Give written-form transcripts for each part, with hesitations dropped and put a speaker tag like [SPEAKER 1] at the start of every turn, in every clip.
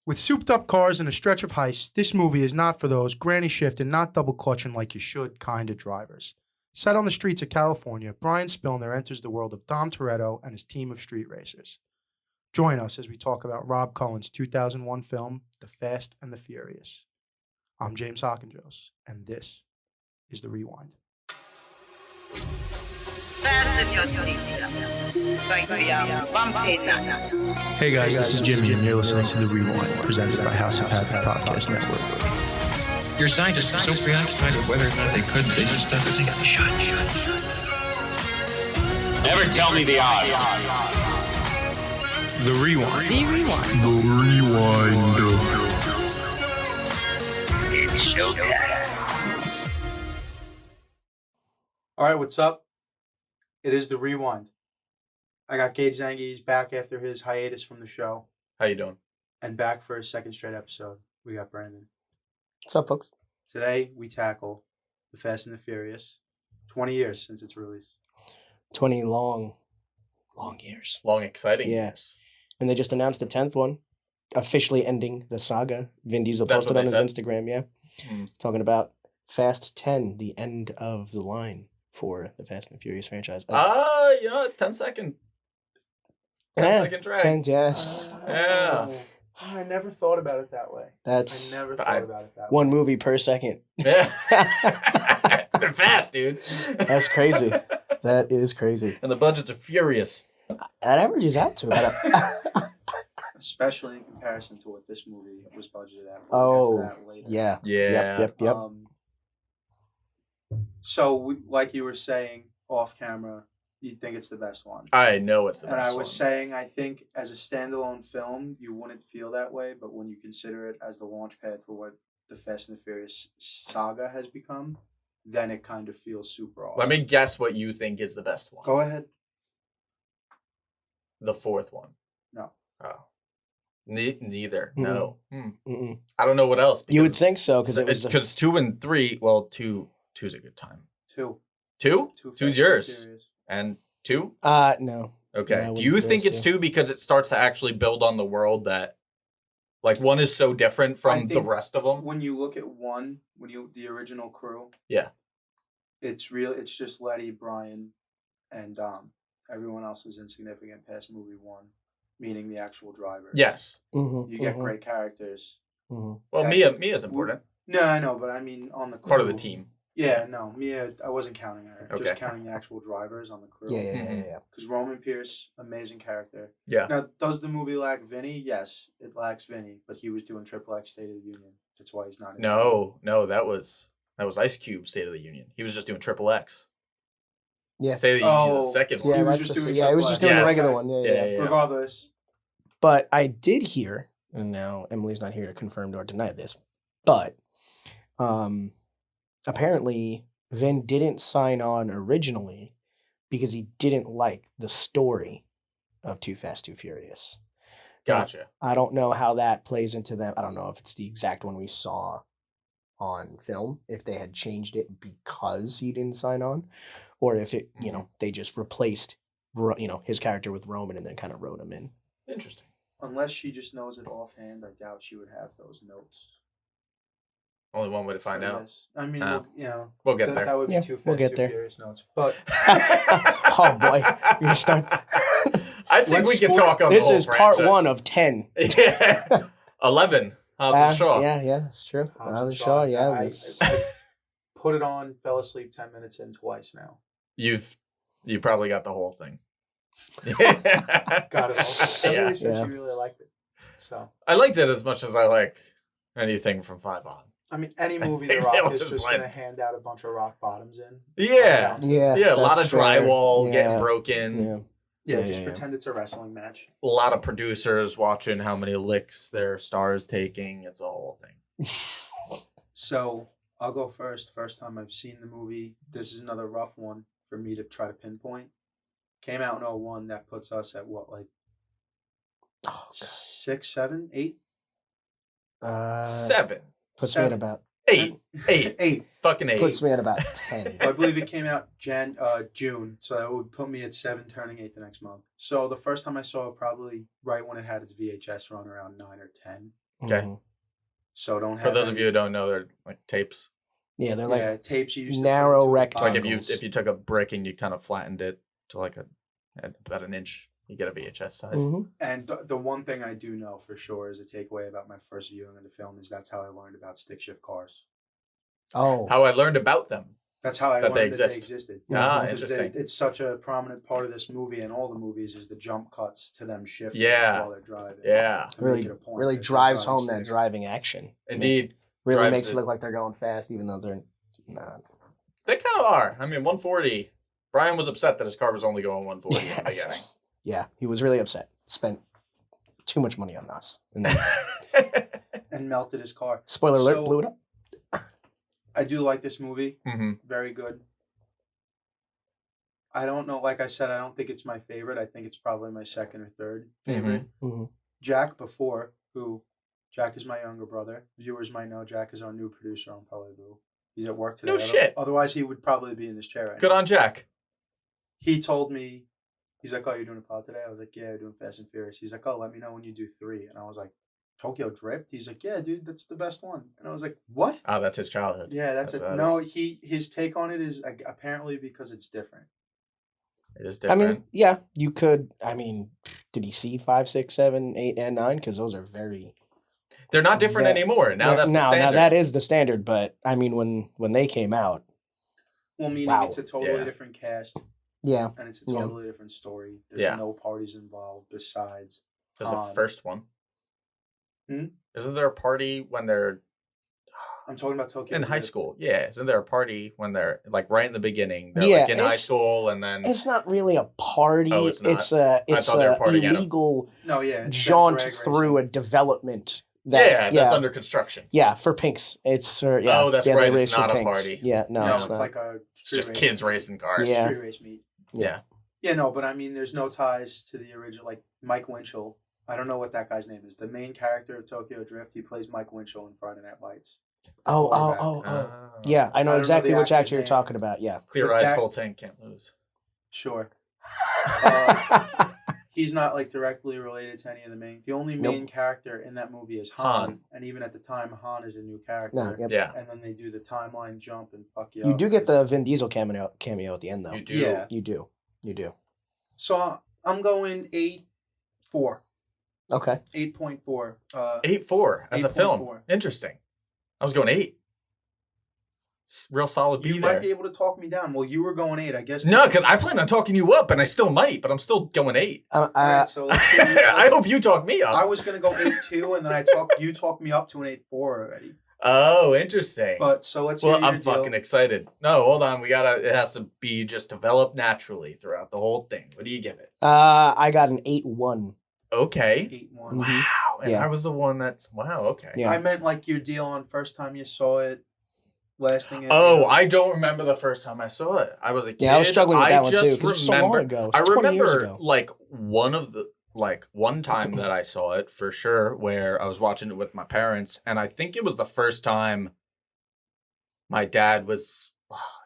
[SPEAKER 1] With souped-up cars and a stretch of heists, this movie is not for those granny shift and not double-clutching like you should kind of drivers. Set on the streets of California, Brian Spilner enters the world of Dom Toretto and his team of street racers. Join us as we talk about Rob Cohen's 2001 film, The Fast and the Furious. I'm James Hawkinjos, and this is The Rewind.
[SPEAKER 2] Fasten your seatbelts. It's going to be a bumpy night.
[SPEAKER 1] Hey guys, this is Jimmy, and you're listening to The Rewind, presented by House of Habit Podcast Network.
[SPEAKER 3] Your scientists are so preoccupied with whether or not they could, they just don't think they should.
[SPEAKER 4] Never tell me the odds.
[SPEAKER 1] The Rewind.
[SPEAKER 2] The Rewind.
[SPEAKER 1] The Rewind.
[SPEAKER 2] It's showtime.
[SPEAKER 1] All right, what's up? It is The Rewind. I got Gage Zangi's back after his hiatus from the show,
[SPEAKER 5] How you doing?
[SPEAKER 1] and back for a second straight episode. We got Brandon.
[SPEAKER 6] What's up, folks?
[SPEAKER 1] Today, we tackle The Fast and the Furious. 20 years since its release.
[SPEAKER 6] 20 long years.
[SPEAKER 5] Long, exciting
[SPEAKER 6] Yeah.
[SPEAKER 5] years.
[SPEAKER 6] And they just announced the 10th one, officially ending the saga. Vin Diesel
[SPEAKER 5] That's
[SPEAKER 6] posted
[SPEAKER 5] what
[SPEAKER 6] on his
[SPEAKER 5] they said?
[SPEAKER 6] Instagram, yeah.
[SPEAKER 5] Mm.
[SPEAKER 6] Talking about Fast 10, the end of the line for the Fast and the Furious franchise.
[SPEAKER 5] 10 second.
[SPEAKER 6] Yeah,
[SPEAKER 5] 10 second drag.
[SPEAKER 6] 10, yes.
[SPEAKER 5] Yeah.
[SPEAKER 1] I never thought about it that way.
[SPEAKER 6] That's
[SPEAKER 1] I never
[SPEAKER 5] But
[SPEAKER 1] thought about it that way.
[SPEAKER 6] one movie per second.
[SPEAKER 5] Yeah. They're fast, dude.
[SPEAKER 6] That's crazy. That is crazy.
[SPEAKER 5] And the budgets are furious.
[SPEAKER 6] That averages out to about
[SPEAKER 1] Especially in comparison to what this movie was budgeted at.
[SPEAKER 6] Oh,
[SPEAKER 1] We'll get to that later.
[SPEAKER 6] yeah.
[SPEAKER 5] Yeah.
[SPEAKER 6] Yep.
[SPEAKER 1] So, like you were saying off camera, you think it's the best one.
[SPEAKER 5] I know it's the
[SPEAKER 1] And
[SPEAKER 5] best
[SPEAKER 1] I was
[SPEAKER 5] one.
[SPEAKER 1] saying, I think as a standalone film, you wouldn't feel that way, but when you consider it as the launch pad for what the Fast and the Furious saga has become, then it kind of feels super awesome.
[SPEAKER 5] Let me guess what you think is the best one.
[SPEAKER 1] Go ahead.
[SPEAKER 5] The fourth one.
[SPEAKER 1] No.
[SPEAKER 5] Oh. Neither.
[SPEAKER 6] Mm-mm.
[SPEAKER 5] No.
[SPEAKER 6] Mm-mm.
[SPEAKER 5] I don't know what else.
[SPEAKER 6] You would think so, because it was
[SPEAKER 5] Because 2 and 3, well, two's a good time.
[SPEAKER 1] Two.
[SPEAKER 5] 2?
[SPEAKER 1] Two Fast
[SPEAKER 5] Two's
[SPEAKER 1] and
[SPEAKER 5] yours.
[SPEAKER 1] Furious.
[SPEAKER 5] And 2?
[SPEAKER 6] no.
[SPEAKER 5] Okay.
[SPEAKER 6] Yeah, I
[SPEAKER 5] Do
[SPEAKER 6] wouldn't
[SPEAKER 5] you
[SPEAKER 6] say
[SPEAKER 5] think
[SPEAKER 6] it's
[SPEAKER 5] it's 2 because it starts to actually build on the world that, like, one is so different
[SPEAKER 1] I
[SPEAKER 5] from the
[SPEAKER 1] think
[SPEAKER 5] rest of them?
[SPEAKER 1] When you look at one, the original crew,
[SPEAKER 5] Yeah.
[SPEAKER 1] it's just Letty, Brian, and Dom. Everyone else is insignificant past movie one, meaning the actual driver.
[SPEAKER 5] Yes.
[SPEAKER 1] You get great characters.
[SPEAKER 6] Mm-hmm.
[SPEAKER 5] Well,
[SPEAKER 1] Actually,
[SPEAKER 5] Mia's important.
[SPEAKER 1] No, I know, but I mean on the crew.
[SPEAKER 5] Part of the team.
[SPEAKER 1] Yeah, no, Mia, I wasn't counting her.
[SPEAKER 5] Okay.
[SPEAKER 1] Just counting the actual drivers on the crew.
[SPEAKER 6] Yeah.
[SPEAKER 1] Because Roman Pierce, amazing character.
[SPEAKER 5] Yeah.
[SPEAKER 1] Now, does the movie lack Vinny? Yes, it lacks Vinny, but he was doing Triple X State of the Union. That's why he's not in
[SPEAKER 5] No, that was Ice Cube State of the Union. He was just doing Triple X.
[SPEAKER 6] Yeah.
[SPEAKER 5] State of the Union is the second
[SPEAKER 6] Yeah,
[SPEAKER 5] one.
[SPEAKER 1] He was
[SPEAKER 6] that's
[SPEAKER 1] just
[SPEAKER 6] the-
[SPEAKER 1] doing
[SPEAKER 6] yeah, he was
[SPEAKER 1] Triple
[SPEAKER 6] just doing the
[SPEAKER 5] X.
[SPEAKER 6] regular one. Yeah.
[SPEAKER 5] Yeah.
[SPEAKER 1] Regardless,
[SPEAKER 6] But I did hear, and now Emily's not here to confirm or deny this, but apparently Vin didn't sign on originally because he didn't like the story of Too Fast, Too Furious.
[SPEAKER 5] Gotcha.
[SPEAKER 6] I don't know how that plays into them. I don't know if it's the exact one we saw on film, if they had changed it because he didn't sign on, or if it, they just replaced, his character with Roman and then kind of wrote him in.
[SPEAKER 5] Interesting.
[SPEAKER 1] unless she just knows it offhand, I doubt she would have those notes.
[SPEAKER 5] Only one way to find
[SPEAKER 1] for
[SPEAKER 5] out.
[SPEAKER 1] this. I mean,
[SPEAKER 5] We'll get there.
[SPEAKER 1] That would be
[SPEAKER 6] Yeah,
[SPEAKER 1] too fast,
[SPEAKER 6] we'll get
[SPEAKER 1] too
[SPEAKER 6] there.
[SPEAKER 1] furious notes. But
[SPEAKER 6] Oh boy, you're gonna start.
[SPEAKER 5] I think we can talk on
[SPEAKER 6] This
[SPEAKER 5] the whole
[SPEAKER 6] is part
[SPEAKER 5] franchise.
[SPEAKER 6] 1 of 10.
[SPEAKER 5] Yeah. 11. Hobbs and Shaw.
[SPEAKER 6] Yeah, that's true.
[SPEAKER 1] Hobbs
[SPEAKER 6] Hobbs
[SPEAKER 1] and
[SPEAKER 6] and Shaw, yeah.
[SPEAKER 1] I
[SPEAKER 6] that's-
[SPEAKER 1] put it on, fell asleep 10 minutes in twice now.
[SPEAKER 5] You probably got the whole thing.
[SPEAKER 1] Got it all.
[SPEAKER 5] Yeah.
[SPEAKER 1] Emily said
[SPEAKER 6] Yeah.
[SPEAKER 1] she really liked it. So,
[SPEAKER 5] I liked it as much as I like anything from 5 on.
[SPEAKER 1] I mean, any movie
[SPEAKER 5] They
[SPEAKER 1] The Rock
[SPEAKER 5] all
[SPEAKER 1] is
[SPEAKER 5] just
[SPEAKER 1] just
[SPEAKER 5] blend.
[SPEAKER 1] going to hand out a bunch of rock bottoms in.
[SPEAKER 5] Yeah.
[SPEAKER 6] Yeah,
[SPEAKER 5] Yeah, a lot of
[SPEAKER 6] that's fair.
[SPEAKER 5] drywall
[SPEAKER 6] Yeah,
[SPEAKER 5] getting broken.
[SPEAKER 6] Yeah.
[SPEAKER 1] Yeah,
[SPEAKER 6] Yeah,
[SPEAKER 1] just
[SPEAKER 6] yeah,
[SPEAKER 1] pretend it's a wrestling match.
[SPEAKER 5] A lot of producers watching how many licks their star is taking. It's a whole thing.
[SPEAKER 1] So, I'll go first. First time I've seen the movie. This is another rough one for me to try to pinpoint. Came out in 01. That puts us at what, like
[SPEAKER 6] Oh, God.
[SPEAKER 1] 6, 7, 8?
[SPEAKER 5] 7.
[SPEAKER 6] Puts me at
[SPEAKER 1] seven.
[SPEAKER 6] about
[SPEAKER 5] 8. 8.
[SPEAKER 1] 8.
[SPEAKER 5] Fucking 8.
[SPEAKER 6] puts me at about 10.
[SPEAKER 1] I believe it came out June, so that would put me at 7, turning 8 the next month. So the first time I saw it, probably right when it had its VHS run, around 9 or 10.
[SPEAKER 5] Okay.
[SPEAKER 6] Mhm.
[SPEAKER 1] So don't have
[SPEAKER 5] For those of
[SPEAKER 1] any-
[SPEAKER 5] you who don't know, they're like tapes.
[SPEAKER 6] Yeah, they're like
[SPEAKER 1] yeah, tapes you used
[SPEAKER 6] narrow
[SPEAKER 1] to put into a
[SPEAKER 6] rectangles.
[SPEAKER 5] Like
[SPEAKER 1] box.
[SPEAKER 5] if you took a brick and you kind of flattened it to like about an inch, you get a VHS size.
[SPEAKER 6] Mhm.
[SPEAKER 1] And the one thing I do know for sure is a takeaway about my first viewing of the film is that's how I learned about stick shift cars.
[SPEAKER 6] Oh,
[SPEAKER 5] How I learned about them.
[SPEAKER 1] That's how I
[SPEAKER 5] That they
[SPEAKER 1] learned that they
[SPEAKER 5] exist.
[SPEAKER 1] existed.
[SPEAKER 5] Ah,
[SPEAKER 1] Because
[SPEAKER 5] interesting.
[SPEAKER 1] it's such a prominent part of this movie and all the movies is the jump cuts to them shifting
[SPEAKER 5] Yeah.
[SPEAKER 1] while they're driving.
[SPEAKER 5] Yeah.
[SPEAKER 1] To make
[SPEAKER 6] really,
[SPEAKER 1] it a point
[SPEAKER 6] really
[SPEAKER 1] that they're
[SPEAKER 6] drives
[SPEAKER 1] driving
[SPEAKER 6] home that
[SPEAKER 1] stick.
[SPEAKER 6] driving action.
[SPEAKER 5] Indeed.
[SPEAKER 6] Really
[SPEAKER 5] drives
[SPEAKER 6] makes it
[SPEAKER 5] it.
[SPEAKER 6] look like they're going fast, even though they're not.
[SPEAKER 5] They kind of are. I mean, 140. Brian was upset that his car was only going 140 in the beginning.
[SPEAKER 6] Yeah, he was really upset. Spent too much money on us. And then,
[SPEAKER 1] And melted his car.
[SPEAKER 6] spoiler alert,
[SPEAKER 1] So-
[SPEAKER 6] blew it up.
[SPEAKER 1] I do like this movie.
[SPEAKER 5] hmm
[SPEAKER 1] Very good. I don't know. Like I said, I don't think it's my favorite. I think it's probably my second or third favorite.
[SPEAKER 6] Mhm.
[SPEAKER 1] Jack before, Jack is my younger brother. Viewers might know Jack is our new producer on Probably Boo. He's at work today.
[SPEAKER 5] No shit.
[SPEAKER 1] Otherwise, he would probably be in this chair right
[SPEAKER 5] Good
[SPEAKER 1] now.
[SPEAKER 5] on Jack.
[SPEAKER 1] He told me, he's like, "Oh, you're doing a pod today?" I was like, "Yeah, we're doing Fast and Furious." He's like, "Oh, let me know when you do 3." And I was like, "Tokyo Drift?" He's like, "Yeah, dude, that's the best one." And I was like, "What?"
[SPEAKER 5] Oh, that's his childhood.
[SPEAKER 1] Yeah, that's
[SPEAKER 5] That's
[SPEAKER 1] it.
[SPEAKER 5] what
[SPEAKER 1] No,
[SPEAKER 5] that
[SPEAKER 1] his take on it is apparently because it's different.
[SPEAKER 5] It is
[SPEAKER 6] I
[SPEAKER 5] different.
[SPEAKER 6] mean, yeah, you could. I mean, did he see 5, 6, 7, 8, and 9? Because those are very.
[SPEAKER 5] They're not different
[SPEAKER 6] that-
[SPEAKER 5] anymore. Now that's the
[SPEAKER 6] now
[SPEAKER 5] standard.
[SPEAKER 6] that is the standard. But I mean, when they came out,
[SPEAKER 1] Well, meaning
[SPEAKER 6] Wow.
[SPEAKER 1] it's a totally
[SPEAKER 5] Yeah.
[SPEAKER 1] different cast
[SPEAKER 6] yeah,
[SPEAKER 1] and it's a
[SPEAKER 6] Yeah.
[SPEAKER 1] totally different story. There's
[SPEAKER 5] Yeah.
[SPEAKER 1] no parties involved besides.
[SPEAKER 5] There's the
[SPEAKER 1] Han.
[SPEAKER 5] first one.
[SPEAKER 1] Hmm?
[SPEAKER 5] Isn't there a party when they're
[SPEAKER 1] I'm talking about Tokyo
[SPEAKER 5] in high
[SPEAKER 1] Drift.
[SPEAKER 5] school? Yeah. Isn't there a party when they're like right in the beginning? They're
[SPEAKER 6] Yeah,
[SPEAKER 5] like in high
[SPEAKER 6] it's-
[SPEAKER 5] school and then
[SPEAKER 6] it's not really a party.
[SPEAKER 5] Oh, it's not?
[SPEAKER 6] It's a
[SPEAKER 5] thought they were partying at a-
[SPEAKER 6] illegal
[SPEAKER 1] No, yeah. it's them
[SPEAKER 6] jaunt
[SPEAKER 1] drag
[SPEAKER 6] through a
[SPEAKER 1] racing.
[SPEAKER 6] development.
[SPEAKER 5] yeah, that's under construction.
[SPEAKER 6] Yeah, for pinks. It's yeah.
[SPEAKER 5] Oh, that's
[SPEAKER 6] yeah, they
[SPEAKER 5] right, it's
[SPEAKER 6] race for
[SPEAKER 5] not a
[SPEAKER 6] pinks.
[SPEAKER 5] party.
[SPEAKER 6] Yeah, no,
[SPEAKER 1] No,
[SPEAKER 6] it's
[SPEAKER 1] it's
[SPEAKER 6] not.
[SPEAKER 1] like a
[SPEAKER 5] It's just
[SPEAKER 1] street
[SPEAKER 5] kids
[SPEAKER 1] race.
[SPEAKER 5] racing cars.
[SPEAKER 6] Yeah.
[SPEAKER 1] Street race meet.
[SPEAKER 5] Yeah.
[SPEAKER 1] Yeah, no, but I mean, there's no ties to the original. Like Mike Winchell, I don't know what that guy's name is. The main character of Tokyo Drift, he plays Mike Winchell in Friday Night Lights.
[SPEAKER 6] Oh.
[SPEAKER 5] Ah.
[SPEAKER 6] Yeah, I know
[SPEAKER 1] don't know
[SPEAKER 6] exactly
[SPEAKER 1] the
[SPEAKER 6] which
[SPEAKER 1] actor's
[SPEAKER 6] actor you're
[SPEAKER 1] name.
[SPEAKER 6] talking about. Yeah.
[SPEAKER 5] Clear
[SPEAKER 1] But
[SPEAKER 5] eyes,
[SPEAKER 1] that-
[SPEAKER 5] full tank, can't lose.
[SPEAKER 1] Sure.
[SPEAKER 6] Uh,
[SPEAKER 1] He's not like directly related to any of the main. The only
[SPEAKER 6] Nope.
[SPEAKER 1] main character in that movie is
[SPEAKER 5] Han.
[SPEAKER 1] Han, and even at the time, Han is a new character.
[SPEAKER 6] No, yep.
[SPEAKER 5] Yeah.
[SPEAKER 1] And then they do the timeline jump and fuck you.
[SPEAKER 6] You
[SPEAKER 1] up
[SPEAKER 6] do get
[SPEAKER 1] 'cause-
[SPEAKER 6] the Vin Diesel cameo at the end, though.
[SPEAKER 5] You do.
[SPEAKER 1] Yeah.
[SPEAKER 6] You do. You do.
[SPEAKER 1] So I'm going 8.4.
[SPEAKER 6] Okay.
[SPEAKER 1] 8.4.
[SPEAKER 5] 8.4 as a film.
[SPEAKER 1] 8.4.
[SPEAKER 5] Interesting. I was going 8. Real solid B
[SPEAKER 1] You
[SPEAKER 5] there.
[SPEAKER 1] might be able to talk me down. Well, you were going 8, I guess.
[SPEAKER 5] No, because I plan on talking you up, and I still might, but I'm still going 8.
[SPEAKER 1] All right, so let's see.
[SPEAKER 5] I hope you talk me up.
[SPEAKER 1] I was gonna go 8.2, and then you talked me up to an 8.4 already.
[SPEAKER 5] Oh, interesting.
[SPEAKER 1] But so let's.
[SPEAKER 5] Well,
[SPEAKER 1] hear
[SPEAKER 5] I'm
[SPEAKER 1] your deal.
[SPEAKER 5] fucking excited. No, hold on. It has to be just developed naturally throughout the whole thing. What do you give it?
[SPEAKER 6] I got an 8-1.
[SPEAKER 5] Okay.
[SPEAKER 1] 8.1.
[SPEAKER 6] Mhm.
[SPEAKER 5] Wow. And
[SPEAKER 6] Yeah.
[SPEAKER 5] I was the one that's, wow, okay.
[SPEAKER 6] Yeah.
[SPEAKER 1] I meant like your deal on first time you saw it, lasting.
[SPEAKER 5] Oh, I don't remember the first time I saw it. I was a kid.
[SPEAKER 6] Yeah, I was struggling with that one too
[SPEAKER 5] just
[SPEAKER 6] because it's so long
[SPEAKER 5] remember-
[SPEAKER 6] ago.
[SPEAKER 5] I
[SPEAKER 6] It's 20 years
[SPEAKER 5] remember
[SPEAKER 6] ago.
[SPEAKER 5] like one time that I saw it for sure, where I was watching it with my parents, and I think it was the first time my dad was.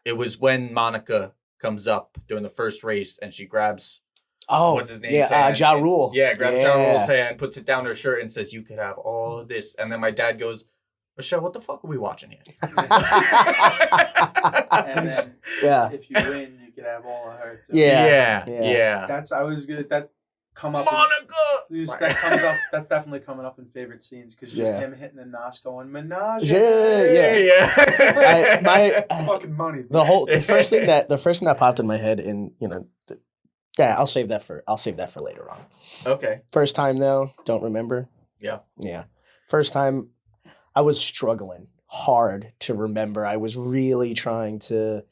[SPEAKER 5] It was when Monica comes up during the first race, and she grabs
[SPEAKER 6] Oh,
[SPEAKER 5] what's his name?
[SPEAKER 6] yeah, Ja Rule.
[SPEAKER 5] Yeah, grabs Ja
[SPEAKER 6] Yeah.
[SPEAKER 5] Rule's hand, puts it down her shirt, and says, "You could have all of this." And then my dad goes, "Michelle, what the fuck are we watching here?"
[SPEAKER 1] And then
[SPEAKER 6] Yeah.
[SPEAKER 1] if you win, you could have all of her too.
[SPEAKER 6] Yeah.
[SPEAKER 5] yeah.
[SPEAKER 1] That's I was good. That come up. That comes up. That's definitely coming up in favorite scenes because just
[SPEAKER 6] Yeah.
[SPEAKER 1] him hitting the nos going menage.
[SPEAKER 6] Yeah.
[SPEAKER 1] It's fucking money.
[SPEAKER 6] The first thing that popped in my head, and yeah, I'll save that for later on.
[SPEAKER 5] Okay.
[SPEAKER 6] First time though, don't remember.
[SPEAKER 5] Yeah.
[SPEAKER 6] Yeah. First time, I was struggling hard to remember. I was really trying to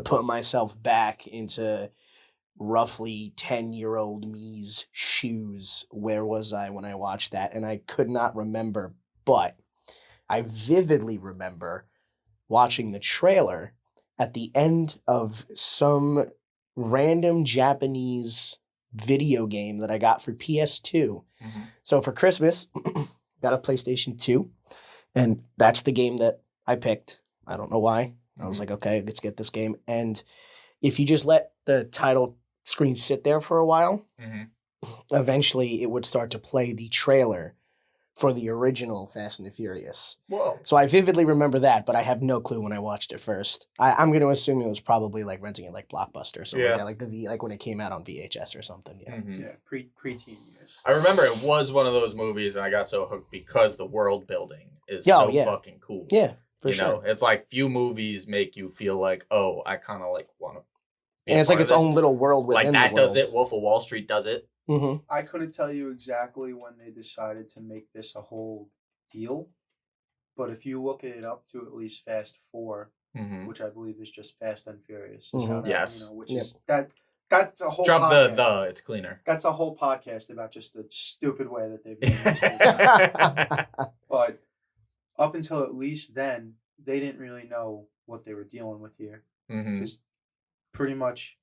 [SPEAKER 6] put myself back into roughly 10-year-old me's shoes. Where was I when I watched that? And I could not remember, but I vividly remember watching the trailer at the end of some random Japanese video game that I got for PS2.
[SPEAKER 5] Mhm.
[SPEAKER 6] So for Christmas, got a PlayStation 2, and that's the game that I picked. I don't know why. I was like, okay, let's get this game. And if you just let the title screen sit there for a while,
[SPEAKER 5] Mhm.
[SPEAKER 6] eventually it would start to play the trailer for the original Fast and the Furious.
[SPEAKER 5] Whoa.
[SPEAKER 6] So I vividly remember that, but I have no clue when I watched it first. I'm going to assume it was probably like renting it like Blockbuster or something like that, like when it came out on VHS or something. Yeah.
[SPEAKER 5] Mhm.
[SPEAKER 1] Yeah, preteen years.
[SPEAKER 5] I remember it was one of those movies, and I got so hooked because the world building is so fucking cool.
[SPEAKER 6] Yeah, for
[SPEAKER 5] you
[SPEAKER 6] sure.
[SPEAKER 5] know, it's like few movies make you feel like, oh, I kind of like want to.
[SPEAKER 6] And it's like its own little world within
[SPEAKER 5] like that
[SPEAKER 6] the world.
[SPEAKER 5] does it. Wolf of Wall Street does it.
[SPEAKER 6] Mm-hmm.
[SPEAKER 1] I couldn't tell you exactly when they decided to make this a whole deal, but if you look it up to at least Fast 4,
[SPEAKER 5] Mm-hmm.
[SPEAKER 1] which I believe is just Fast and Furious, is how that,
[SPEAKER 5] Yes.
[SPEAKER 1] you know, which is that's a whole
[SPEAKER 5] Drop
[SPEAKER 1] podcast.
[SPEAKER 5] the, it's cleaner.
[SPEAKER 1] That's a whole podcast about just the stupid way that they've made this movie. But up until at least then, they didn't really know what they were dealing with here.
[SPEAKER 5] Mm-hmm.
[SPEAKER 1] Because pretty much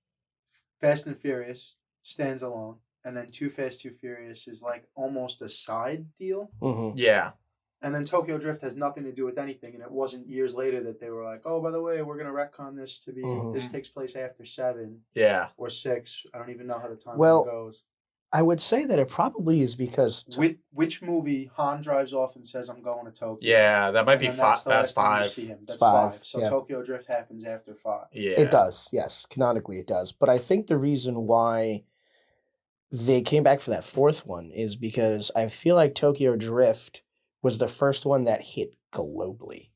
[SPEAKER 1] Fast and Furious stands alone, and then Too Fast, Too Furious is like almost a side deal.
[SPEAKER 6] Mm-hmm.
[SPEAKER 5] Yeah.
[SPEAKER 1] And then Tokyo Drift has nothing to do with anything, and it wasn't years later that they were like, oh, by the way, we're going to retcon this to be, this takes place after 7
[SPEAKER 5] Yeah.
[SPEAKER 1] or 6. I don't even know how the timeline
[SPEAKER 6] Well,
[SPEAKER 1] goes.
[SPEAKER 6] I would say that it probably is because...
[SPEAKER 1] Which movie Han drives off and says, I'm going to Tokyo?
[SPEAKER 5] Yeah, that might be
[SPEAKER 1] And then that's the
[SPEAKER 5] Fast
[SPEAKER 1] last time you
[SPEAKER 5] 5.
[SPEAKER 1] see him. That's
[SPEAKER 6] 5,
[SPEAKER 1] 5. So
[SPEAKER 6] yeah.
[SPEAKER 1] Tokyo Drift happens after 5.
[SPEAKER 5] Yeah.
[SPEAKER 6] It does, yes. Canonically, it does. But I think the reason why they came back for that 4th one is because I feel like Tokyo Drift was the first one that hit globally.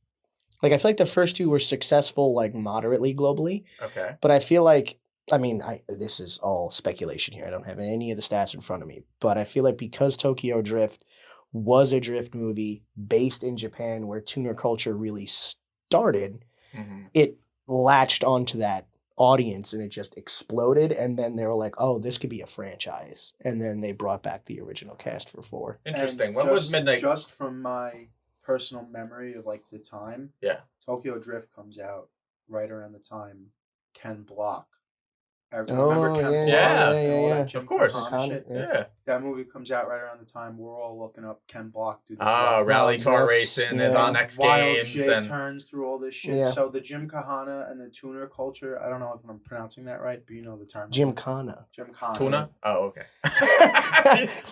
[SPEAKER 6] Like, I feel like the first 2 were successful, like, moderately globally.
[SPEAKER 5] Okay.
[SPEAKER 6] But I feel like, I mean, this is all speculation here. I don't have any of the stats in front of me. But I feel like because Tokyo Drift was a drift movie based in Japan where tuner culture really started, it latched onto that audience and it just exploded. And then they were like, oh, this could be a franchise. And then they brought back the original cast for 4.
[SPEAKER 5] Interesting.
[SPEAKER 1] And
[SPEAKER 5] When was Midnight?
[SPEAKER 1] Just from my personal memory of like the time, Tokyo Drift comes out right around the time Ken Block. I remember Ken Block and all that Jim
[SPEAKER 5] Of course.
[SPEAKER 1] Kahana shit.
[SPEAKER 5] Yeah.
[SPEAKER 1] That movie comes out right around the time we're all looking up Ken Block do this
[SPEAKER 5] Rally car racing is on X Games
[SPEAKER 1] J
[SPEAKER 5] and
[SPEAKER 1] turns through all this shit.
[SPEAKER 6] Yeah.
[SPEAKER 1] So the Jim Kahana and the tuner culture, I don't know if I'm pronouncing that right, but you know the term.
[SPEAKER 6] Jim Kahana.
[SPEAKER 1] Jim Kahana.
[SPEAKER 5] Tuna? Oh, okay.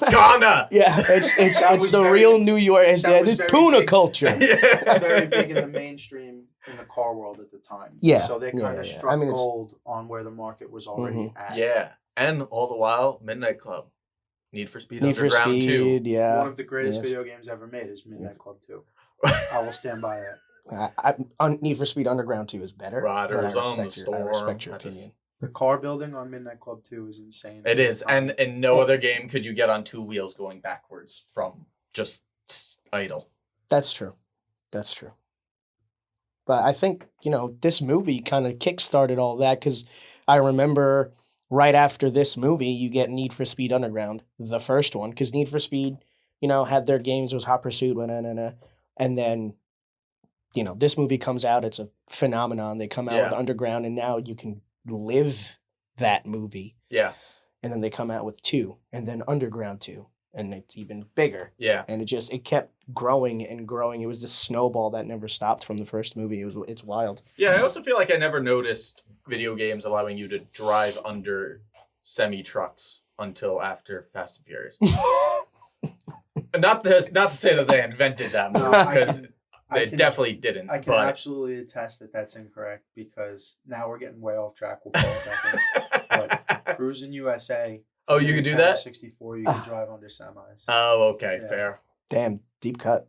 [SPEAKER 5] Ghana.
[SPEAKER 6] Yeah, it's
[SPEAKER 1] was
[SPEAKER 6] the
[SPEAKER 1] very-
[SPEAKER 6] real New York. It's
[SPEAKER 1] that was
[SPEAKER 6] this
[SPEAKER 1] very
[SPEAKER 6] tuna
[SPEAKER 1] big.
[SPEAKER 6] culture.
[SPEAKER 1] Very big in the mainstream in the car world at the time.
[SPEAKER 6] Yeah,
[SPEAKER 1] So they
[SPEAKER 6] yeah,
[SPEAKER 1] kind of
[SPEAKER 6] yeah.
[SPEAKER 1] struck
[SPEAKER 6] I mean, it's-
[SPEAKER 1] gold on where the market was already at.
[SPEAKER 5] Yeah. And all the while, Midnight Club. Need for Speed
[SPEAKER 6] Need for
[SPEAKER 5] Underground 2.
[SPEAKER 6] Speed, yeah.
[SPEAKER 1] One of the greatest
[SPEAKER 6] Yes.
[SPEAKER 1] video games ever made is Midnight Club 2. I will stand by that.
[SPEAKER 6] Need for Speed Underground 2 is better. but I
[SPEAKER 5] Riders on the
[SPEAKER 6] respect your- I
[SPEAKER 5] Storm.
[SPEAKER 6] respect your
[SPEAKER 5] I just-
[SPEAKER 6] opinion.
[SPEAKER 1] The car building on Midnight Club 2 is insane.
[SPEAKER 5] It is. And in no other game could you get on 2 wheels going backwards from just idle.
[SPEAKER 6] That's true. That's true. But I think, this movie kind of kickstarted all that because I remember right after this movie, you get Need for Speed Underground, the first one, because Need for Speed, had their games, was Hot Pursuit, and then, this movie comes out, it's a phenomenon. They come out with Underground, and now you can live that movie.
[SPEAKER 5] Yeah.
[SPEAKER 6] And then they come out with 2, and then Underground 2, and it's even bigger.
[SPEAKER 5] Yeah.
[SPEAKER 6] And it kept growing and growing. It was this snowball that never stopped from the first movie. It's wild.
[SPEAKER 5] Yeah, I also feel like I never noticed video games allowing you to drive under semi-trucks until after Fast and Furious. not to say that they invented that movie, because they definitely didn't.
[SPEAKER 1] I can
[SPEAKER 5] but...
[SPEAKER 1] absolutely attest that that's incorrect because now we're getting way off track. We'll call it that. But Cruising USA.
[SPEAKER 5] Oh, you could do that?
[SPEAKER 1] 64, you can drive under semis.
[SPEAKER 5] Oh, okay,
[SPEAKER 1] Yeah.
[SPEAKER 5] fair.
[SPEAKER 6] Damn, deep cut.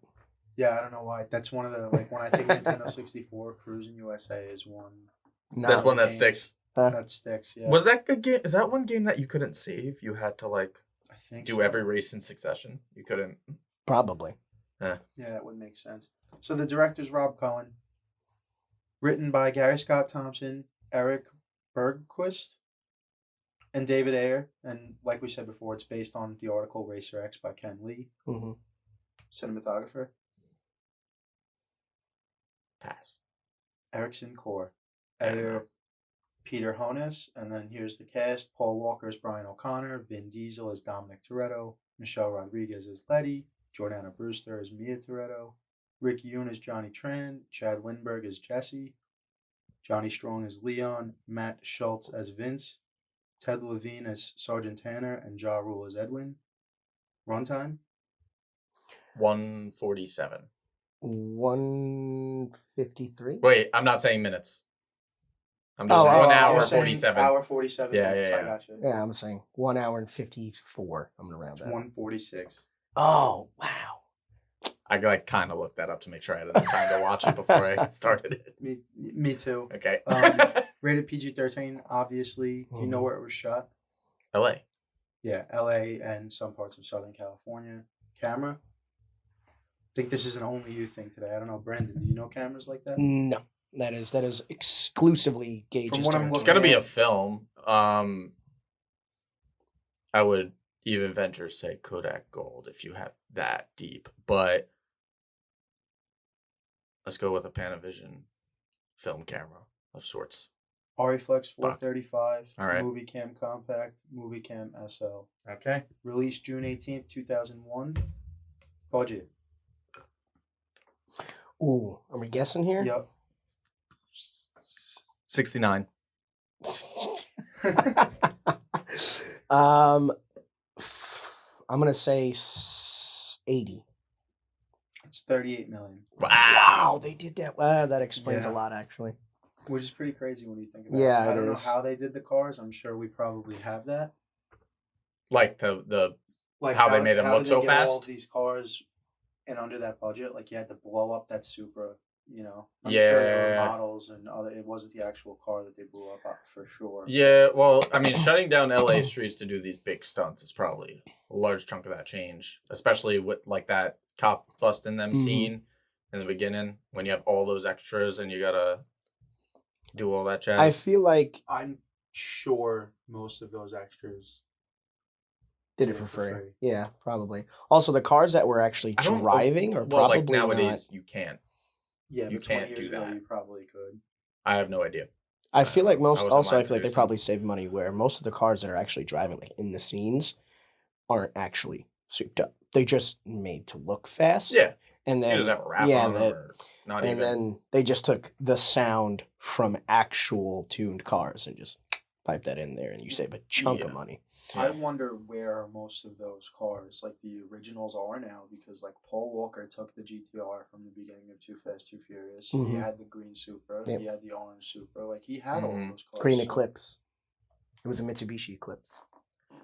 [SPEAKER 1] Yeah, I don't know why. That's one of the, like, when I think Nintendo 64, Cruising USA is one.
[SPEAKER 5] That's one that
[SPEAKER 1] game
[SPEAKER 5] sticks.
[SPEAKER 1] That sticks, yeah.
[SPEAKER 5] Was that good game? Is that one game that you couldn't save? You had to, like,
[SPEAKER 1] I think
[SPEAKER 5] do
[SPEAKER 1] so.
[SPEAKER 5] every race in succession? You couldn't?
[SPEAKER 6] Probably.
[SPEAKER 1] Yeah, that would make sense. So the director's Rob Cohen. Written by Gary Scott Thompson, Eric Bergquist, and David Ayer. And like we said before, it's based on the article Racer X by Ken Lee.
[SPEAKER 6] Mm-hmm.
[SPEAKER 1] Cinematographer,
[SPEAKER 5] Pass.
[SPEAKER 1] Erickson Core. Editor, Peter Hones. And then here's the cast. Paul Walker as Brian O'Connor. Vin Diesel as Dominic Toretto. Michelle Rodriguez as Letty. Jordana Brewster as Mia Toretto. Rick Yoon as Johnny Tran. Chad Winberg as Jesse. Johnny Strong as Leon. Matt Schultz as Vince. Ted Levine as Sergeant Tanner. And Ja Rule as Edwin. Runtime?
[SPEAKER 5] 147.
[SPEAKER 6] 153.
[SPEAKER 5] Wait, I'm not saying minutes. I'm
[SPEAKER 6] Oh,
[SPEAKER 5] just
[SPEAKER 6] oh,
[SPEAKER 5] 1
[SPEAKER 6] oh,
[SPEAKER 5] hour
[SPEAKER 6] you're saying
[SPEAKER 5] 47.
[SPEAKER 1] Hour 47
[SPEAKER 5] Yeah,
[SPEAKER 1] minutes.
[SPEAKER 5] yeah,
[SPEAKER 1] I
[SPEAKER 5] yeah.
[SPEAKER 1] got you.
[SPEAKER 6] Yeah, I'm saying 1 hour and 54. I'm gonna round
[SPEAKER 1] It's
[SPEAKER 6] that.
[SPEAKER 1] 146.
[SPEAKER 6] Oh wow.
[SPEAKER 5] I like kind of looked that up to make sure I had enough time to watch it before I started it.
[SPEAKER 1] Me too.
[SPEAKER 5] Okay.
[SPEAKER 1] Rated PG-13, obviously. Do you know where it was shot?
[SPEAKER 5] LA.
[SPEAKER 1] Yeah, LA and some parts of Southern California. Camera? I think this is an only you thing today. I don't know, Brandon. Do you know cameras like that?
[SPEAKER 6] No, that is exclusively Gage's
[SPEAKER 1] From what I'm
[SPEAKER 6] territory.
[SPEAKER 5] It's got to be
[SPEAKER 1] Yeah.
[SPEAKER 5] a film. I would even venture to say Kodak Gold if you have that deep, but let's go with a Panavision film camera of sorts.
[SPEAKER 1] Ariflex 435.
[SPEAKER 5] All right.
[SPEAKER 1] Movie Cam Compact. Movie Cam SL.
[SPEAKER 5] Okay.
[SPEAKER 1] Released June 18th, 2001. Budget.
[SPEAKER 6] Ooh, are we guessing here?
[SPEAKER 1] Yep.
[SPEAKER 5] 69.
[SPEAKER 6] I'm gonna say 80.
[SPEAKER 1] It's 38 million.
[SPEAKER 6] Wow, they did that. That explains a
[SPEAKER 1] Yeah.
[SPEAKER 6] lot, actually.
[SPEAKER 1] Which is pretty crazy when you think about
[SPEAKER 6] Yeah,
[SPEAKER 1] it. I
[SPEAKER 6] it
[SPEAKER 1] don't know
[SPEAKER 6] is.
[SPEAKER 1] how they did the cars. I'm sure we probably have that.
[SPEAKER 5] Like the
[SPEAKER 1] Like
[SPEAKER 5] How they made 'em
[SPEAKER 1] how
[SPEAKER 5] look
[SPEAKER 1] did
[SPEAKER 5] so
[SPEAKER 1] they get all
[SPEAKER 5] fast?
[SPEAKER 1] these cars and under that budget, like you had to blow up that Supra. You know, I'm sure there were
[SPEAKER 5] Yeah.
[SPEAKER 1] models and other. It wasn't the actual car that they blew up for sure.
[SPEAKER 5] Yeah, well, I mean, shutting down LA streets to do these big stunts is probably a large chunk of that change, especially with like that cop busting them
[SPEAKER 6] Mhm.
[SPEAKER 5] scene in the beginning when you have all those extras and you gotta do all that jazz.
[SPEAKER 6] I feel like
[SPEAKER 1] I'm sure most of those extras
[SPEAKER 6] did it for free. Yeah, probably. Also, the cars that were actually
[SPEAKER 5] I don't-
[SPEAKER 6] driving are
[SPEAKER 5] well,
[SPEAKER 6] probably
[SPEAKER 5] like nowadays
[SPEAKER 6] not.
[SPEAKER 5] you can't.
[SPEAKER 1] Yeah,
[SPEAKER 5] You
[SPEAKER 1] but 20
[SPEAKER 5] can't
[SPEAKER 1] years
[SPEAKER 5] do
[SPEAKER 1] ago,
[SPEAKER 5] that.
[SPEAKER 1] you probably could.
[SPEAKER 5] I have no idea.
[SPEAKER 6] I feel like
[SPEAKER 5] I
[SPEAKER 6] most.
[SPEAKER 5] wasn't
[SPEAKER 6] Also, I
[SPEAKER 5] line
[SPEAKER 6] feel like they
[SPEAKER 5] producing.
[SPEAKER 6] probably save money where most of the cars that are actually driving, like in the scenes, aren't actually souped up. They just made to look fast.
[SPEAKER 5] Yeah,
[SPEAKER 6] and
[SPEAKER 5] you
[SPEAKER 6] then
[SPEAKER 5] just have a wrap
[SPEAKER 6] yeah,
[SPEAKER 5] on them
[SPEAKER 6] that-
[SPEAKER 5] or not
[SPEAKER 6] and
[SPEAKER 5] even.
[SPEAKER 6] then they just took the sound from actual tuned cars and just pipe that in there, and you save a chunk
[SPEAKER 5] Yeah.
[SPEAKER 6] of money.
[SPEAKER 1] I wonder where most of those cars, like the originals, are now because, like, Paul Walker took the GTR from the beginning of Too Fast, Too Furious. He
[SPEAKER 6] Mhm.
[SPEAKER 1] had the green Supra.
[SPEAKER 6] Yep.
[SPEAKER 1] He had the orange Supra. Like, he had all
[SPEAKER 5] Mhm.
[SPEAKER 1] those cars.
[SPEAKER 6] Green
[SPEAKER 1] so-
[SPEAKER 6] Eclipse. It was a Mitsubishi Eclipse.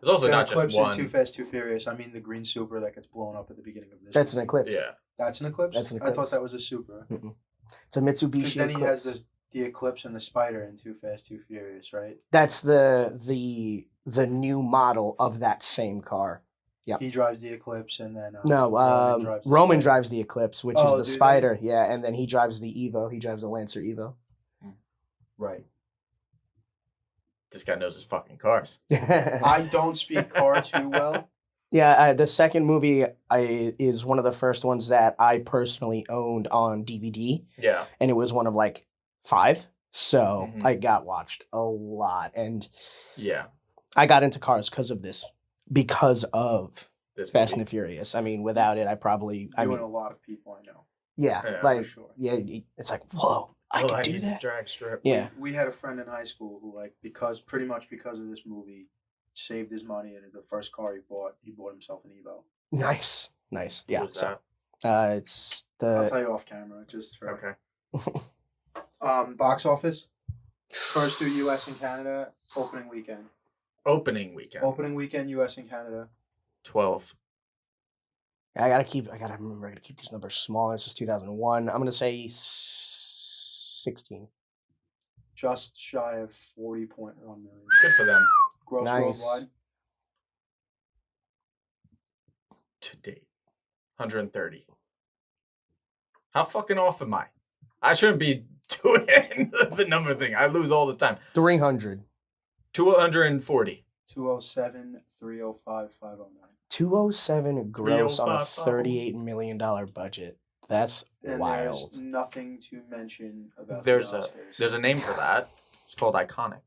[SPEAKER 5] There's also
[SPEAKER 1] The
[SPEAKER 5] not
[SPEAKER 1] Eclipse
[SPEAKER 5] just
[SPEAKER 1] in
[SPEAKER 5] one.
[SPEAKER 1] Too Fast, Too Furious. I mean, the green Supra that gets blown up at the beginning of this.
[SPEAKER 6] That's an
[SPEAKER 1] movie.
[SPEAKER 6] Eclipse.
[SPEAKER 5] Yeah.
[SPEAKER 1] That's an Eclipse.
[SPEAKER 6] That's an
[SPEAKER 1] I thought
[SPEAKER 6] Eclipse.
[SPEAKER 1] that was a Supra.
[SPEAKER 6] It's a
[SPEAKER 1] Because
[SPEAKER 6] Mitsubishi
[SPEAKER 1] then he has
[SPEAKER 6] Eclipse.
[SPEAKER 1] the Eclipse and the Spider in Too Fast, Too Furious, right?
[SPEAKER 6] That's the new model of that same car. Yep.
[SPEAKER 1] He drives the Eclipse, and then
[SPEAKER 6] No,
[SPEAKER 1] the
[SPEAKER 6] Roman
[SPEAKER 1] Spider.
[SPEAKER 6] drives the Eclipse, which
[SPEAKER 1] Oh,
[SPEAKER 6] is
[SPEAKER 1] do
[SPEAKER 6] the
[SPEAKER 1] they?
[SPEAKER 6] Spider. Yeah, and then he drives the Evo. He drives the Lancer Evo.
[SPEAKER 1] Right.
[SPEAKER 5] This guy knows his fucking cars.
[SPEAKER 1] I don't speak car too well.
[SPEAKER 6] Yeah, the second movie is one of the first ones that I personally owned on DVD,
[SPEAKER 5] Yeah.
[SPEAKER 6] and it was one of like 5. So
[SPEAKER 5] Mhm.
[SPEAKER 6] I got watched a lot, and
[SPEAKER 5] Yeah.
[SPEAKER 6] I got into cars because of
[SPEAKER 5] This
[SPEAKER 6] Fast
[SPEAKER 5] movie.
[SPEAKER 6] and the Furious. I mean, without it, I
[SPEAKER 1] You and a
[SPEAKER 6] mean,
[SPEAKER 1] lot of people I know.
[SPEAKER 6] yeah,
[SPEAKER 5] Yeah, for
[SPEAKER 6] like
[SPEAKER 1] sure.
[SPEAKER 6] yeah, it's like whoa, I
[SPEAKER 5] Oh,
[SPEAKER 6] could do
[SPEAKER 5] use a
[SPEAKER 6] that.
[SPEAKER 5] drag strip.
[SPEAKER 6] Yeah,
[SPEAKER 1] We had a friend in high school who, like, pretty much because of this movie, saved his money, and the first car he bought himself an Evo.
[SPEAKER 6] nice.
[SPEAKER 5] Who
[SPEAKER 6] Yeah,
[SPEAKER 5] was
[SPEAKER 6] so
[SPEAKER 5] that?
[SPEAKER 6] it's
[SPEAKER 1] I'll
[SPEAKER 6] the
[SPEAKER 1] tell you off camera, just for
[SPEAKER 5] Okay.
[SPEAKER 1] box office. First to U.S. and Canada opening weekend.
[SPEAKER 5] Opening weekend.
[SPEAKER 1] Opening weekend, U.S. and Canada.
[SPEAKER 5] 12.
[SPEAKER 6] I gotta remember. I gotta keep these numbers small. This is 2001. I'm gonna say 16.
[SPEAKER 1] Just shy of 40.1 million.
[SPEAKER 5] Good for them.
[SPEAKER 1] Gross
[SPEAKER 6] Nice.
[SPEAKER 1] worldwide.
[SPEAKER 5] To date. 130. How fucking off am I? I shouldn't be doing the number thing. I lose all the time.
[SPEAKER 6] 300.
[SPEAKER 5] 240.
[SPEAKER 1] 207, 305, 509.
[SPEAKER 6] 207 gross on a
[SPEAKER 5] 305.
[SPEAKER 6] $38 million budget. That's
[SPEAKER 1] And
[SPEAKER 6] wild.
[SPEAKER 1] there's nothing to mention about
[SPEAKER 5] There's
[SPEAKER 1] the
[SPEAKER 5] a
[SPEAKER 1] Oscars.
[SPEAKER 5] there's a name for that. It's called iconic.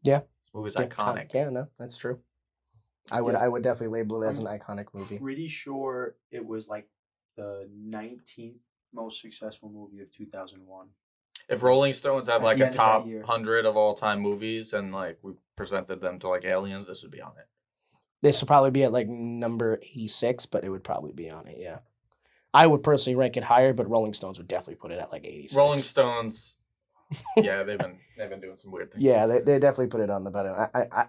[SPEAKER 6] Yeah.
[SPEAKER 5] This movie's
[SPEAKER 6] Yeah,
[SPEAKER 5] iconic.
[SPEAKER 6] Yeah, no, that's true. I would definitely label it as an iconic movie.
[SPEAKER 1] Pretty sure it was like the 19th most successful movie of 2001.
[SPEAKER 5] If Rolling Stones had
[SPEAKER 1] At
[SPEAKER 5] like
[SPEAKER 1] the
[SPEAKER 5] a
[SPEAKER 1] end of that
[SPEAKER 5] top
[SPEAKER 1] year.
[SPEAKER 5] 100 of all time movies and like we presented them to like aliens, this would be on it.
[SPEAKER 6] This will probably be at like number 86, but it would probably be on it. Yeah, I would personally rank it higher, but Rolling Stones would definitely put it at like 86.
[SPEAKER 5] Rolling Stones. Yeah, they've been doing some weird things.
[SPEAKER 6] Yeah, they definitely put it on the bottom.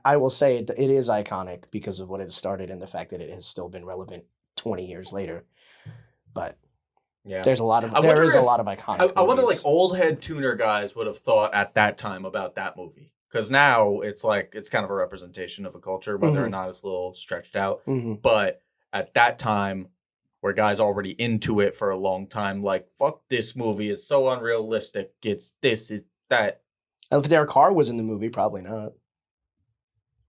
[SPEAKER 6] I will say it is iconic because of what it started and the fact that it has still been relevant 20 years later. But
[SPEAKER 5] Yeah,
[SPEAKER 6] there is a lot of iconic.
[SPEAKER 5] I wonder, like,
[SPEAKER 6] movies.
[SPEAKER 5] old head tuner guys would have thought at that time about that movie, because now it's kind of a representation of a culture, whether or not it's a little stretched out.
[SPEAKER 6] Mhm.
[SPEAKER 5] But at that time, where guys already into it for a long time, like, fuck this movie, it's so unrealistic. It's this, it's that.
[SPEAKER 6] If their car was in the movie, probably not.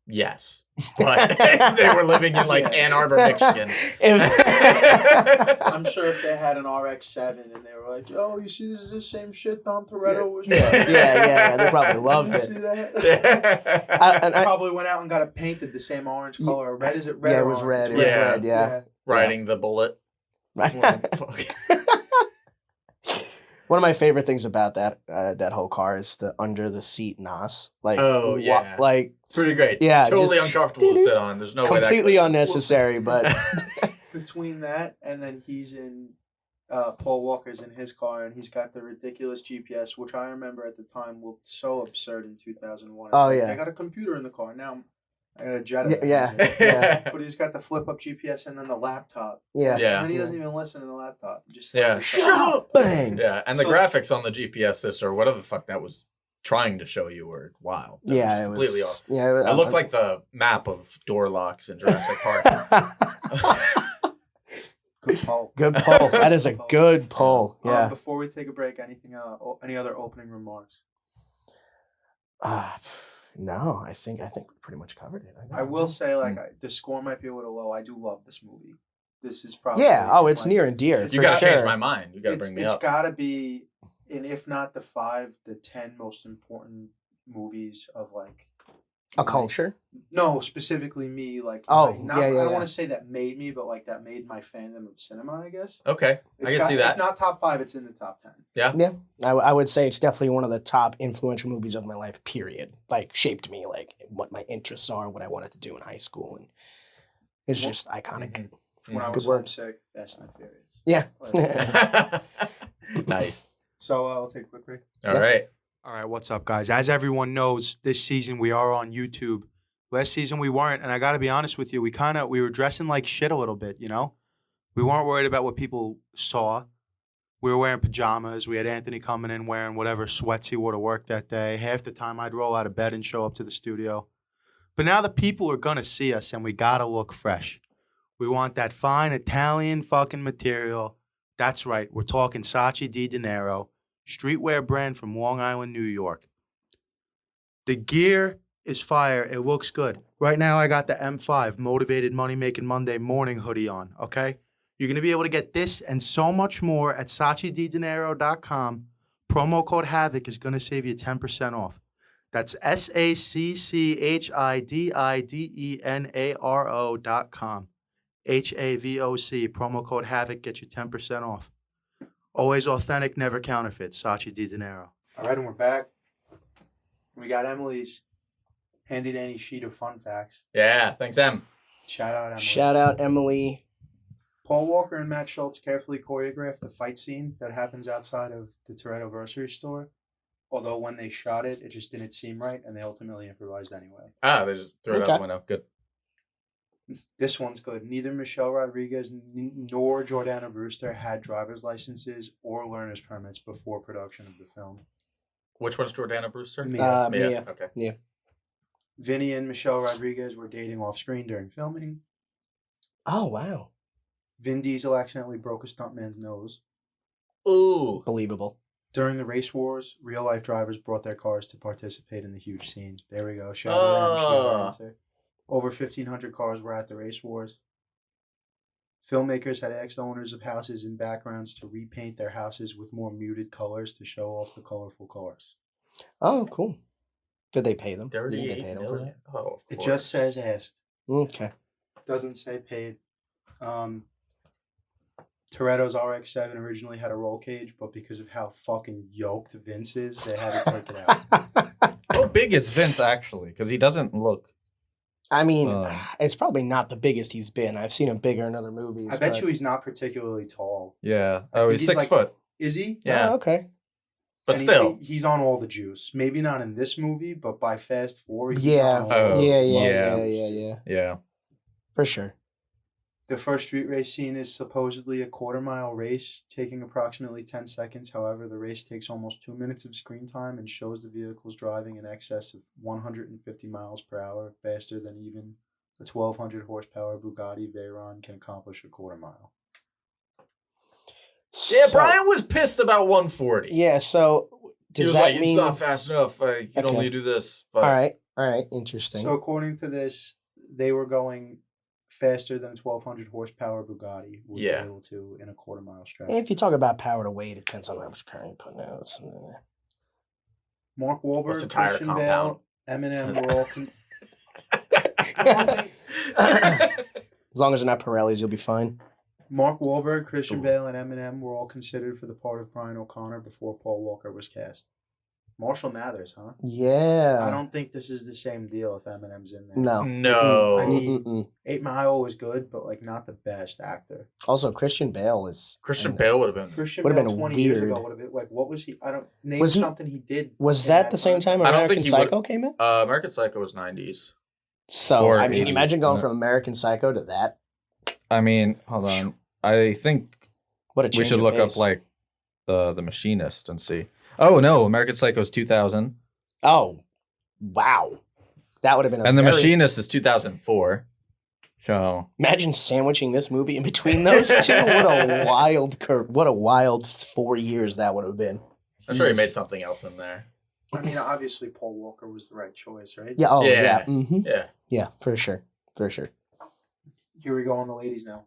[SPEAKER 5] Yes, but they were living in like Ann Arbor, Michigan.
[SPEAKER 1] I'm sure if they had an RX-7 and they were like, "Oh, you see, this is the same shit Dom Toretto was."
[SPEAKER 6] Yeah, they probably loved
[SPEAKER 1] You
[SPEAKER 6] it.
[SPEAKER 1] see that?
[SPEAKER 6] I
[SPEAKER 1] Probably went out and got it painted the same orange color. Red, is it red?
[SPEAKER 6] Yeah,
[SPEAKER 1] or
[SPEAKER 6] it was
[SPEAKER 1] orange?
[SPEAKER 6] red. It was
[SPEAKER 5] Yeah.
[SPEAKER 6] red. Yeah.
[SPEAKER 5] Riding the bullet. Fuck.
[SPEAKER 6] One of my favorite things about that whole car is the under the seat NOS. Like,
[SPEAKER 5] Oh, yeah.
[SPEAKER 6] like
[SPEAKER 5] Pretty great.
[SPEAKER 6] Yeah,
[SPEAKER 5] Totally
[SPEAKER 6] just-
[SPEAKER 5] uncomfortable to sit on. There's no way that
[SPEAKER 6] completely
[SPEAKER 5] could-
[SPEAKER 6] unnecessary, but
[SPEAKER 1] Between that and then he's in Paul Walker's in his car and he's got the ridiculous GPS, which I remember at the time looked so absurd in 2001. It's
[SPEAKER 6] Oh,
[SPEAKER 1] like,
[SPEAKER 6] yeah.
[SPEAKER 1] I got a computer in the car now. I got a Jetta.
[SPEAKER 6] yeah.
[SPEAKER 1] But he's got the flip up GPS and then the laptop.
[SPEAKER 6] Yeah.
[SPEAKER 5] Yeah.
[SPEAKER 1] And then he doesn't even listen to the laptop. Just
[SPEAKER 5] Yeah.
[SPEAKER 1] like,
[SPEAKER 5] Shut up!
[SPEAKER 6] Bang.
[SPEAKER 5] Yeah, and the
[SPEAKER 1] So-
[SPEAKER 5] graphics on the GPS system, or whatever the fuck that was trying to show you, were wild. They were
[SPEAKER 6] Yeah,
[SPEAKER 5] just
[SPEAKER 6] it was
[SPEAKER 5] completely off.
[SPEAKER 6] Yeah, it was,
[SPEAKER 5] It looked like the map of door locks in Jurassic Park.
[SPEAKER 1] Good poll.
[SPEAKER 6] Good poll. That is a good poll. Yeah.
[SPEAKER 1] Before we take a break, any other opening remarks?
[SPEAKER 6] No, I think we pretty much covered it.
[SPEAKER 1] I will say,
[SPEAKER 6] Mm.
[SPEAKER 1] the score might be a little low. I do love this movie. This is probably
[SPEAKER 6] Yeah. Oh, it's
[SPEAKER 1] like,
[SPEAKER 6] near and dear.
[SPEAKER 5] You
[SPEAKER 6] for
[SPEAKER 5] gotta
[SPEAKER 6] sure.
[SPEAKER 5] change my mind. You gotta bring me
[SPEAKER 1] It's
[SPEAKER 5] up.
[SPEAKER 1] got to be, and if not the 5, the 10 most important movies of like
[SPEAKER 6] A
[SPEAKER 1] my-
[SPEAKER 6] culture.
[SPEAKER 1] No, specifically me. Like,
[SPEAKER 6] Oh,
[SPEAKER 1] not,
[SPEAKER 6] yeah,
[SPEAKER 1] I
[SPEAKER 6] yeah,
[SPEAKER 1] don't
[SPEAKER 6] yeah.
[SPEAKER 1] want to say that made me, but like that made my fandom of cinema. I guess.
[SPEAKER 5] Okay, I can see
[SPEAKER 1] If
[SPEAKER 5] that.
[SPEAKER 1] not top 5, it's in the top 10.
[SPEAKER 6] Yeah, I would say it's definitely one of the top influential movies of my life. Period. Like shaped me, like what my interests are, what I wanted to do in high school, and it's just iconic.
[SPEAKER 1] When I
[SPEAKER 6] Good
[SPEAKER 1] was
[SPEAKER 6] word.
[SPEAKER 1] homesick, Fast and the Furious.
[SPEAKER 6] Yeah.
[SPEAKER 5] Nice.
[SPEAKER 1] So I'll take a quick break.
[SPEAKER 5] All right.
[SPEAKER 1] All right, what's up, guys? As everyone knows, this season we are on YouTube. Last season we weren't, and I got to be honest with you, we were dressing like shit a little bit, you know? We weren't worried about what people saw. We were wearing pajamas. We had Anthony coming in wearing whatever sweats he wore to work that day. Half the time I'd roll out of bed and show up to the studio. But now the people are going to see us, and we got to look fresh. We want that fine Italian fucking material. That's right, we're talking Saatchi di Dinero, streetwear brand from Long Island, New York. The gear is fire. It looks good. Right now, I got the M5 Motivated Money Making Monday morning hoodie on, okay? You're going to be able to get this and so much more at SaatchiDiDinero.com. Promo code HAVOC is going to save you 10% off. That's SaacchiDidenaro.com. HAVOC. Promo code HAVOC gets you 10% off. Always authentic, never counterfeit. Saatchi Di Dinero. All right, and we're back. We got Emily's handy dandy sheet of fun facts.
[SPEAKER 5] Yeah. Thanks, Em.
[SPEAKER 1] Shout out Emily.
[SPEAKER 6] Shout out Emily.
[SPEAKER 1] Paul Walker and Matt Schultz carefully choreographed the fight scene that happens outside of the Toretto grocery store. Although when they shot it, it just didn't seem right, and they ultimately improvised anyway.
[SPEAKER 5] They just threw it out
[SPEAKER 6] Okay.
[SPEAKER 5] the window. Good.
[SPEAKER 1] This one's good. Neither Michelle Rodriguez nor Jordana Brewster had driver's licenses or learner's permits before production of the film.
[SPEAKER 5] Which one's Jordana Brewster?
[SPEAKER 1] Mia.
[SPEAKER 6] Mia.
[SPEAKER 5] Okay.
[SPEAKER 1] Vinny and Michelle Rodriguez were dating off screen during filming.
[SPEAKER 6] Oh wow.
[SPEAKER 1] Vin Diesel accidentally broke a stuntman's nose.
[SPEAKER 5] Ooh.
[SPEAKER 6] Believable.
[SPEAKER 1] During the race wars, real life drivers brought their cars to participate in the huge scene. There we go. Shout out to them. She got her answer. Over 1,500 cars were at the race wars. Filmmakers had asked owners of houses in backgrounds to repaint their houses with more muted colors to show off the colorful cars.
[SPEAKER 6] Oh, cool. Did they pay them? You didn't
[SPEAKER 5] 38
[SPEAKER 6] get paid over
[SPEAKER 5] million. Oh, of
[SPEAKER 1] It
[SPEAKER 5] course.
[SPEAKER 1] just says asked.
[SPEAKER 6] Okay.
[SPEAKER 1] Doesn't say paid. Toretto's RX-7 originally had a roll cage, but because of how fucking yoked Vince is, they had to take it out.
[SPEAKER 5] How big is Vince actually? Because he doesn't look
[SPEAKER 6] I mean, it's probably not the biggest he's been. I've seen him bigger in other movies.
[SPEAKER 1] I bet you he's not particularly tall.
[SPEAKER 5] Yeah.
[SPEAKER 1] I
[SPEAKER 5] Oh,
[SPEAKER 1] think
[SPEAKER 5] he's 6
[SPEAKER 1] like,
[SPEAKER 5] foot.
[SPEAKER 1] Is he?
[SPEAKER 5] Yeah.
[SPEAKER 6] Oh, okay.
[SPEAKER 5] But
[SPEAKER 1] And
[SPEAKER 5] still.
[SPEAKER 1] he's on all the juice. Maybe not in this movie, but by Fast 4, he's
[SPEAKER 6] Yeah.
[SPEAKER 1] on all
[SPEAKER 5] Oh,
[SPEAKER 1] the
[SPEAKER 6] Yeah.
[SPEAKER 5] Yeah.
[SPEAKER 6] For sure.
[SPEAKER 1] The first street race scene is supposedly a quarter-mile race, taking approximately 10 seconds. However, the race takes almost 2 minutes of screen time and shows the vehicles driving in excess of 150 miles per hour, faster than even the 1,200 horsepower Bugatti Veyron can accomplish a quarter mile.
[SPEAKER 5] Yeah,
[SPEAKER 6] So-
[SPEAKER 5] Brian was pissed about 140.
[SPEAKER 6] Yeah, so does that mean...
[SPEAKER 5] it's not fast enough. You can only do this. But...
[SPEAKER 6] All right, interesting.
[SPEAKER 1] So according to this, they were going faster than a 1,200 horsepower Bugatti would be able to in a quarter-mile stretch.
[SPEAKER 6] If you talk about power to weight, it depends on how much power you put out.
[SPEAKER 1] Mark
[SPEAKER 5] What's the
[SPEAKER 1] Wahlberg,
[SPEAKER 5] tire
[SPEAKER 1] Christian
[SPEAKER 5] compound?
[SPEAKER 1] Bale, Eminem were all...
[SPEAKER 6] As long as they're not Pirellis, you'll be fine.
[SPEAKER 1] Mark Wahlberg, Christian Bale, and Eminem were all considered for the part of Brian O'Connor before Paul Walker was cast. Marshall Mathers, huh?
[SPEAKER 6] Yeah.
[SPEAKER 1] I don't think this is the same deal if Eminem's in there.
[SPEAKER 6] No.
[SPEAKER 5] No.
[SPEAKER 1] I mean, 8 Mile was good, but like not the best actor.
[SPEAKER 6] Also, Christian Bale is...
[SPEAKER 5] Christian Bale would have been.
[SPEAKER 1] Christian
[SPEAKER 6] Would've
[SPEAKER 1] Bale
[SPEAKER 6] been
[SPEAKER 1] 20 years
[SPEAKER 6] weird.
[SPEAKER 1] ago would have been like, what was he? I don't name
[SPEAKER 6] Was he-
[SPEAKER 1] something he did.
[SPEAKER 6] Was
[SPEAKER 1] in
[SPEAKER 6] that the same time
[SPEAKER 5] I don't
[SPEAKER 6] American
[SPEAKER 5] think he would-
[SPEAKER 6] Psycho came in?
[SPEAKER 5] American Psycho was 90s.
[SPEAKER 6] So,
[SPEAKER 5] or
[SPEAKER 6] I mean,
[SPEAKER 5] 80s,
[SPEAKER 6] imagine going
[SPEAKER 5] wasn't it?
[SPEAKER 6] from American Psycho to that.
[SPEAKER 5] I mean, hold on. I think
[SPEAKER 6] What a change
[SPEAKER 5] we should
[SPEAKER 6] of
[SPEAKER 5] look
[SPEAKER 6] pace.
[SPEAKER 5] up like the Machinist and see. Oh no, American Psycho is 2000,
[SPEAKER 6] Oh, wow. That would have been a
[SPEAKER 5] and the
[SPEAKER 6] very...
[SPEAKER 5] Machinist is 2004. So
[SPEAKER 6] Imagine sandwiching this movie in between those two. What a wild What a wild 4 years that would have been.
[SPEAKER 5] I'm sure he
[SPEAKER 6] Jeez.
[SPEAKER 5] made something else in there.
[SPEAKER 1] I mean, obviously Paul Walker was the right choice, right?
[SPEAKER 6] Yeah. Oh, yeah.
[SPEAKER 5] Yeah.
[SPEAKER 6] Mm-hmm.
[SPEAKER 5] Yeah.
[SPEAKER 6] Yeah, for sure. For sure.
[SPEAKER 1] Here we go on the ladies now.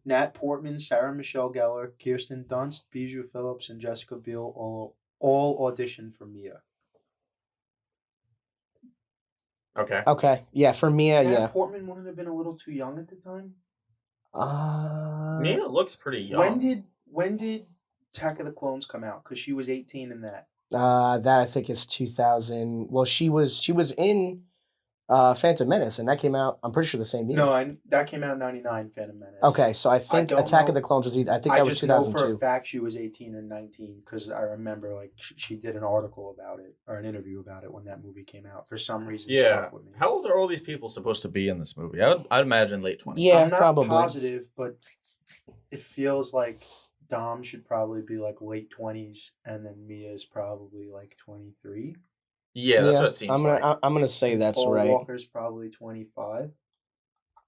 [SPEAKER 1] Nat Portman, Sarah Michelle Gellar, Kirsten Dunst, Bijou Phillips, and Jessica Biel all auditioned for Mia.
[SPEAKER 5] Okay.
[SPEAKER 6] Okay. Yeah, for Mia,
[SPEAKER 1] Nat
[SPEAKER 6] yeah.
[SPEAKER 1] Portman wouldn't have been a little too young at the time.
[SPEAKER 5] Mia looks pretty young.
[SPEAKER 1] When did Attack of the Clones come out? Because she was 18 in that.
[SPEAKER 6] That I think is 2000. Well, she was in Phantom Menace, and that came out, I'm pretty sure, the same year.
[SPEAKER 1] No, that came out in 99, Phantom Menace.
[SPEAKER 6] Okay, so I think
[SPEAKER 1] don't
[SPEAKER 6] Attack
[SPEAKER 1] know.
[SPEAKER 6] of the Clones was either, I think
[SPEAKER 1] I
[SPEAKER 6] that was
[SPEAKER 1] just know for a
[SPEAKER 6] 2002.
[SPEAKER 1] fact she was 18 or 19 because I remember like she did an article about it or an interview about it when that movie came out. For some reason, it
[SPEAKER 5] Yeah.
[SPEAKER 1] stuck with me.
[SPEAKER 5] How old are all these people supposed to be in this movie? I'd imagine late 20s.
[SPEAKER 6] Yeah,
[SPEAKER 1] I'm not
[SPEAKER 6] probably.
[SPEAKER 1] positive, but it feels like Dom should probably be like late 20s, and then Mia's probably like 23.
[SPEAKER 5] Yeah, that's what it seems like.
[SPEAKER 6] I'm gonna say that's
[SPEAKER 1] Paul
[SPEAKER 6] right.
[SPEAKER 1] Walker's probably 25.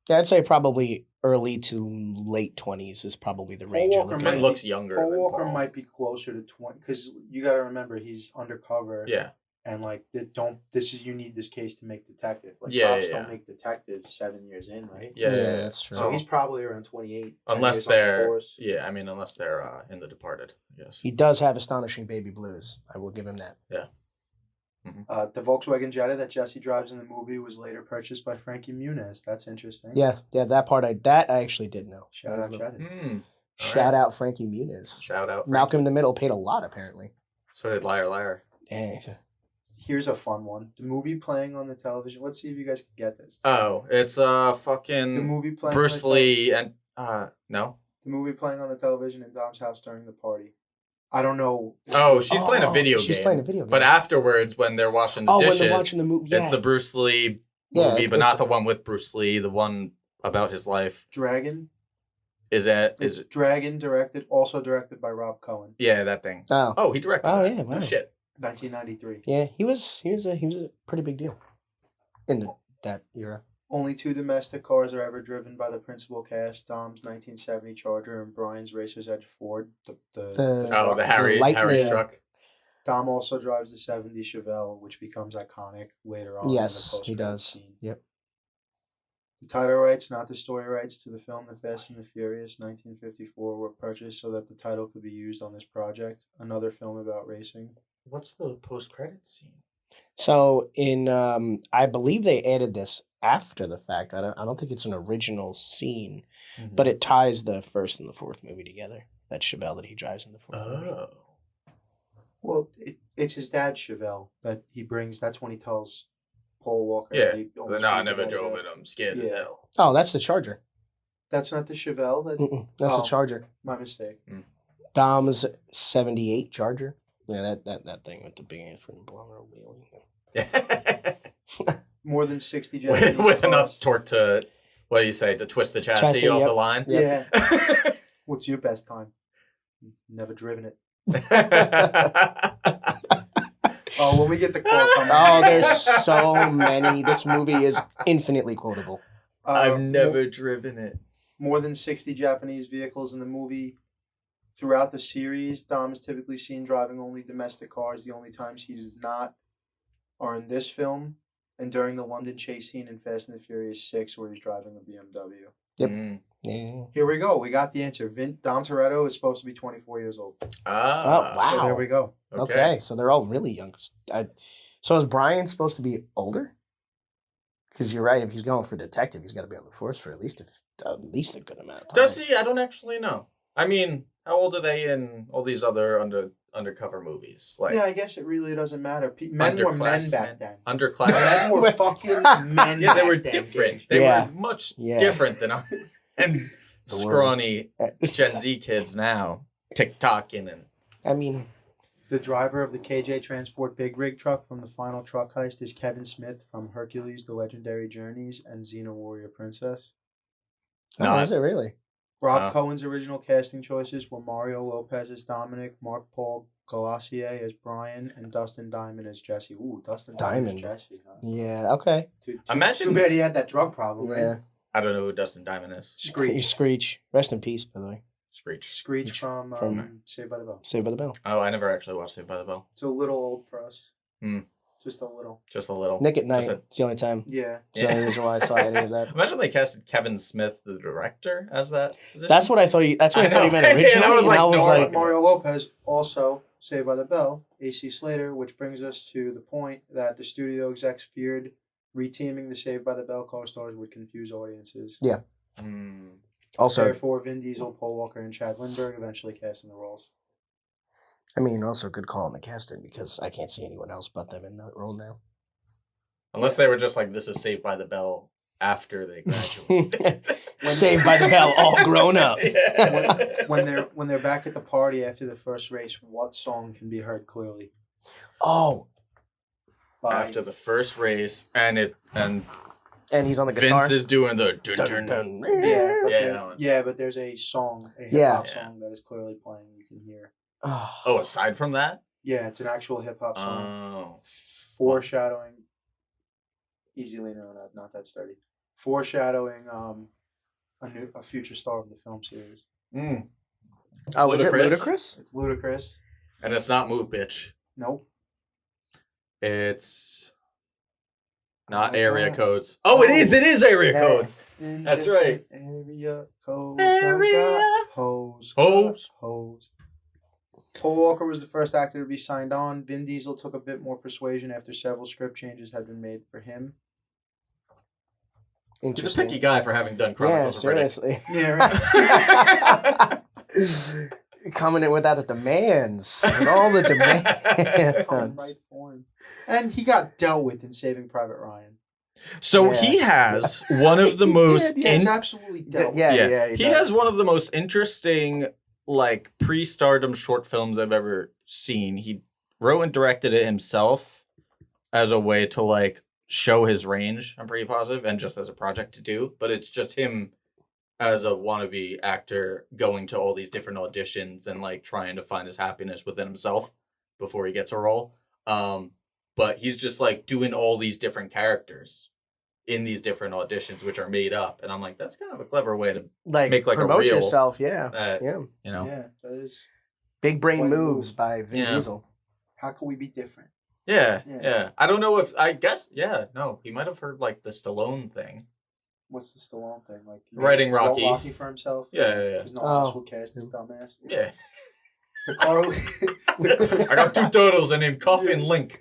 [SPEAKER 6] Yeah, I'd say probably early to late 20s is probably the range. you're
[SPEAKER 1] Walker
[SPEAKER 6] looking
[SPEAKER 1] might
[SPEAKER 5] He
[SPEAKER 6] at.
[SPEAKER 5] looks younger
[SPEAKER 1] Paul
[SPEAKER 5] than
[SPEAKER 1] Walker
[SPEAKER 5] Paul.
[SPEAKER 1] might be closer to 20 because you got to remember he's undercover.
[SPEAKER 5] Yeah.
[SPEAKER 1] And like, you need this case to make detective. Like,
[SPEAKER 5] Yeah,
[SPEAKER 1] cops
[SPEAKER 5] yeah,
[SPEAKER 1] don't
[SPEAKER 5] yeah.
[SPEAKER 1] make detectives 7 years in, right?
[SPEAKER 5] Yeah,
[SPEAKER 6] that's true.
[SPEAKER 1] So he's probably around 28. 10
[SPEAKER 5] Unless
[SPEAKER 1] years on the
[SPEAKER 5] they're
[SPEAKER 1] force.
[SPEAKER 5] unless they're in The Departed, I guess.
[SPEAKER 6] He does have astonishing baby blues. I will give him that.
[SPEAKER 1] The Volkswagen Jetta that Jesse drives in the movie was later purchased by Frankie Muniz. That's interesting.
[SPEAKER 6] Yeah, that part I actually did know.
[SPEAKER 1] Shout out Jettas.
[SPEAKER 6] Shout out Frankie Muniz.
[SPEAKER 5] Shout out.
[SPEAKER 6] Malcolm in the Middle paid a lot apparently.
[SPEAKER 5] So did Liar Liar.
[SPEAKER 6] Dang.
[SPEAKER 1] Here's a fun one. The movie playing on the television. Let's see if you guys can get this.
[SPEAKER 5] Oh, it's
[SPEAKER 1] The
[SPEAKER 5] fucking
[SPEAKER 1] movie playing
[SPEAKER 5] Bruce
[SPEAKER 1] on the
[SPEAKER 5] Lee and no.
[SPEAKER 1] The movie playing on the television in Dom's house during the party. I don't know.
[SPEAKER 5] Oh, she's playing a video
[SPEAKER 6] She's
[SPEAKER 5] game.
[SPEAKER 6] playing a video game.
[SPEAKER 5] But afterwards, when they're washing the dishes,
[SPEAKER 6] when they're watching the movie, yeah.
[SPEAKER 5] it's the Bruce Lee
[SPEAKER 6] Yeah,
[SPEAKER 5] movie, but
[SPEAKER 6] it's-
[SPEAKER 5] not the one with Bruce Lee, the one about his life.
[SPEAKER 1] Dragon.
[SPEAKER 5] Is
[SPEAKER 1] It's
[SPEAKER 5] it?
[SPEAKER 1] Dragon, also directed by Rob Cohen,
[SPEAKER 5] Yeah, that thing.
[SPEAKER 6] Oh.
[SPEAKER 5] Oh, he directed.
[SPEAKER 6] Oh,
[SPEAKER 5] that.
[SPEAKER 6] yeah, wow.
[SPEAKER 5] Oh, shit.
[SPEAKER 1] 1993.
[SPEAKER 6] Yeah, he was a pretty big deal in that era.
[SPEAKER 1] Only 2 domestic cars are ever driven by the principal cast: Dom's 1970 Charger and Brian's Racer's Edge Ford.
[SPEAKER 5] Oh, the Harry's
[SPEAKER 6] Lightning.
[SPEAKER 5] truck.
[SPEAKER 1] Dom also drives the 70 Chevelle, which becomes iconic later on.
[SPEAKER 6] Yes,
[SPEAKER 1] in the
[SPEAKER 6] he
[SPEAKER 1] post-credits
[SPEAKER 6] does.
[SPEAKER 1] Scene.
[SPEAKER 6] Yep.
[SPEAKER 1] The title rights, not the story rights, to the film The Fast and the Furious 1954 were purchased so that the title could be used on this project, another film about racing.
[SPEAKER 5] What's the post-credits scene?
[SPEAKER 6] So in I believe they added this after the fact. I don't think it's an original scene, but it ties the first and the fourth movie together. That Chevelle that he drives in the fourth movie.
[SPEAKER 5] Oh.
[SPEAKER 1] Well, it's his dad, Chevelle, that he brings. That's when he tells Paul Walker.
[SPEAKER 5] Yeah.
[SPEAKER 1] he
[SPEAKER 5] No,
[SPEAKER 1] almost
[SPEAKER 5] I
[SPEAKER 1] beat
[SPEAKER 5] never
[SPEAKER 1] the guy
[SPEAKER 5] drove
[SPEAKER 1] to
[SPEAKER 5] it. I'm scared
[SPEAKER 1] Yeah.
[SPEAKER 5] as hell.
[SPEAKER 6] Oh, that's the Charger.
[SPEAKER 1] That's not the Chevelle.
[SPEAKER 6] That's
[SPEAKER 1] Oh.
[SPEAKER 6] the Charger.
[SPEAKER 1] My mistake.
[SPEAKER 6] Dom's 78 Charger. Yeah, that thing with the big ass from blower wheel.
[SPEAKER 1] More than 60 Japanese
[SPEAKER 5] with
[SPEAKER 1] cars.
[SPEAKER 5] enough torque to, what do you say, to twist the chassis off
[SPEAKER 6] yep.
[SPEAKER 5] the line?
[SPEAKER 1] Yeah. What's your best time? Never driven it. Oh, when we get to quotes,
[SPEAKER 6] Oh, there's so many. This movie is infinitely quotable.
[SPEAKER 5] I've never driven it.
[SPEAKER 1] More than 60 Japanese vehicles in the movie. Throughout the series, Dom is typically seen driving only domestic cars. The only times he does not are in this film and during the London chase scene in Fast and the Furious 6, where he's driving a BMW.
[SPEAKER 6] Yep.
[SPEAKER 5] Mm.
[SPEAKER 6] Yeah.
[SPEAKER 1] Here we go. We got the answer. Dom Toretto is supposed to be 24 years old.
[SPEAKER 5] Ah.
[SPEAKER 6] Oh, wow.
[SPEAKER 1] So there we go.
[SPEAKER 6] Okay, so they're all really young. So is Brian supposed to be older? Because you're right. If he's going for detective, he's got to be on the force for at least a good amount of time.
[SPEAKER 5] Does he? I don't actually know. I mean, how old are they in all these other undercover movies? Like,
[SPEAKER 1] Yeah, I guess it really doesn't matter. Men were men back then.
[SPEAKER 5] Underclass.
[SPEAKER 1] Men were fucking men.
[SPEAKER 5] Yeah, they were
[SPEAKER 1] back then,
[SPEAKER 5] different.
[SPEAKER 1] Gage.
[SPEAKER 5] They
[SPEAKER 6] Yeah.
[SPEAKER 5] were much
[SPEAKER 6] Yeah.
[SPEAKER 5] different than and
[SPEAKER 6] The
[SPEAKER 5] scrawny Gen Z kids now. TikToking and
[SPEAKER 6] I mean,
[SPEAKER 1] The driver of the KJ Transport Big Rig truck from the final truck heist is Kevin Smith from Hercules, The Legendary Journeys, and Xena Warrior Princess.
[SPEAKER 6] oh, is it really?
[SPEAKER 1] Rob Cohen's original casting choices were Mario Lopez as Dominic, Mark Paul Galassier as Brian, and Dustin Diamond as Jesse. Ooh, Dustin Diamond as Jesse. Huh?
[SPEAKER 6] Yeah. Okay.
[SPEAKER 5] Imagine-
[SPEAKER 1] Too bad he had that drug problem,
[SPEAKER 6] Yeah.
[SPEAKER 1] right?
[SPEAKER 5] I don't know who Dustin Diamond is.
[SPEAKER 6] Screech. Rest in peace, by the way.
[SPEAKER 5] Screech.
[SPEAKER 1] From Saved by the Bell.
[SPEAKER 6] Saved by the Bell.
[SPEAKER 5] Oh, I never actually watched Saved by the Bell.
[SPEAKER 1] It's a little old for us.
[SPEAKER 5] Hmm.
[SPEAKER 1] Just a little.
[SPEAKER 5] Just a little.
[SPEAKER 6] Nick at Night.
[SPEAKER 5] Just a-
[SPEAKER 6] It's the only time.
[SPEAKER 1] Yeah.
[SPEAKER 6] It's the only reason why I saw any of that.
[SPEAKER 5] Imagine they casted Kevin Smith, the director, as that position.
[SPEAKER 6] That's what I thought. That's what I
[SPEAKER 5] I
[SPEAKER 6] thought he
[SPEAKER 5] know.
[SPEAKER 6] meant originally.
[SPEAKER 5] And I was like, no,
[SPEAKER 6] like,
[SPEAKER 1] Mario Lopez, also Saved by the Bell, AC Slater, which brings us to the point that the studio execs feared reteaming the Saved by the Bell co-stars would confuse audiences.
[SPEAKER 6] Yeah.
[SPEAKER 5] Hmm.
[SPEAKER 6] also,
[SPEAKER 1] Therefore, Vin Diesel, Paul Walker, and Chad Lindbergh eventually cast in the roles.
[SPEAKER 6] I mean, also good call on the casting because I can't see anyone else but them in that role now.
[SPEAKER 5] Unless they were just like, this is Saved by the Bell after they graduated.
[SPEAKER 6] Saved by the Bell, all grown up.
[SPEAKER 5] Yeah.
[SPEAKER 1] When they're back at the party after the first race, what song can be heard clearly?
[SPEAKER 6] Oh,
[SPEAKER 1] By
[SPEAKER 5] After the first race, and
[SPEAKER 6] and he's on the guitar.
[SPEAKER 5] Vince is doing the dun,
[SPEAKER 6] Dun,
[SPEAKER 5] dun,
[SPEAKER 6] dun.
[SPEAKER 5] Yeah,
[SPEAKER 1] but there's a song, a hip
[SPEAKER 6] Yeah.
[SPEAKER 1] hop song that is clearly playing. You can hear.
[SPEAKER 5] Oh, aside from that?
[SPEAKER 1] Yeah, it's an actual hip hop song.
[SPEAKER 5] Oh.
[SPEAKER 1] Foreshadowing. Easy leaner on that, not that sturdy. Foreshadowing a future star of the film series.
[SPEAKER 5] Mm.
[SPEAKER 6] Oh, is it
[SPEAKER 5] Ludacris.
[SPEAKER 6] Ludacris?
[SPEAKER 1] It's Ludacris.
[SPEAKER 5] And it's not Move Bitch.
[SPEAKER 1] Nope.
[SPEAKER 5] It's not
[SPEAKER 1] Oh,
[SPEAKER 5] area
[SPEAKER 1] God.
[SPEAKER 5] codes. Oh, it is area
[SPEAKER 6] Yeah.
[SPEAKER 5] codes.
[SPEAKER 1] In
[SPEAKER 5] That's
[SPEAKER 1] different Area codes. I
[SPEAKER 5] Area
[SPEAKER 1] got hose.
[SPEAKER 5] Hose.
[SPEAKER 1] Hose. Paul Walker was the first actor to be signed on. Vin Diesel took a bit more persuasion after several script changes had been made for him.
[SPEAKER 5] He's a
[SPEAKER 6] Interesting.
[SPEAKER 5] picky guy for having done
[SPEAKER 6] Yeah,
[SPEAKER 5] Chronicles of Riddick.
[SPEAKER 6] seriously.
[SPEAKER 1] Yeah, right.
[SPEAKER 6] Coming in without the demands. And all the demands.
[SPEAKER 1] Coming right for him. And he got dealt with in Saving Private Ryan.
[SPEAKER 5] So
[SPEAKER 6] Yeah.
[SPEAKER 5] he has one of the
[SPEAKER 6] He
[SPEAKER 5] most
[SPEAKER 6] did,
[SPEAKER 1] Yeah, it's
[SPEAKER 5] in-
[SPEAKER 1] absolutely dealt with.
[SPEAKER 6] Yeah,
[SPEAKER 5] he has one of the most interesting like pre-stardom short films I've ever seen. He wrote and directed it himself as a way to like show his range, I'm pretty positive, and just as a project to do, but it's just him as a wannabe actor going to all these different auditions and like trying to find his happiness within himself before he gets a role. But he's just like doing all these different characters in these different auditions, which are made up. And I'm like, that's kind of a clever way to,
[SPEAKER 6] like
[SPEAKER 5] make, like, a
[SPEAKER 6] promote
[SPEAKER 5] reel.
[SPEAKER 6] yourself. Yeah,
[SPEAKER 5] Yeah.
[SPEAKER 6] yeah.
[SPEAKER 5] you know.
[SPEAKER 1] Yeah, that is.
[SPEAKER 6] Big brain
[SPEAKER 1] What a
[SPEAKER 6] moves
[SPEAKER 1] move.
[SPEAKER 6] by Vin
[SPEAKER 5] Yeah.
[SPEAKER 6] Diesel.
[SPEAKER 1] How can we be different?
[SPEAKER 5] Yeah,
[SPEAKER 1] Yeah.
[SPEAKER 5] yeah. I don't know if I guess. Yeah, no. He might have heard like the Stallone thing.
[SPEAKER 1] What's the Stallone thing? Like
[SPEAKER 5] Writing
[SPEAKER 1] wrote
[SPEAKER 5] Rocky.
[SPEAKER 1] Rocky for himself.
[SPEAKER 5] Yeah, yeah, yeah.
[SPEAKER 1] Because no one else
[SPEAKER 6] Oh.
[SPEAKER 1] will cast his dumbass.
[SPEAKER 5] Yeah.
[SPEAKER 1] The Carl.
[SPEAKER 5] I got two turtles. They're named Coffee and Link.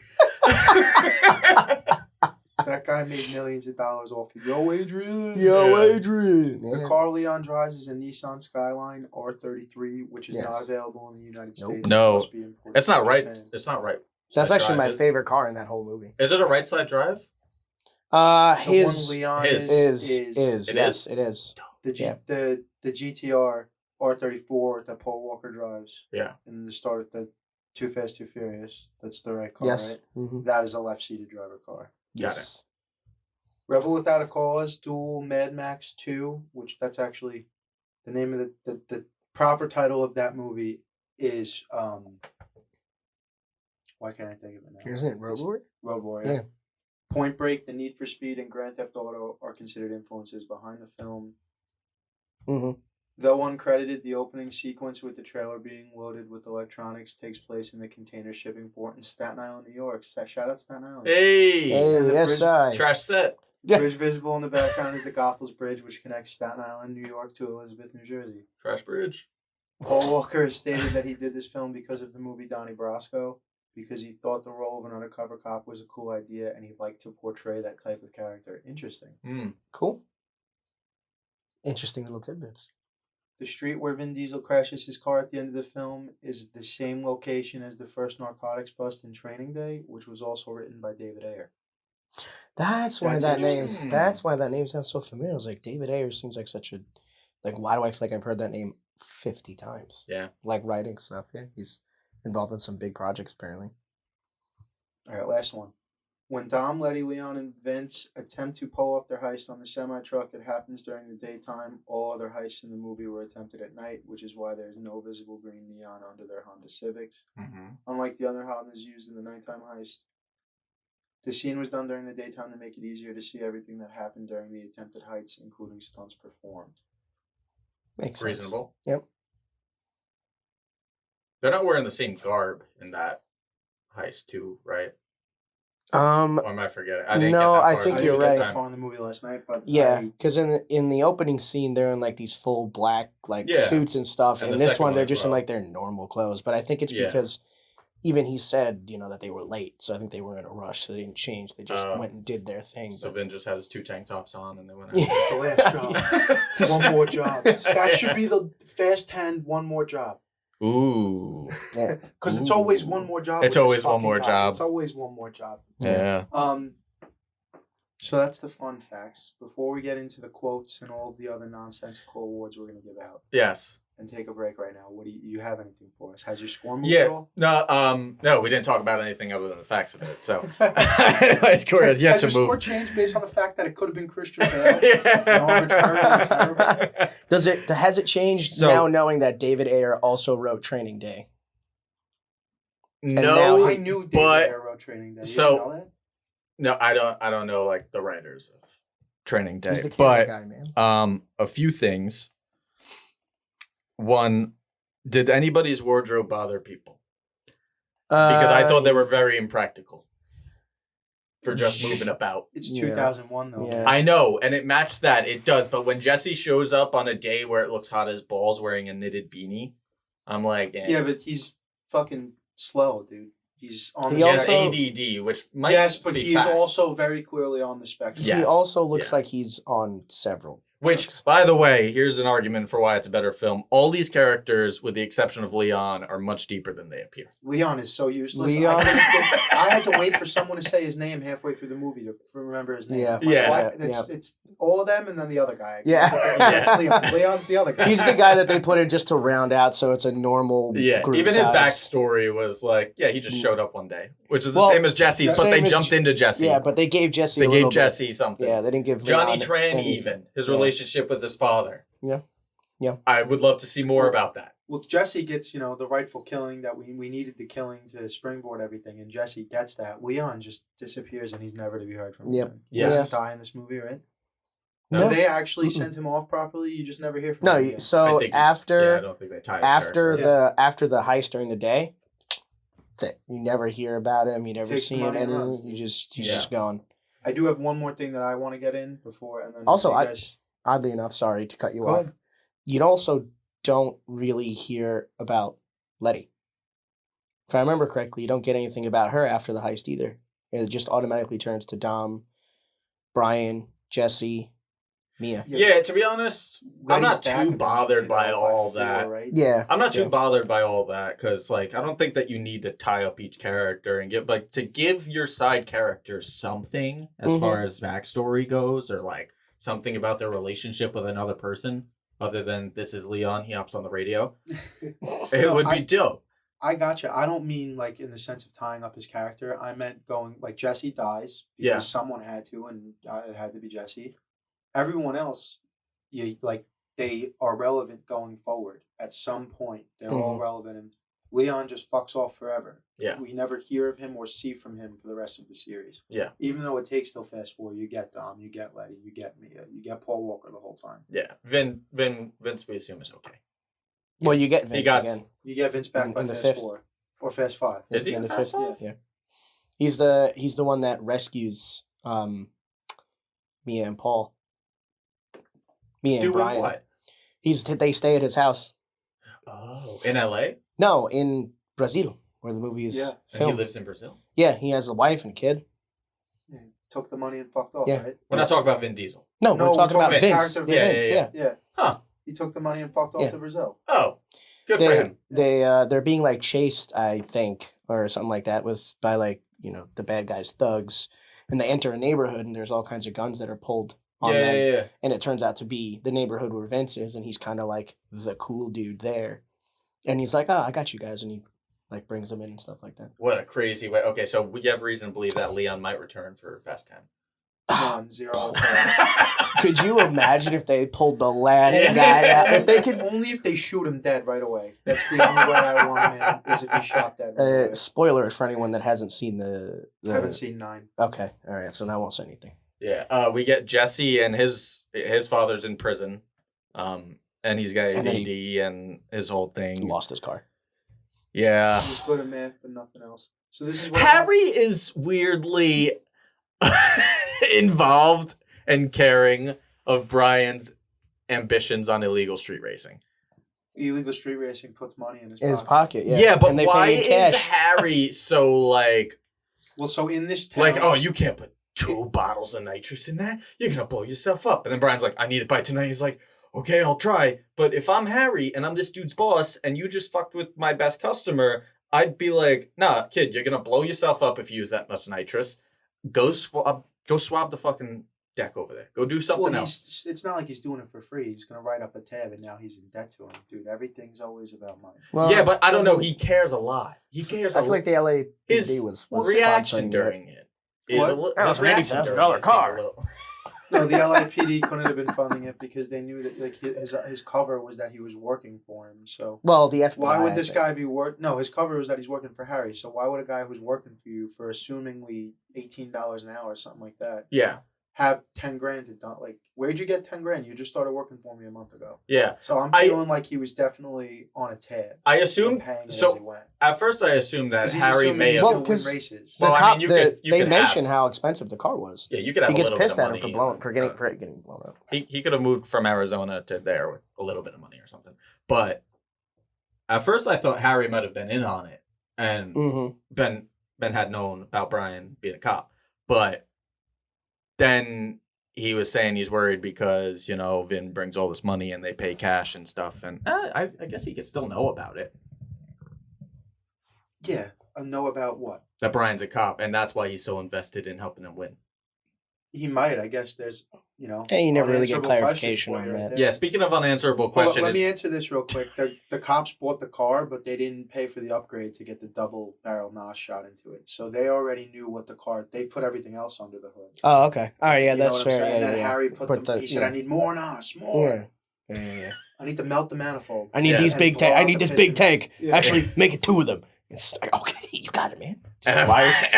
[SPEAKER 1] That guy made millions of dollars off of Yo Adrian.
[SPEAKER 5] Yeah.
[SPEAKER 6] Adrian.
[SPEAKER 1] The car Leon drives is a Nissan Skyline R33, which is
[SPEAKER 6] Yes.
[SPEAKER 1] not available in the United
[SPEAKER 6] Nope.
[SPEAKER 1] States.
[SPEAKER 5] No.
[SPEAKER 1] It must be imported
[SPEAKER 5] It's not
[SPEAKER 1] from
[SPEAKER 5] right.
[SPEAKER 1] Japan.
[SPEAKER 5] It's not right.
[SPEAKER 6] That's
[SPEAKER 5] side
[SPEAKER 6] actually
[SPEAKER 5] drive,
[SPEAKER 6] my
[SPEAKER 5] is-
[SPEAKER 6] favorite car in that whole movie.
[SPEAKER 5] Is it a right side drive?
[SPEAKER 1] The
[SPEAKER 6] His
[SPEAKER 1] one Leon
[SPEAKER 5] his.
[SPEAKER 6] is
[SPEAKER 5] It
[SPEAKER 6] yes,
[SPEAKER 5] is?
[SPEAKER 6] it is.
[SPEAKER 1] the GTR R34 that Paul Walker drives
[SPEAKER 5] Yeah.
[SPEAKER 1] in the start of the Too Fast, Too Furious. That's the right car,
[SPEAKER 6] Yes.
[SPEAKER 1] right?
[SPEAKER 6] Mm-hmm.
[SPEAKER 1] That is a left-seated driver car.
[SPEAKER 6] Yes.
[SPEAKER 1] Rebel Without a Cause, Duel Mad Max 2, which that's actually the name of the proper title of that movie is why can't I think of it now?
[SPEAKER 6] Isn't it Road Warrior?
[SPEAKER 1] Road Warrior.
[SPEAKER 6] Yeah.
[SPEAKER 1] Point Break, The Need for Speed, and Grand Theft Auto are considered influences behind the film.
[SPEAKER 6] Mm-hmm.
[SPEAKER 1] Though uncredited, the opening sequence with the trailer being loaded with electronics takes place in the container shipping port in Staten Island, New York. Shout out Staten Island.
[SPEAKER 5] Hey.
[SPEAKER 1] And the
[SPEAKER 6] Hey,
[SPEAKER 1] bridge-
[SPEAKER 6] SI.
[SPEAKER 5] Trash set.
[SPEAKER 6] Yeah.
[SPEAKER 1] Bridge visible in the background is the Goethals Bridge, which connects Staten Island, New York to Elizabeth, New Jersey.
[SPEAKER 5] Trash bridge.
[SPEAKER 1] Paul Walker has stated that he did this film because of the movie Donnie Brasco, because he thought the role of an undercover cop was a cool idea and he'd like to portray that type of character. Interesting.
[SPEAKER 6] Cool. Interesting little tidbits.
[SPEAKER 1] The street where Vin Diesel crashes his car at the end of the film is the same location as the first narcotics bust in Training Day, which was also written by David Ayer.
[SPEAKER 6] That's why
[SPEAKER 1] That's
[SPEAKER 6] that name.
[SPEAKER 1] interesting.
[SPEAKER 6] That's why that name sounds so familiar. I was like, David Ayer seems like such a why do I feel like I've heard that name 50 times?
[SPEAKER 5] Yeah.
[SPEAKER 6] Like writing stuff. Yeah, he's involved in some big projects apparently.
[SPEAKER 1] All right, last one. When Dom, Letty, Leon, and Vince attempt to pull off their heist on the semi-truck, it happens during the daytime. All other heists in the movie were attempted at night, which is why there's no visible green neon under their Honda Civics.
[SPEAKER 5] Mm-hmm.
[SPEAKER 1] Unlike the other Hondas used in the nighttime heist, the scene was done during the daytime to make it easier to see everything that happened during the attempted heists, including stunts performed.
[SPEAKER 6] Makes sense.
[SPEAKER 5] Reasonable.
[SPEAKER 6] Yep.
[SPEAKER 5] They're not wearing the same garb in that heist too, right? Or am I forgetting? I didn't
[SPEAKER 6] No,
[SPEAKER 5] get that
[SPEAKER 6] I
[SPEAKER 5] far
[SPEAKER 6] think
[SPEAKER 5] in the
[SPEAKER 6] you're
[SPEAKER 1] I
[SPEAKER 5] movie
[SPEAKER 1] didn't
[SPEAKER 5] this
[SPEAKER 1] get
[SPEAKER 6] right.
[SPEAKER 1] that far in the movie last night, but
[SPEAKER 6] Yeah, because in the opening scene they're in like these full black
[SPEAKER 5] Yeah.
[SPEAKER 6] suits and stuff,
[SPEAKER 5] And
[SPEAKER 6] and
[SPEAKER 5] the
[SPEAKER 6] this
[SPEAKER 5] second
[SPEAKER 6] one
[SPEAKER 5] one
[SPEAKER 6] they're
[SPEAKER 5] as
[SPEAKER 6] just in
[SPEAKER 5] well.
[SPEAKER 6] like their normal clothes. But I think it's
[SPEAKER 5] Yeah.
[SPEAKER 6] because even he said that they were late, so I think they were in a rush, so they didn't change. They just
[SPEAKER 5] Oh.
[SPEAKER 6] went and did their thing.
[SPEAKER 5] So
[SPEAKER 6] but-
[SPEAKER 5] Vin just had his 2 tank tops on and they went out.
[SPEAKER 6] Yeah.
[SPEAKER 1] it's the last job. One more job. That should be the Fast 10, one more job.
[SPEAKER 5] Ooh.
[SPEAKER 6] Yeah.
[SPEAKER 1] Because it's always one more job.
[SPEAKER 5] It's
[SPEAKER 1] with this
[SPEAKER 5] always one
[SPEAKER 1] fucking
[SPEAKER 5] more
[SPEAKER 1] guy.
[SPEAKER 5] job.
[SPEAKER 1] It's always one more job.
[SPEAKER 5] Yeah.
[SPEAKER 1] So that's the fun facts. Before we get into the quotes and all of the other nonsensical awards we're going to give out
[SPEAKER 5] Yes.
[SPEAKER 1] and take a break right now, what do you have anything for us? Has your score moved at
[SPEAKER 5] Yeah.
[SPEAKER 1] all?
[SPEAKER 5] No, we didn't talk about anything other than the facts of it. So my score has yet
[SPEAKER 1] Has
[SPEAKER 5] to
[SPEAKER 1] your score
[SPEAKER 5] move.
[SPEAKER 1] changed based on the fact that it could have been Christian Bale? arbitrarily terrible?
[SPEAKER 6] Has it changed
[SPEAKER 5] So-
[SPEAKER 6] now knowing that David Ayer also wrote Training Day? now
[SPEAKER 5] No,
[SPEAKER 1] I knew David
[SPEAKER 5] but
[SPEAKER 1] Ayer wrote Training Day. You
[SPEAKER 5] so-
[SPEAKER 1] didn't know that?
[SPEAKER 5] no, I don't know like the writers of Training Day,
[SPEAKER 6] He's the camera
[SPEAKER 5] but
[SPEAKER 6] guy, man.
[SPEAKER 5] a few things. One, did anybody's wardrobe bother people? Because I thought they were very impractical for just moving about.
[SPEAKER 1] It's
[SPEAKER 6] Yeah.
[SPEAKER 1] 2001, though.
[SPEAKER 6] Yeah.
[SPEAKER 5] I know, and it matched that. It does, but when Jesse shows up on a day where it looks hot as balls wearing a knitted beanie, I'm like,
[SPEAKER 1] Yeah, but he's fucking slow, dude. He's on
[SPEAKER 6] He
[SPEAKER 1] the
[SPEAKER 5] he has
[SPEAKER 6] also-
[SPEAKER 5] ADD, which might
[SPEAKER 1] yes, but
[SPEAKER 5] be
[SPEAKER 1] he's
[SPEAKER 5] fast.
[SPEAKER 1] also very clearly on the spectrum.
[SPEAKER 5] Yeah.
[SPEAKER 6] He
[SPEAKER 5] Yes.
[SPEAKER 6] also looks
[SPEAKER 5] Yeah.
[SPEAKER 6] like he's on several.
[SPEAKER 5] Which,
[SPEAKER 6] drugs.
[SPEAKER 5] by the way, here's an argument for why it's a better film. All these characters, with the exception of Leon, are much deeper than they appear.
[SPEAKER 1] Leon is so useless.
[SPEAKER 6] Leon-
[SPEAKER 1] I had to wait for someone to say his name halfway through the movie to remember his name.
[SPEAKER 6] Yeah.
[SPEAKER 1] I'm like,
[SPEAKER 5] Yeah.
[SPEAKER 1] what? It's all of them and then the other guy.
[SPEAKER 6] Yeah.
[SPEAKER 1] That's Leon. Leon's the other guy.
[SPEAKER 6] He's the guy that they put in just to round out, so it's a normal
[SPEAKER 5] Yeah,
[SPEAKER 6] group
[SPEAKER 5] even his
[SPEAKER 6] size.
[SPEAKER 5] backstory was like, yeah, he just showed up one day, which is the
[SPEAKER 6] Well,
[SPEAKER 5] same as Jesse's, but
[SPEAKER 6] same
[SPEAKER 5] they
[SPEAKER 6] as
[SPEAKER 5] jumped into Jesse.
[SPEAKER 6] Yeah, but they gave Jesse.
[SPEAKER 5] they
[SPEAKER 6] a
[SPEAKER 5] gave
[SPEAKER 6] little
[SPEAKER 5] Jesse something.
[SPEAKER 6] Bit. Yeah, they didn't give
[SPEAKER 5] Johnny
[SPEAKER 6] Leon
[SPEAKER 5] Tran
[SPEAKER 6] any-
[SPEAKER 5] even his
[SPEAKER 6] yeah.
[SPEAKER 5] relationship with his father.
[SPEAKER 6] Yeah. Yeah.
[SPEAKER 5] I would love to see more about that.
[SPEAKER 1] Well, Jesse gets, the rightful killing that we needed the killing to springboard everything, and Jesse gets that. Leon just disappears and he's never to be heard from
[SPEAKER 6] Yep.
[SPEAKER 1] again. He
[SPEAKER 5] Yes.
[SPEAKER 1] doesn't die in this movie, right?
[SPEAKER 6] No.
[SPEAKER 1] Did they actually
[SPEAKER 6] Mm-mm.
[SPEAKER 1] send him off properly? You just never hear from
[SPEAKER 6] No,
[SPEAKER 1] him again.
[SPEAKER 6] so
[SPEAKER 5] I think I
[SPEAKER 6] after
[SPEAKER 5] don't think they tie his
[SPEAKER 6] after
[SPEAKER 5] character.
[SPEAKER 6] after the heist during the day, that's it. You never hear about him. You never
[SPEAKER 1] Takes
[SPEAKER 6] see
[SPEAKER 1] the
[SPEAKER 6] him.
[SPEAKER 1] money and
[SPEAKER 6] And
[SPEAKER 1] runs.
[SPEAKER 6] he's
[SPEAKER 5] Yeah.
[SPEAKER 6] just gone.
[SPEAKER 1] I do have one more thing that I want to get in before, and then
[SPEAKER 6] Also,
[SPEAKER 1] you
[SPEAKER 6] I-
[SPEAKER 1] guys...
[SPEAKER 6] Oddly enough, sorry to cut you
[SPEAKER 1] Go
[SPEAKER 6] off.
[SPEAKER 1] ahead.
[SPEAKER 6] You also don't really hear about Letty. If I remember correctly, you don't get anything about her after the heist either. It just automatically turns to Dom, Brian, Jesse. Mia.
[SPEAKER 5] Yeah, to be honest, I'm
[SPEAKER 1] Letty's
[SPEAKER 5] not
[SPEAKER 1] back
[SPEAKER 5] too
[SPEAKER 1] in
[SPEAKER 5] bothered by all
[SPEAKER 1] 4,
[SPEAKER 5] that.
[SPEAKER 1] right?
[SPEAKER 6] Yeah.
[SPEAKER 5] I'm not too
[SPEAKER 6] Yeah.
[SPEAKER 5] bothered by all that because, like, I don't think that you need to tie up each character and give, like, to give your side characters something as far as backstory goes, or like something about their relationship with another person, other than this is Leon, he hops on the radio. It would be dope.
[SPEAKER 1] I gotcha. I don't mean like in the sense of tying up his character. I meant going like Jesse dies because
[SPEAKER 5] Yeah.
[SPEAKER 1] someone had to, and it had to be Jesse. Everyone else, they are relevant going forward. At some point, they're all relevant, and Leon just fucks off forever.
[SPEAKER 5] Yeah.
[SPEAKER 1] We never hear of him or see from him for the rest of the series.
[SPEAKER 5] Yeah.
[SPEAKER 1] Even though it takes till fast forward, you get Dom, you get Letty, you get Mia, you get Paul Walker the whole time.
[SPEAKER 5] Yeah. Vince we assume is okay.
[SPEAKER 6] Well, you get Vince again.
[SPEAKER 1] You get Vince back by
[SPEAKER 6] in the
[SPEAKER 1] Fast
[SPEAKER 6] fifth.
[SPEAKER 1] 4 or Fast 5.
[SPEAKER 5] Is he
[SPEAKER 6] in
[SPEAKER 5] in
[SPEAKER 6] the
[SPEAKER 5] Fast
[SPEAKER 6] fifth?
[SPEAKER 5] Five?
[SPEAKER 6] Yeah. He's the one that rescues Mia and Paul. Mia and
[SPEAKER 5] Doing
[SPEAKER 6] Brian.
[SPEAKER 5] what?
[SPEAKER 6] They stay at his house.
[SPEAKER 5] Oh, in LA?
[SPEAKER 6] No, in Brazil, where the movie is
[SPEAKER 1] Yeah.
[SPEAKER 5] And he
[SPEAKER 6] filmed.
[SPEAKER 5] lives in Brazil.
[SPEAKER 6] Yeah, he has a wife and kid.
[SPEAKER 1] Yeah, took the money and fucked off,
[SPEAKER 6] Yeah.
[SPEAKER 1] right?
[SPEAKER 5] We're not talking about Vin Diesel.
[SPEAKER 6] No,
[SPEAKER 1] No,
[SPEAKER 6] we're talking about
[SPEAKER 1] the
[SPEAKER 6] Vince.
[SPEAKER 1] character
[SPEAKER 6] Yeah,
[SPEAKER 1] Vince.
[SPEAKER 6] Vince,
[SPEAKER 5] Yeah.
[SPEAKER 6] yeah.
[SPEAKER 5] Huh.
[SPEAKER 1] He took the money and fucked off
[SPEAKER 6] Yeah.
[SPEAKER 1] to Brazil.
[SPEAKER 5] Oh, good for him.
[SPEAKER 6] They're being like chased, I think, or something like that, by like the bad guys' thugs, and they enter a neighborhood and there's all kinds of guns that are pulled on them,
[SPEAKER 5] Yeah.
[SPEAKER 6] and it turns out to be the neighborhood where Vince is, and he's kind of like the cool dude there, and he's like, "Oh, I got you guys," and he like brings them in and stuff like that.
[SPEAKER 5] What a crazy way. Okay, so we have reason to believe that Leon might return for Fast 10.
[SPEAKER 1] Come on, 0.
[SPEAKER 6] Could you imagine if they pulled the last guy out?
[SPEAKER 1] If they could, only if they shoot him dead right away. That's the only way I want him, is if he shot dead right away.
[SPEAKER 6] Spoilers for anyone that hasn't seen the
[SPEAKER 1] I haven't seen 9.
[SPEAKER 6] Okay, all right, so now I won't say anything.
[SPEAKER 5] Yeah, we get Jesse and his father's in prison, and he's got
[SPEAKER 6] And then
[SPEAKER 5] ADD and his whole
[SPEAKER 6] He
[SPEAKER 5] thing.
[SPEAKER 6] lost his car.
[SPEAKER 5] Yeah,
[SPEAKER 1] He's good at math, but nothing else. So this is what
[SPEAKER 5] Harry is weirdly involved and caring of Brian's ambitions on illegal street racing.
[SPEAKER 1] illegal street racing puts money in
[SPEAKER 6] In his
[SPEAKER 1] pocket.
[SPEAKER 6] pocket, yeah.
[SPEAKER 5] Yeah, but
[SPEAKER 6] And they
[SPEAKER 5] why
[SPEAKER 6] pay in
[SPEAKER 5] is
[SPEAKER 6] cash.
[SPEAKER 5] Harry so like
[SPEAKER 1] Well, so in this town,
[SPEAKER 5] like, oh, you can't put 2 bottles of nitrous in that? You're gonna blow yourself up. And then Brian's like, I need it by tonight. He's like, okay, I'll try. But if I'm Harry and I'm this dude's boss and you just fucked with my best customer, I'd be like, nah, kid, you're gonna blow yourself up if you use that much nitrous. Go swab the fucking deck over there. Go do something
[SPEAKER 1] well,
[SPEAKER 5] else.
[SPEAKER 1] it's not like he's doing it for free. He's gonna write up a tab, and now he's in debt to him, dude. Everything's always about money.
[SPEAKER 6] Well,
[SPEAKER 5] Yeah, but I don't know. He cares a lot. He cares
[SPEAKER 6] I
[SPEAKER 5] a
[SPEAKER 6] feel
[SPEAKER 5] lot.
[SPEAKER 6] like the LAPD
[SPEAKER 5] His
[SPEAKER 6] was
[SPEAKER 5] reaction
[SPEAKER 6] sponsoring
[SPEAKER 5] during it is
[SPEAKER 1] What?
[SPEAKER 5] a little.
[SPEAKER 6] That was
[SPEAKER 5] His reaction
[SPEAKER 6] $80,000
[SPEAKER 5] during it seemed a
[SPEAKER 6] car.
[SPEAKER 5] little-
[SPEAKER 1] No, the LAPD couldn't have been funding it because they knew that like his cover was that he was working for him. So
[SPEAKER 6] Well, the FBI.
[SPEAKER 1] why would this
[SPEAKER 6] I think.
[SPEAKER 1] guy be No, his cover was that he's working for Harry. So why would a guy who's working for you for assumingly $18 an hour or something like that
[SPEAKER 5] Yeah,
[SPEAKER 1] have 10 grand to done? Like, where'd you get 10 grand? You just started working for me a month ago.
[SPEAKER 5] yeah.
[SPEAKER 1] So I'm
[SPEAKER 5] I-
[SPEAKER 1] feeling like he was definitely on a tab.
[SPEAKER 5] I
[SPEAKER 1] and
[SPEAKER 5] assume
[SPEAKER 1] paying it as
[SPEAKER 5] so.
[SPEAKER 1] he went.
[SPEAKER 5] At first, I assumed that
[SPEAKER 1] 'Cause he's
[SPEAKER 5] Harry
[SPEAKER 1] assuming
[SPEAKER 5] may
[SPEAKER 1] he's
[SPEAKER 5] have.
[SPEAKER 1] gonna win
[SPEAKER 6] 'cause
[SPEAKER 1] races.
[SPEAKER 5] Well,
[SPEAKER 6] The
[SPEAKER 5] I
[SPEAKER 6] cop,
[SPEAKER 5] mean, you could
[SPEAKER 6] they
[SPEAKER 5] have-
[SPEAKER 6] mention how expensive the car was.
[SPEAKER 5] Yeah, you could have.
[SPEAKER 6] He
[SPEAKER 5] a
[SPEAKER 6] gets
[SPEAKER 5] little
[SPEAKER 6] pissed
[SPEAKER 5] bit of
[SPEAKER 6] at him
[SPEAKER 5] money
[SPEAKER 6] for getting blown up.
[SPEAKER 5] He could have moved from Arizona to there with a little bit of money or something. But at first, I thought Harry might have been in on it, and
[SPEAKER 6] Mm-hmm.
[SPEAKER 5] Ben had known about Brian being a cop. But then he was saying he's worried because Vin brings all this money and they pay cash and stuff, and I guess he could still know about it.
[SPEAKER 1] Yeah, I know about what
[SPEAKER 5] That Brian's a cop, and that's why he's so invested in helping him win.
[SPEAKER 1] he might. I guess there's
[SPEAKER 6] Hey, you never really get
[SPEAKER 1] unanswerable
[SPEAKER 6] clarification
[SPEAKER 1] questions for
[SPEAKER 6] on
[SPEAKER 1] you
[SPEAKER 6] that.
[SPEAKER 1] right there.
[SPEAKER 5] Yeah, speaking of unanswerable
[SPEAKER 1] Hold on,
[SPEAKER 5] question,
[SPEAKER 1] let me answer this real quick. The cops bought the car, but they didn't pay for the upgrade to get the double barrel NOS shot into it. So they already knew what the car. They put everything else under the hood.
[SPEAKER 6] Oh, okay. All right, yeah,
[SPEAKER 1] You know
[SPEAKER 6] that's
[SPEAKER 1] what I'm
[SPEAKER 6] fair.
[SPEAKER 1] saying?
[SPEAKER 6] Yeah,
[SPEAKER 1] And then
[SPEAKER 6] yeah.
[SPEAKER 1] Harry put
[SPEAKER 6] But
[SPEAKER 1] them. He said, "I need more NOS, more.
[SPEAKER 6] Yeah.
[SPEAKER 1] I need to melt the manifold.
[SPEAKER 6] I need
[SPEAKER 5] Yeah.
[SPEAKER 6] these
[SPEAKER 1] And
[SPEAKER 6] big
[SPEAKER 1] blow
[SPEAKER 6] tank. I
[SPEAKER 1] out
[SPEAKER 6] need
[SPEAKER 1] the
[SPEAKER 6] this big
[SPEAKER 1] piston."
[SPEAKER 6] tank.
[SPEAKER 1] Yeah.
[SPEAKER 6] Actually, make it 2 of them. It's like, okay, you got it, man.
[SPEAKER 5] and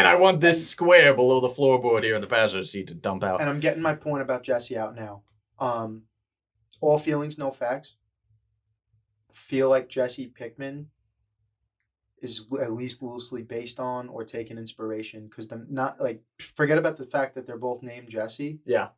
[SPEAKER 5] I want this square below the floorboard here in the passenger seat to dump out.
[SPEAKER 1] And I'm getting my point about Jesse out now. All feelings, no facts. Feel like Jesse Pinkman is at least loosely based on or taking inspiration because forget about the fact that they're both named Jesse.
[SPEAKER 5] Yeah.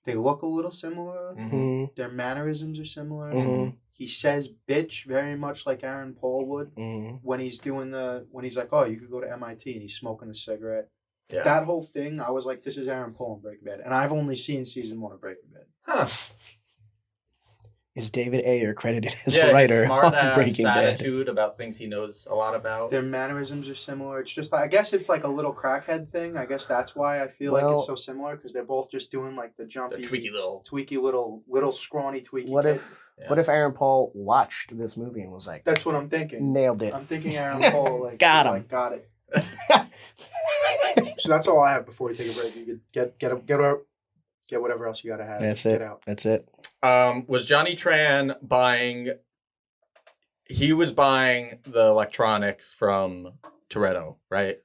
[SPEAKER 1] They look a little similar.
[SPEAKER 5] Mm-hmm.
[SPEAKER 1] Their mannerisms are similar.
[SPEAKER 6] Mhm.
[SPEAKER 1] He says "bitch" very much like Aaron Paul would
[SPEAKER 6] Mm-hmm.
[SPEAKER 1] when he's like, "Oh, you could go to MIT," and he's smoking a cigarette.
[SPEAKER 5] Yeah.
[SPEAKER 1] That whole thing, I was like, this is Aaron Paul in Breaking Bad. And I've only seen season 1 of Breaking Bad.
[SPEAKER 5] Huh.
[SPEAKER 6] Is David Ayer credited as
[SPEAKER 5] Yeah,
[SPEAKER 6] a
[SPEAKER 5] his
[SPEAKER 6] writer
[SPEAKER 5] smart
[SPEAKER 6] on
[SPEAKER 5] ass
[SPEAKER 6] Breaking Bad?
[SPEAKER 5] attitude about things he knows a lot about.
[SPEAKER 1] Their mannerisms are similar. It's just, I guess it's like a little crackhead thing. I guess that's why I feel like it's so similar, because they're both just doing like the jumpy,
[SPEAKER 5] The tweaky
[SPEAKER 1] little scrawny tweaky
[SPEAKER 6] What
[SPEAKER 1] kid.
[SPEAKER 6] What if Aaron Paul watched this movie and was like,
[SPEAKER 1] That's what I'm thinking.
[SPEAKER 6] nailed it?
[SPEAKER 1] I'm thinking Aaron Paul like
[SPEAKER 6] Got
[SPEAKER 1] was
[SPEAKER 6] him.
[SPEAKER 1] like, got it. So that's all I have before we take a break. You could get whatever else you gotta have.
[SPEAKER 6] That's
[SPEAKER 1] Get
[SPEAKER 6] it.
[SPEAKER 1] out.
[SPEAKER 6] That's it.
[SPEAKER 5] Was Johnny Tran buying? He was buying the electronics from Toretto, right?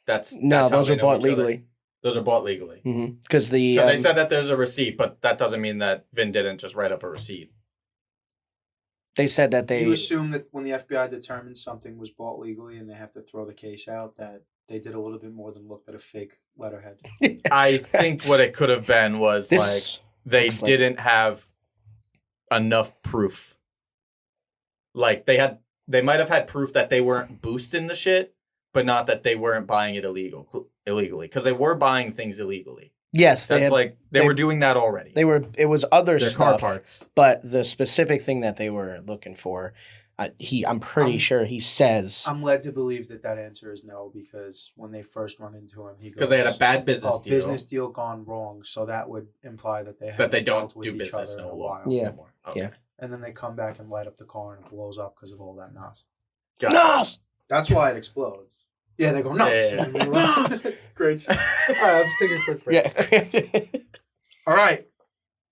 [SPEAKER 5] That's
[SPEAKER 6] No,
[SPEAKER 5] how
[SPEAKER 6] those
[SPEAKER 5] they
[SPEAKER 6] are
[SPEAKER 5] know
[SPEAKER 6] bought
[SPEAKER 5] each other.
[SPEAKER 6] legally.
[SPEAKER 5] Those are bought legally.
[SPEAKER 6] Because the
[SPEAKER 5] Because they said that there's a receipt, but that doesn't mean that Vin didn't just write up a receipt.
[SPEAKER 6] they said that they
[SPEAKER 1] You assume that when the FBI determines something was bought legally and they have to throw the case out, that they did a little bit more than looked at a fake letterhead.
[SPEAKER 5] I think what it could have been was
[SPEAKER 6] this
[SPEAKER 5] like they
[SPEAKER 6] looks like-
[SPEAKER 5] didn't have enough proof. Like they might have had proof that they weren't boosting the shit, but not that they weren't buying it illegally, because they were buying things illegally.
[SPEAKER 6] yes,
[SPEAKER 5] That's they were doing that already.
[SPEAKER 6] it was other
[SPEAKER 5] Their
[SPEAKER 6] stuff,
[SPEAKER 5] car parts.
[SPEAKER 6] but the specific thing that they were looking for, I'm pretty sure he says
[SPEAKER 1] I'm led to believe that answer is no, because when they first run into him, he goes,
[SPEAKER 5] Because they had a bad business deal.
[SPEAKER 1] business deal gone wrong, so that would imply that they
[SPEAKER 5] that they
[SPEAKER 1] haven't
[SPEAKER 5] don't
[SPEAKER 1] dealt with
[SPEAKER 5] do
[SPEAKER 1] each
[SPEAKER 5] business
[SPEAKER 1] other in
[SPEAKER 5] no
[SPEAKER 1] a
[SPEAKER 5] longer.
[SPEAKER 1] while.
[SPEAKER 6] Yeah.
[SPEAKER 5] Anymore. Okay.
[SPEAKER 6] Yeah.
[SPEAKER 1] And then they come back and light up the car and it blows up because of all that nos.
[SPEAKER 5] Got it.
[SPEAKER 6] no.
[SPEAKER 1] That's why it explodes. Yeah, they go nuts.
[SPEAKER 5] Yeah, yeah,
[SPEAKER 1] Nos. Great. All right, let's take a quick break.
[SPEAKER 6] Yeah.
[SPEAKER 1] All right,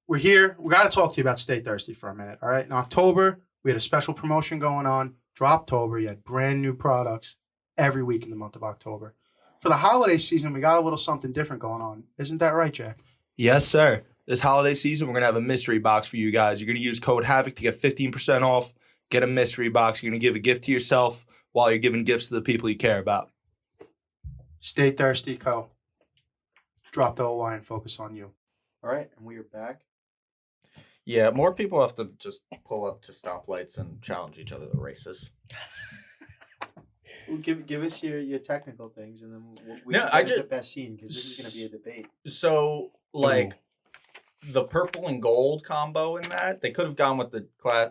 [SPEAKER 1] we're here. We got to talk to you about Stay Thirsty for a minute. All right, in October, we had a special promotion going on. Droptober, you had brand new products every week in the month of October. For the holiday season, we got a little something different going on. Isn't that right, Jack?
[SPEAKER 7] Yes, sir. This holiday season, we're going to have a mystery box for you guys. You're going to use code HAVOC to get 15% off. Get a mystery box. You're going to give a gift to yourself while you're giving gifts to the people you care about.
[SPEAKER 1] Stay Thirsty Co. Drop the OY and focus on you. All right, and we are back.
[SPEAKER 5] Yeah, more people have to just pull up to stoplights and challenge each other to races.
[SPEAKER 1] Well, give us your technical things, and then we
[SPEAKER 5] No,
[SPEAKER 1] can
[SPEAKER 5] I
[SPEAKER 1] get the
[SPEAKER 5] just-
[SPEAKER 1] best scene, because this is going to be a debate.
[SPEAKER 5] So, like, the purple and gold combo in that, they could have gone with the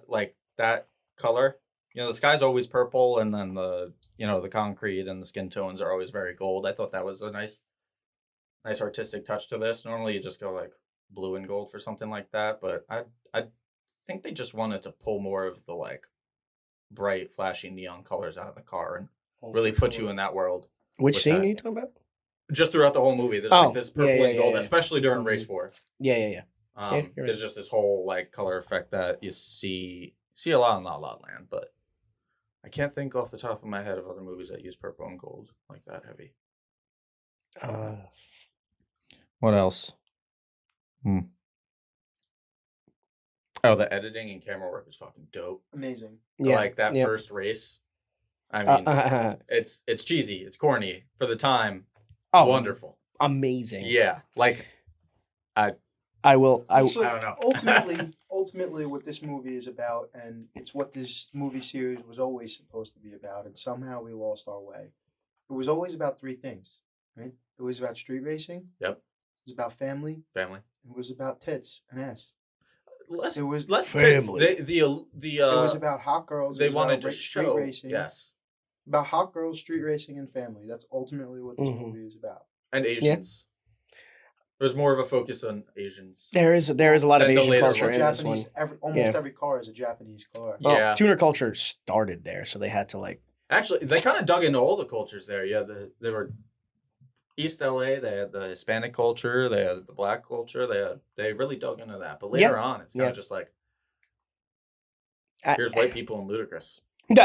[SPEAKER 5] like that color. You know, the sky's always purple, and then the concrete and the skin tones are always very gold. I thought that was a nice artistic touch to this. Normally, you just go like blue and gold for something like that, but I think they just wanted to pull more of the like bright, flashy neon colors out of the car and really put you in that world.
[SPEAKER 6] Which
[SPEAKER 5] with
[SPEAKER 6] scene
[SPEAKER 5] that.
[SPEAKER 6] are you talking about?
[SPEAKER 5] Just throughout the whole movie, there's
[SPEAKER 6] Oh,
[SPEAKER 5] like this purple
[SPEAKER 6] yeah,
[SPEAKER 5] and gold,
[SPEAKER 6] yeah.
[SPEAKER 5] especially during race war.
[SPEAKER 6] Yeah. Yeah, you're right.
[SPEAKER 5] There's just this whole like color effect that you see a lot in La La Land, but I can't think off the top of my head of other movies that use purple and gold like that heavy. What else? Oh, the editing and camera work is fucking dope.
[SPEAKER 1] Amazing.
[SPEAKER 6] Yeah.
[SPEAKER 5] Like that
[SPEAKER 6] yeah.
[SPEAKER 5] first race. I mean, it's cheesy, it's corny for the time.
[SPEAKER 6] Oh,
[SPEAKER 5] Wonderful.
[SPEAKER 6] amazing.
[SPEAKER 5] Yeah, like
[SPEAKER 6] I
[SPEAKER 1] So,
[SPEAKER 5] I don't know.
[SPEAKER 1] ultimately, what this movie is about, and it's what this movie series was always supposed to be about, and somehow we lost our way. It was always about three things, right? It was about street racing.
[SPEAKER 5] Yep.
[SPEAKER 1] It was about family.
[SPEAKER 5] Family.
[SPEAKER 1] It was about tits and ass.
[SPEAKER 5] Less
[SPEAKER 1] It was
[SPEAKER 6] family.
[SPEAKER 5] The
[SPEAKER 1] it was about hot girls. It
[SPEAKER 5] they
[SPEAKER 1] was
[SPEAKER 5] wanted
[SPEAKER 1] about
[SPEAKER 5] to
[SPEAKER 1] street
[SPEAKER 5] show
[SPEAKER 1] racing.
[SPEAKER 5] yes,
[SPEAKER 1] About hot girls, street racing, and family. That's ultimately what this
[SPEAKER 6] Mhm.
[SPEAKER 1] movie is about.
[SPEAKER 5] and Asians. There's more of a focus on Asians.
[SPEAKER 6] There is a lot of
[SPEAKER 5] And the
[SPEAKER 6] Asian
[SPEAKER 5] later
[SPEAKER 6] culture
[SPEAKER 5] ones.
[SPEAKER 6] in this one.
[SPEAKER 1] Almost every car is a Japanese car.
[SPEAKER 6] Well,
[SPEAKER 5] Yeah.
[SPEAKER 6] tuner culture started there, so they had to like.
[SPEAKER 5] Actually, they kind of dug into all the cultures there. Yeah, they were East LA. They had the Hispanic culture. They had the Black culture. They really dug into that. But later on, it's kind of just like here's white people and Ludacris.
[SPEAKER 6] and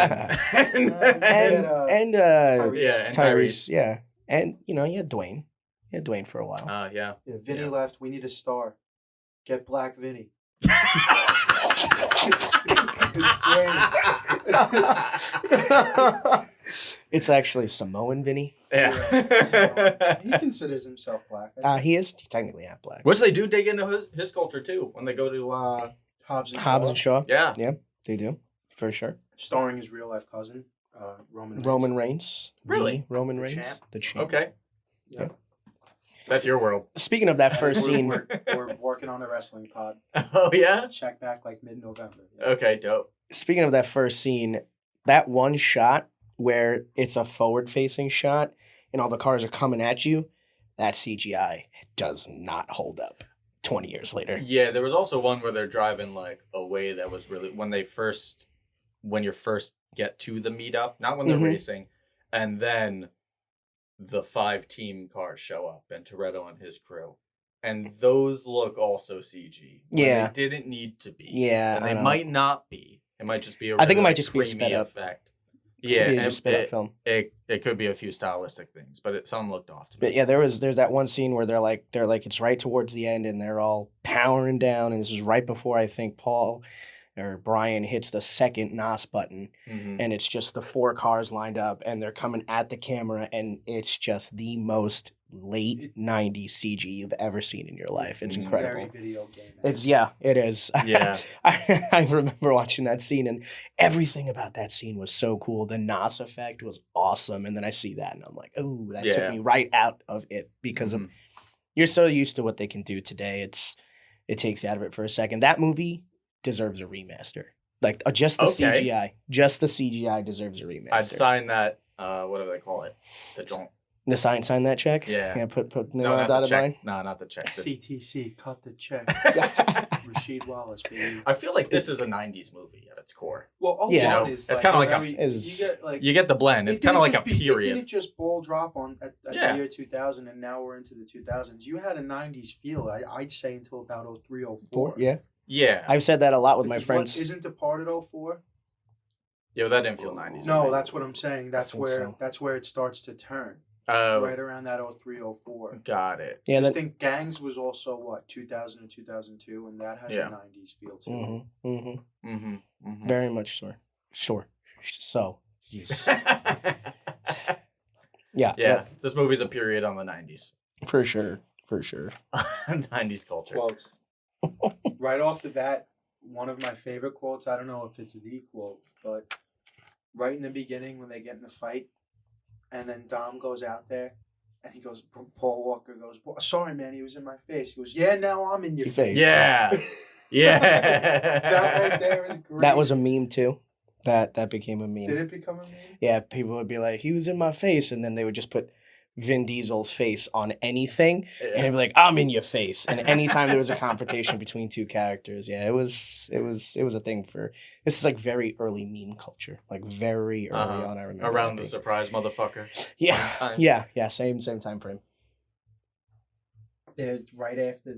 [SPEAKER 1] Tyrese.
[SPEAKER 5] Yeah, and
[SPEAKER 6] Tyrese, yeah, and you had Dwayne. You had Dwayne for a while.
[SPEAKER 5] Yeah.
[SPEAKER 1] Yeah, Vinny
[SPEAKER 5] Yeah.
[SPEAKER 1] left. We need a star. Get Black Vinny.
[SPEAKER 6] It's actually Samoan Vinny.
[SPEAKER 5] Yeah.
[SPEAKER 1] He considers himself black. I think.
[SPEAKER 6] He is technically half black.
[SPEAKER 5] Which they do dig into his culture too when they go to
[SPEAKER 1] Hobbs and
[SPEAKER 6] Hobbs and Shaw.
[SPEAKER 5] yeah.
[SPEAKER 6] They do for sure.
[SPEAKER 1] starring his real life cousin, Roman. Reigns.
[SPEAKER 6] Roman Reigns.
[SPEAKER 5] Really?
[SPEAKER 6] The Roman
[SPEAKER 1] The
[SPEAKER 6] Reigns.
[SPEAKER 1] champ.
[SPEAKER 6] The champ.
[SPEAKER 5] Okay. That's your world.
[SPEAKER 6] Speaking of that first scene,
[SPEAKER 1] We're working on a wrestling pod.
[SPEAKER 5] Oh yeah.
[SPEAKER 1] Check back like mid-November.
[SPEAKER 5] Okay, dope.
[SPEAKER 6] speaking of that first scene, that one shot where it's a forward-facing shot and all the cars are coming at you, that CGI does not hold up 20 years later.
[SPEAKER 5] Yeah, there was also one where they're driving like a way that was really when you first get to the meetup, not when they're racing, and then the 5 team cars show up and Toretto and his crew. And those look also CG.
[SPEAKER 6] Yeah.
[SPEAKER 5] They didn't need to be.
[SPEAKER 6] Yeah,
[SPEAKER 5] And
[SPEAKER 6] I
[SPEAKER 5] they
[SPEAKER 6] know.
[SPEAKER 5] might not be. It might just be a
[SPEAKER 6] I think it
[SPEAKER 5] really,
[SPEAKER 6] might just be a
[SPEAKER 5] creamy
[SPEAKER 6] sped up.
[SPEAKER 5] effect.
[SPEAKER 6] Could
[SPEAKER 5] Yeah,
[SPEAKER 6] be
[SPEAKER 5] and
[SPEAKER 6] just sped up film.
[SPEAKER 5] it could be a few stylistic things, but some looked off to me.
[SPEAKER 6] But yeah, there's that one scene where they're like it's right towards the end and they're all powering down, and this is right before I think Paul or Brian hits the second NOS button, and it's just the 4 cars lined up and they're coming at the camera, and it's just the most late 90s CG you've ever seen in your life. It's incredible.
[SPEAKER 1] Very video game.
[SPEAKER 6] It is.
[SPEAKER 5] Yeah.
[SPEAKER 6] I remember watching that scene, and everything about that scene was so cool. The NOS effect was awesome, and then I see that and I'm like, oh, that took me right out of it because of you're so used to what they can do today. It takes you out of it for a second. That movie deserves a remaster. Like just the CGI. Just the CGI deserves a remaster.
[SPEAKER 5] I'd sign that whatever they call it. The joint.
[SPEAKER 6] The sign that check?
[SPEAKER 5] Yeah.
[SPEAKER 6] Put
[SPEAKER 5] No,
[SPEAKER 6] on
[SPEAKER 5] not
[SPEAKER 6] a dotted
[SPEAKER 5] the check.
[SPEAKER 6] line.
[SPEAKER 5] No, not the check.
[SPEAKER 1] CTC, cut the check. Rasheed Wallace, baby.
[SPEAKER 5] I feel like this is a 90s movie at its core.
[SPEAKER 1] Well, all
[SPEAKER 6] Yeah.
[SPEAKER 1] one is
[SPEAKER 5] It's kinda like
[SPEAKER 1] you
[SPEAKER 5] You get the blend. It's kind of like a period.
[SPEAKER 1] It didn't just ball drop on at
[SPEAKER 5] Yeah.
[SPEAKER 1] the year 2000, and now we're into the 2000s. You had a 90s feel, I'd say, until about 03, 04.
[SPEAKER 6] Yeah.
[SPEAKER 5] Yeah.
[SPEAKER 6] I've said that a lot with my
[SPEAKER 1] Because
[SPEAKER 6] friends.
[SPEAKER 1] What, isn't Departed 04?
[SPEAKER 5] Yeah, but that didn't feel 90s.
[SPEAKER 1] No, that's what I'm saying. That's
[SPEAKER 6] think
[SPEAKER 1] where
[SPEAKER 6] so.
[SPEAKER 1] that's where it starts to turn.
[SPEAKER 5] Oh,
[SPEAKER 1] Right around that 03, 04.
[SPEAKER 5] got it.
[SPEAKER 6] Yeah,
[SPEAKER 1] I think Gangs was also, 2000 and 2002, and that has
[SPEAKER 5] Yeah.
[SPEAKER 1] a 90s feel too.
[SPEAKER 6] Very much so. Sure. So. Yeah.
[SPEAKER 5] Yeah, this movie's a period on the 90s.
[SPEAKER 6] For sure.
[SPEAKER 5] 90s culture.
[SPEAKER 1] Quotes. Right off the bat, one of my favorite quotes, I don't know if it's the quote, but right in the beginning when they get in the fight, and then Dom goes out there, and he goes, Paul Walker goes, well, sorry, man, he was in my face. He goes, yeah, now I'm in your face.
[SPEAKER 5] Yeah. Yeah.
[SPEAKER 1] That right there is great.
[SPEAKER 6] That was a meme too. That became a meme.
[SPEAKER 1] Did it become a meme?
[SPEAKER 6] Yeah, people would be like, he was in my face, and then they would just put Vin Diesel's face on anything, and they'd be like, I'm in your face. And anytime there was a confrontation between 2 characters, yeah, it was a thing for this is like very early meme culture. Like very early on, I remember.
[SPEAKER 5] Around
[SPEAKER 6] that
[SPEAKER 5] the
[SPEAKER 6] being-
[SPEAKER 5] surprise motherfucker.
[SPEAKER 6] Yeah. Yeah, same time frame.
[SPEAKER 1] There's right after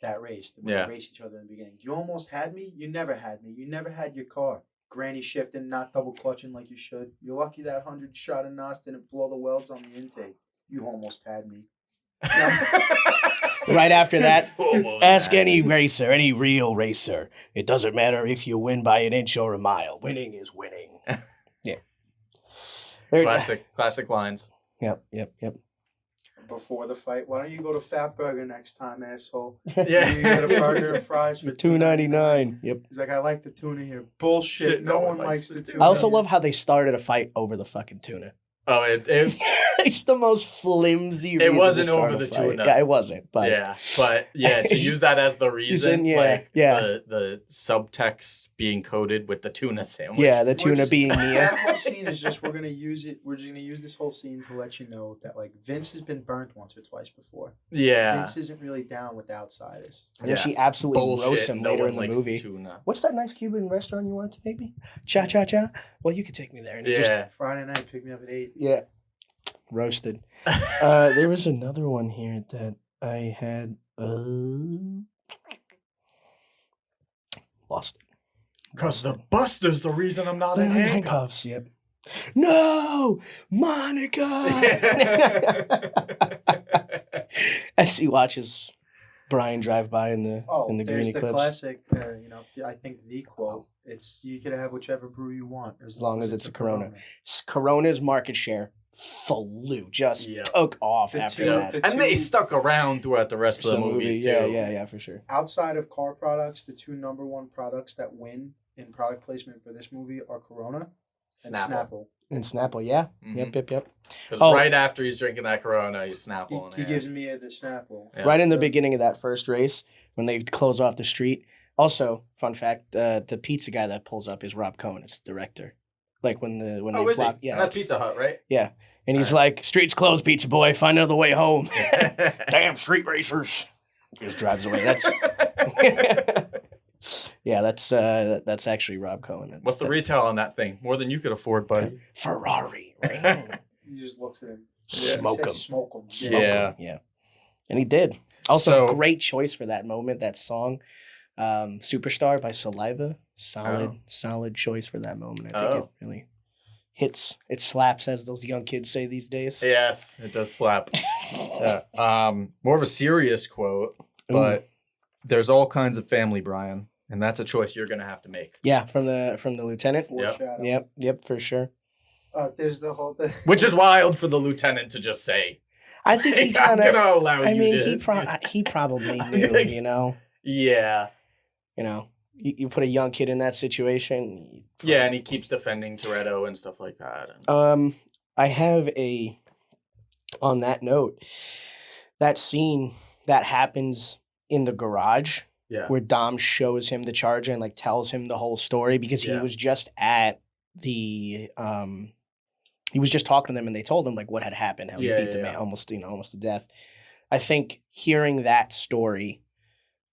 [SPEAKER 1] that race, when they race each other in the beginning. You almost had me. You never had me. You never had your car. Granny shifting, not double clutching like you should. You're lucky that 100 shot of NOS didn't blow the welds on the intake. You almost had me.
[SPEAKER 6] Right after that,
[SPEAKER 5] Almost
[SPEAKER 6] ask
[SPEAKER 5] had
[SPEAKER 6] any racer, any real racer. It doesn't matter if you win by an inch or a mile. Winning is winning. Yeah.
[SPEAKER 5] Classic lines.
[SPEAKER 6] Yep.
[SPEAKER 1] Before the fight, why don't you go to Fat Burger next time, asshole?
[SPEAKER 5] Yeah.
[SPEAKER 1] You get a burger and fries for
[SPEAKER 6] $2.99. Yep.
[SPEAKER 1] He's like, I like the tuna here. Bullshit.
[SPEAKER 5] Shit,
[SPEAKER 1] No one likes the tuna.
[SPEAKER 6] I also love how they started a fight over the fucking tuna.
[SPEAKER 5] Oh, it
[SPEAKER 6] It's the most flimsy reason
[SPEAKER 5] It wasn't
[SPEAKER 6] to start
[SPEAKER 5] over
[SPEAKER 6] a
[SPEAKER 5] the
[SPEAKER 6] fight.
[SPEAKER 5] tuna.
[SPEAKER 6] Yeah, it wasn't. But
[SPEAKER 5] to use that as the reason,
[SPEAKER 6] yeah.
[SPEAKER 5] the subtext being coded with the tuna sandwich.
[SPEAKER 6] yeah, the
[SPEAKER 1] We're
[SPEAKER 6] tuna
[SPEAKER 1] just-
[SPEAKER 6] being
[SPEAKER 1] That
[SPEAKER 6] Mia.
[SPEAKER 1] whole scene is just we're gonna use this whole scene to let you know that like Vince has been burnt once or twice before.
[SPEAKER 5] Yeah.
[SPEAKER 1] Vince isn't really down with outsiders.
[SPEAKER 6] And then she absolutely
[SPEAKER 5] Bullshit.
[SPEAKER 6] roasts him
[SPEAKER 5] No
[SPEAKER 6] later
[SPEAKER 5] one
[SPEAKER 6] in the
[SPEAKER 5] likes
[SPEAKER 6] movie.
[SPEAKER 5] tuna.
[SPEAKER 6] What's that nice Cuban restaurant you want to take me? Cha cha cha. Well, you could take me there. And it just
[SPEAKER 5] Yeah.
[SPEAKER 1] Friday night, pick me up at 8.
[SPEAKER 6] yeah, roasted. There was another one here that I had lost.
[SPEAKER 5] Because the Buster's the reason I'm not
[SPEAKER 6] They're
[SPEAKER 5] in
[SPEAKER 6] in
[SPEAKER 5] handcuffs.
[SPEAKER 6] Yep. No, Monica. As he watches Brian drive by in the green
[SPEAKER 1] there's the
[SPEAKER 6] eclipse.
[SPEAKER 1] classic. I think the quote. It's you can have whichever brew you want
[SPEAKER 6] As long as it's a Corona. Corona's market share flew, just
[SPEAKER 5] Yeah.
[SPEAKER 6] took off
[SPEAKER 1] The
[SPEAKER 6] after
[SPEAKER 1] two-
[SPEAKER 6] that.
[SPEAKER 1] the
[SPEAKER 5] And they stuck around throughout the rest of the movies, too.
[SPEAKER 6] Yeah, for sure.
[SPEAKER 1] Outside of car products, the 2 number 1 products that win in product placement for this movie are Corona
[SPEAKER 5] Snapple.
[SPEAKER 6] And Snapple, yeah.
[SPEAKER 5] Mhm.
[SPEAKER 6] Yep.
[SPEAKER 5] Because
[SPEAKER 6] Oh.
[SPEAKER 5] right after he's drinking that Corona, he's Snapple.
[SPEAKER 1] He gives Mia the Snapple.
[SPEAKER 5] Yeah.
[SPEAKER 6] Right in the beginning of that first race, when they close off the street. Also, fun fact: the pizza guy that pulls up is Rob Cohen. It's the director. Like when they
[SPEAKER 5] Oh, is he?
[SPEAKER 6] block, yeah,
[SPEAKER 5] And that's
[SPEAKER 6] it's-
[SPEAKER 5] Pizza Hut, right?
[SPEAKER 6] Yeah, and he's like, "Streets closed, pizza boy. Find another way home." Damn street racers. Just drives away. That's yeah. That's actually Rob Cohen.
[SPEAKER 5] What's the retail on that thing? More than you could afford, buddy.
[SPEAKER 6] Ferrari? Right?
[SPEAKER 1] He just looks at him.
[SPEAKER 6] Smoke
[SPEAKER 1] He says,
[SPEAKER 6] him.
[SPEAKER 1] Smoke him.
[SPEAKER 5] Yeah.
[SPEAKER 6] And he did. Also,
[SPEAKER 5] So-
[SPEAKER 6] great choice for that moment. That song, "Superstar" by Saliva. Solid choice for that moment. I think it really hits. It slaps, as those young kids say these days.
[SPEAKER 5] Yes, it does slap. Yeah. More of a serious quote, but there's all kinds of family, Brian, and that's a choice you're gonna have to make.
[SPEAKER 6] Yeah, from the lieutenant.
[SPEAKER 1] Foreshadowing.
[SPEAKER 6] Yep, for sure.
[SPEAKER 1] There's the whole thing.
[SPEAKER 5] Which is wild for the lieutenant to just say.
[SPEAKER 6] I think he
[SPEAKER 5] I'm
[SPEAKER 6] kind of.
[SPEAKER 5] gonna allow
[SPEAKER 6] I
[SPEAKER 5] you
[SPEAKER 6] mean,
[SPEAKER 5] to.
[SPEAKER 6] he probably knew.
[SPEAKER 5] Yeah.
[SPEAKER 6] You put a young kid in that situation.
[SPEAKER 5] Yeah, and he keeps defending Toretto and stuff like that. And...
[SPEAKER 6] I have on that note, that scene that happens in the garage
[SPEAKER 5] yeah.
[SPEAKER 6] where Dom shows him the charger and like tells him the whole story because he
[SPEAKER 5] Yeah.
[SPEAKER 6] was just at the he was just talking to them and they told him like what had happened, how he
[SPEAKER 5] Yeah,
[SPEAKER 6] beat the
[SPEAKER 5] yeah,
[SPEAKER 6] man
[SPEAKER 5] yeah.
[SPEAKER 6] almost to death. I think hearing that story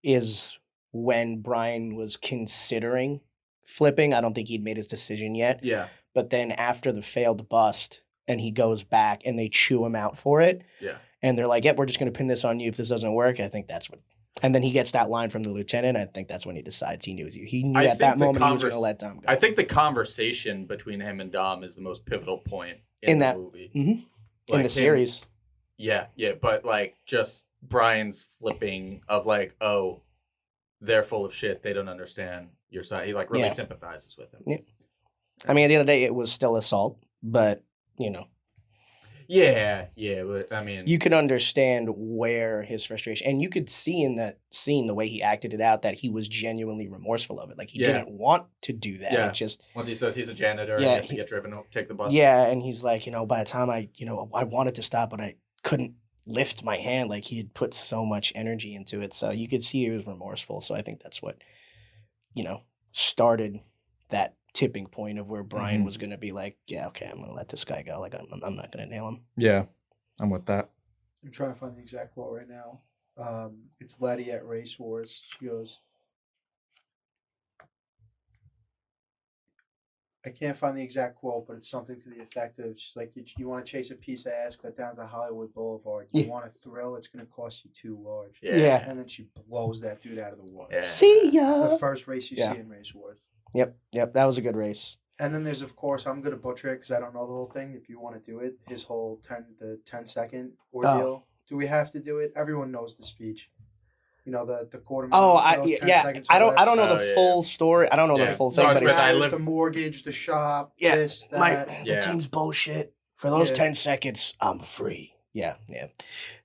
[SPEAKER 6] is when Brian was considering flipping. I don't think he'd made his decision yet.
[SPEAKER 5] Yeah.
[SPEAKER 6] But then after the failed bust and he goes back and they chew him out for it.
[SPEAKER 5] Yeah.
[SPEAKER 6] And they're like, yep, we're just going to pin this on you if this doesn't work. I think that's what. And then he gets that line from the lieutenant. I think that's when he decides he knew. He knew
[SPEAKER 5] I
[SPEAKER 6] at that
[SPEAKER 5] think the
[SPEAKER 6] moment he was going to let Dom go.
[SPEAKER 5] I think the conversation between him and Dom is the most pivotal point in the
[SPEAKER 6] that-
[SPEAKER 5] movie.
[SPEAKER 6] Mhm. in
[SPEAKER 5] Like
[SPEAKER 6] the
[SPEAKER 5] him-
[SPEAKER 6] series.
[SPEAKER 5] Yeah, but like just Brian's flipping of like, oh, they're full of shit. They don't understand your side. He like really
[SPEAKER 6] Yeah.
[SPEAKER 5] sympathizes with him.
[SPEAKER 6] Yeah. I mean, at the end of the day, it was still assault, but
[SPEAKER 5] Yeah, but I mean,
[SPEAKER 6] you could understand where his frustration, and you could see in that scene the way he acted it out that he was genuinely remorseful of it. Like he
[SPEAKER 5] Yeah.
[SPEAKER 6] didn't want to do that.
[SPEAKER 5] Yeah.
[SPEAKER 6] It just
[SPEAKER 5] once he says he's a janitor and
[SPEAKER 6] Yeah,
[SPEAKER 5] he has to
[SPEAKER 6] he-
[SPEAKER 5] get driven, take the bus.
[SPEAKER 6] yeah, and he's like, by the time I wanted to stop, but I couldn't lift my hand. Like he had put so much energy into it, so you could see he was remorseful. So I think that's what started that tipping point of where Brian
[SPEAKER 5] Mhm.
[SPEAKER 6] was going to be like, yeah, okay, I'm going to let this guy go. Like I'm not going to nail him.
[SPEAKER 5] Yeah, I'm with that.
[SPEAKER 1] I'm trying to find the exact quote right now. It's Letty at Race Wars. She goes, I can't find the exact quote, but it's something to the effect of, she's like, you want to chase a piece of ass, cut down to Hollywood Boulevard. You
[SPEAKER 6] Yeah.
[SPEAKER 1] want a thrill, it's going to cost you too large.
[SPEAKER 6] Yeah.
[SPEAKER 1] And then she blows that dude out of the water.
[SPEAKER 5] Yeah.
[SPEAKER 6] See ya.
[SPEAKER 1] It's the first race you
[SPEAKER 6] Yeah.
[SPEAKER 1] see in Race Wars.
[SPEAKER 6] Yep, that was a good race.
[SPEAKER 1] And then there's, of course, I'm going to butcher it because I don't know the whole thing. If you want to do it, his whole 10-second ordeal. Do we have to do it? Everyone knows the speech. The quarter mile.
[SPEAKER 6] I don't know
[SPEAKER 5] Oh,
[SPEAKER 6] the
[SPEAKER 5] yeah,
[SPEAKER 6] full story. I don't know
[SPEAKER 5] Yeah.
[SPEAKER 6] the full
[SPEAKER 5] So
[SPEAKER 6] thing,
[SPEAKER 5] it's
[SPEAKER 6] but
[SPEAKER 5] with
[SPEAKER 6] it's,
[SPEAKER 5] I
[SPEAKER 1] Matters,
[SPEAKER 5] live-
[SPEAKER 1] the mortgage, the shop,
[SPEAKER 6] Yeah,
[SPEAKER 1] this, that.
[SPEAKER 6] the
[SPEAKER 5] Yeah.
[SPEAKER 6] team's bullshit. For those
[SPEAKER 1] Yeah.
[SPEAKER 6] 10 seconds, I'm free. Yeah.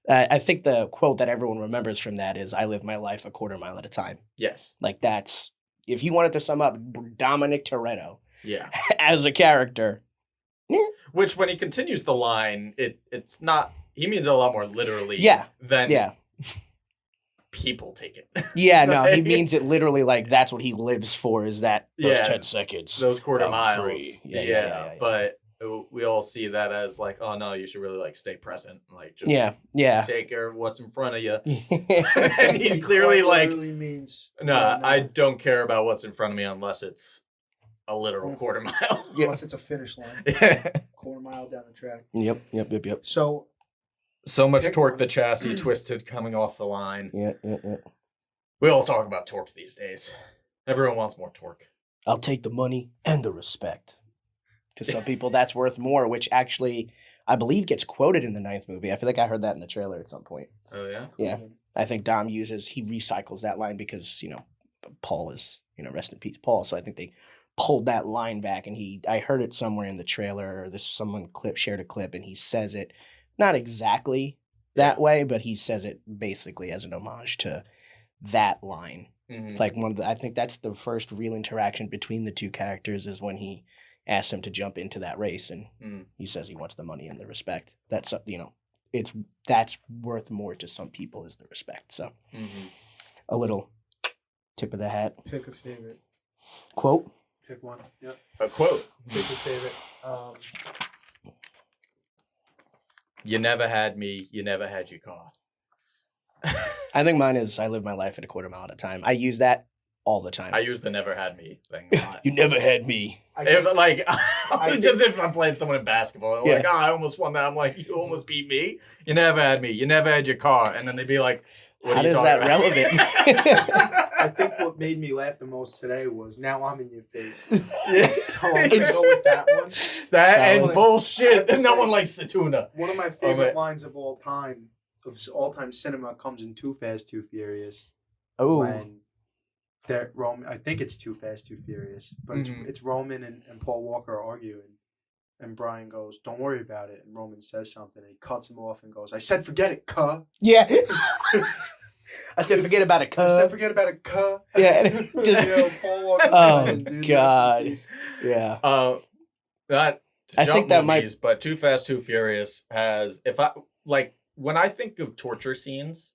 [SPEAKER 6] I think the quote that everyone remembers from that is, I live my life a quarter mile at a time.
[SPEAKER 5] Yes.
[SPEAKER 6] Like that's, if you wanted to sum up Dominic Toretto
[SPEAKER 5] Yeah.
[SPEAKER 6] as a character.
[SPEAKER 5] Which, when he continues the line, it's not. He means it a lot more literally.
[SPEAKER 6] Yeah.
[SPEAKER 5] Than
[SPEAKER 6] Yeah.
[SPEAKER 5] people take it.
[SPEAKER 6] Yeah, no, he means it literally like that's what he lives for is that those
[SPEAKER 5] Yeah.
[SPEAKER 6] 10 seconds.
[SPEAKER 5] Those quarter
[SPEAKER 6] I'm
[SPEAKER 5] miles.
[SPEAKER 6] free.
[SPEAKER 5] Yeah,
[SPEAKER 6] Yeah.
[SPEAKER 5] But we all see that as like, oh no, you should really like stay present. Like just
[SPEAKER 6] Yeah.
[SPEAKER 5] take care of what's in front of you.
[SPEAKER 6] Yeah.
[SPEAKER 5] And he's clearly
[SPEAKER 1] What it
[SPEAKER 5] like,
[SPEAKER 1] literally means.
[SPEAKER 5] no,
[SPEAKER 1] Yeah,
[SPEAKER 5] I don't care about what's in front of me unless it's a literal quarter mile.
[SPEAKER 1] Unless it's a finish line, quarter mile down the track.
[SPEAKER 6] Yep.
[SPEAKER 1] So
[SPEAKER 5] So much
[SPEAKER 1] Pick
[SPEAKER 5] torque,
[SPEAKER 1] one.
[SPEAKER 5] the chassis twisted coming off the line.
[SPEAKER 6] Yeah.
[SPEAKER 5] We all talk about torque these days. Everyone wants more torque.
[SPEAKER 6] I'll take the money and the respect. To some people, that's worth more, which actually, I believe, gets quoted in the 9th movie. I feel like I heard that in the trailer at some point.
[SPEAKER 5] Oh yeah.
[SPEAKER 6] Yeah. I think Dom he recycles that line because, Paul is, rest in peace, Paul. So I think they pulled that line back and I heard it somewhere in the trailer or someone shared a clip and he says it, not exactly that way, but he says it basically as an homage to that line.
[SPEAKER 5] Mhm.
[SPEAKER 6] Like I think that's the first real interaction between the two characters is when he asks him to jump into that race, and
[SPEAKER 5] Mm.
[SPEAKER 6] he says he wants the money and the respect. That's that's worth more to some people is the respect. So
[SPEAKER 5] Mm-hmm.
[SPEAKER 6] a little tip of the hat
[SPEAKER 1] Pick a favorite.
[SPEAKER 6] quote.
[SPEAKER 1] Pick one. Yep.
[SPEAKER 5] A quote.
[SPEAKER 1] Pick a favorite.
[SPEAKER 5] You never had me. You never had your car.
[SPEAKER 6] I think mine is I live my life at a quarter mile at a time. I use that all the time.
[SPEAKER 5] I use the never had me thing a lot.
[SPEAKER 6] You never had me.
[SPEAKER 5] If like,
[SPEAKER 1] I
[SPEAKER 5] just if I'm playing someone in basketball, I'm
[SPEAKER 6] Yeah.
[SPEAKER 5] like, I almost won that. I'm like, you almost beat me. You never had me. You never had your car. And then they'd be like, what
[SPEAKER 6] How
[SPEAKER 5] are you
[SPEAKER 6] is
[SPEAKER 5] talking
[SPEAKER 6] that
[SPEAKER 5] about?
[SPEAKER 6] relevant?
[SPEAKER 1] I think what made me laugh the most today was now I'm in your face.
[SPEAKER 5] Yeah.
[SPEAKER 1] So I'm gonna go with that one.
[SPEAKER 5] That
[SPEAKER 6] Solid.
[SPEAKER 5] and bullshit.
[SPEAKER 1] I have to
[SPEAKER 5] No
[SPEAKER 1] say-
[SPEAKER 5] one likes the tuna.
[SPEAKER 1] One of my favorite
[SPEAKER 5] it.
[SPEAKER 1] lines of all time, cinema, comes in Too Fast, Too Furious.
[SPEAKER 6] Oh,
[SPEAKER 1] When they're Roman, I think it's Too Fast, Too Furious, but
[SPEAKER 5] Mhm.
[SPEAKER 1] it's Roman and Paul Walker are arguing, and Brian goes, "Don't worry about it," and Roman says something, and he cuts him off and goes, "I said forget it, cuh."
[SPEAKER 6] yeah. I said forget about it,
[SPEAKER 1] I said
[SPEAKER 6] cuz.
[SPEAKER 1] forget about it, cuh.
[SPEAKER 6] Yeah, just-
[SPEAKER 1] Yo, Paul Walker's
[SPEAKER 6] Oh,
[SPEAKER 1] legend, dude. Rest in
[SPEAKER 6] God.
[SPEAKER 1] peace.
[SPEAKER 6] Yeah.
[SPEAKER 5] That
[SPEAKER 6] I think that might-
[SPEAKER 5] movies, but Too Fast, Too Furious has. If I like when I think of torture scenes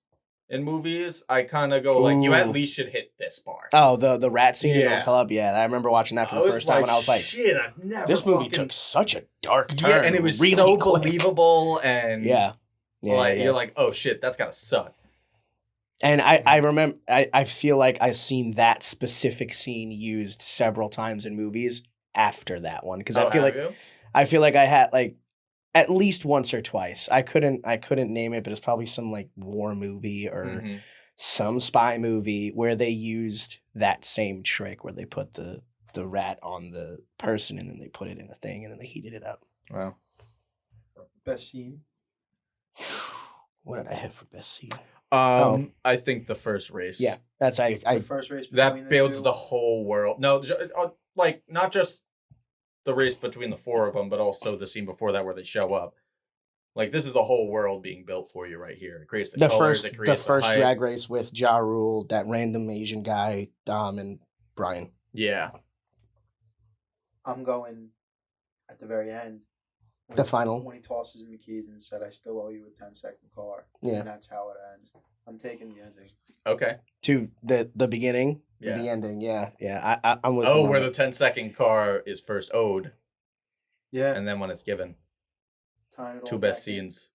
[SPEAKER 5] in movies, I kind of go like, you at
[SPEAKER 6] Ooh.
[SPEAKER 5] least should hit this bar.
[SPEAKER 6] Oh, the rat scene in
[SPEAKER 5] Yeah.
[SPEAKER 6] the club. Yeah, I remember watching that for
[SPEAKER 5] I
[SPEAKER 6] the
[SPEAKER 5] was
[SPEAKER 6] first time, and I was like,
[SPEAKER 5] shit, I've never.
[SPEAKER 6] this movie
[SPEAKER 5] fucking-
[SPEAKER 6] took such a dark turn.
[SPEAKER 5] Yeah, and it was
[SPEAKER 6] really
[SPEAKER 5] so
[SPEAKER 6] quick.
[SPEAKER 5] believable, and
[SPEAKER 6] Yeah. Yeah,
[SPEAKER 5] like
[SPEAKER 6] yeah.
[SPEAKER 5] you're like, oh shit, that's gotta suck.
[SPEAKER 6] And I remember, I feel like I've seen that specific scene used several times in movies after that one because
[SPEAKER 5] Oh,
[SPEAKER 6] I feel
[SPEAKER 5] have
[SPEAKER 6] like
[SPEAKER 5] you?
[SPEAKER 6] I had like at least once or twice. I couldn't name it, but it's probably some like war movie or
[SPEAKER 5] Mhm.
[SPEAKER 6] some spy movie where they used that same trick where they put the rat on the person and then they put it in the thing and then they heated it up.
[SPEAKER 5] Wow.
[SPEAKER 1] Best scene.
[SPEAKER 6] What did I have for best scene?
[SPEAKER 5] I think the first race.
[SPEAKER 6] Yeah, that's I
[SPEAKER 1] The first race between
[SPEAKER 5] That builds
[SPEAKER 1] two.
[SPEAKER 5] the whole world. No, like not just the race between the four of them, but also the scene before that where they show up. Like this is the whole world being built for you right here. It creates the colors.
[SPEAKER 6] first
[SPEAKER 5] It creates hype.
[SPEAKER 6] drag race with Ja Rule, that random Asian guy, Dom and Brian.
[SPEAKER 5] Yeah.
[SPEAKER 1] I'm going at the very end.
[SPEAKER 6] The final.
[SPEAKER 1] When he tosses him the keys and said, "I still owe you a 10-second car."
[SPEAKER 6] Yeah.
[SPEAKER 1] And that's how it ends. I'm taking the ending.
[SPEAKER 5] Okay.
[SPEAKER 6] To the beginning,
[SPEAKER 5] Yeah.
[SPEAKER 6] the ending. Yeah. I'm with.
[SPEAKER 5] Oh,
[SPEAKER 6] him on
[SPEAKER 5] where
[SPEAKER 6] that.
[SPEAKER 5] the 10-second car is first owed,
[SPEAKER 1] Yeah.
[SPEAKER 5] and then when it's given.
[SPEAKER 1] Tying it all
[SPEAKER 5] Two best
[SPEAKER 1] back in.
[SPEAKER 5] scenes.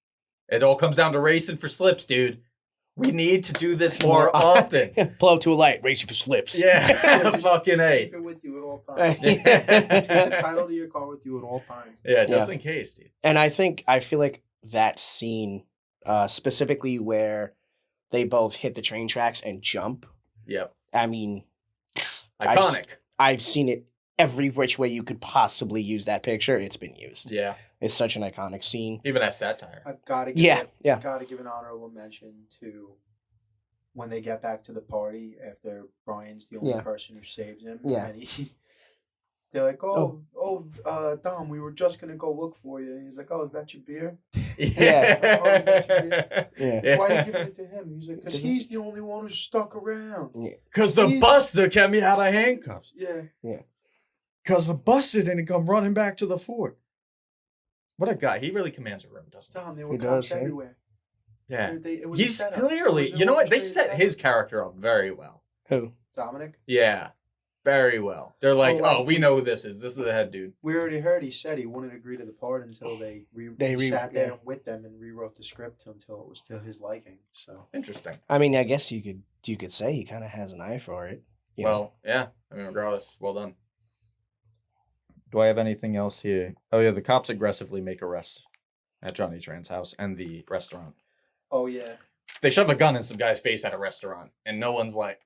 [SPEAKER 5] It all comes down to racing for slips, dude. We need to do this more often.
[SPEAKER 6] Pull up to a light, racing for slips.
[SPEAKER 5] Yeah, fucking
[SPEAKER 1] Just
[SPEAKER 5] A.
[SPEAKER 1] keep it with you at all times.
[SPEAKER 6] Yeah.
[SPEAKER 1] Keep the title to your car with you at all times.
[SPEAKER 5] Yeah, just
[SPEAKER 6] Yeah.
[SPEAKER 5] in case, dude.
[SPEAKER 6] And I feel like that scene, specifically where they both hit the train tracks and jump.
[SPEAKER 5] Yep.
[SPEAKER 6] I mean,
[SPEAKER 5] Iconic.
[SPEAKER 6] I've seen it every which way you could possibly use that picture. It's been used.
[SPEAKER 5] Yeah.
[SPEAKER 6] It's such an iconic scene.
[SPEAKER 5] Even as satire.
[SPEAKER 1] I've got to give
[SPEAKER 6] Yeah.
[SPEAKER 1] Got to give an honorable mention to when they get back to the party after Brian's the only
[SPEAKER 6] Yeah.
[SPEAKER 1] person who saves him.
[SPEAKER 6] Yeah.
[SPEAKER 1] And they're like, Dom, we were just gonna go look for you. And he's like, oh, is that your beer?
[SPEAKER 6] Yeah.
[SPEAKER 1] Oh, is that your beer?
[SPEAKER 6] Yeah.
[SPEAKER 1] Why are you giving it to him? He's like, because he's the only one who stuck around.
[SPEAKER 5] Because the
[SPEAKER 1] He's-
[SPEAKER 5] buster kept me out of handcuffs.
[SPEAKER 1] Yeah.
[SPEAKER 5] Because the buster didn't come running back to the fort. What a guy. He really commands a room, doesn't
[SPEAKER 1] Dom, there were
[SPEAKER 6] He
[SPEAKER 1] cops
[SPEAKER 6] does, eh?
[SPEAKER 1] everywhere.
[SPEAKER 5] he? Yeah.
[SPEAKER 1] It was a
[SPEAKER 5] He's
[SPEAKER 1] setup.
[SPEAKER 5] clearly,
[SPEAKER 1] It was
[SPEAKER 5] you know
[SPEAKER 1] an
[SPEAKER 5] what? They
[SPEAKER 1] orchestrated
[SPEAKER 5] set his
[SPEAKER 1] setup.
[SPEAKER 5] character up very well.
[SPEAKER 6] Who?
[SPEAKER 1] Dominic,
[SPEAKER 5] Yeah. Very well. They're like,
[SPEAKER 1] Oh, like-
[SPEAKER 5] oh, we know who this is. This is the head dude.
[SPEAKER 1] we already heard he said he wouldn't agree to the part until he sat there with them and rewrote the script until it was to his liking. So
[SPEAKER 5] Interesting.
[SPEAKER 6] I mean, I guess you could say he kind of has an eye for it. you know?
[SPEAKER 5] Well, yeah. I mean, regardless, well done. Do I have anything else here? Oh, yeah. The cops aggressively make arrests at Johnny Tran's house and the restaurant.
[SPEAKER 1] oh yeah.
[SPEAKER 5] They shove a gun in some guy's face at a restaurant, and no one's like,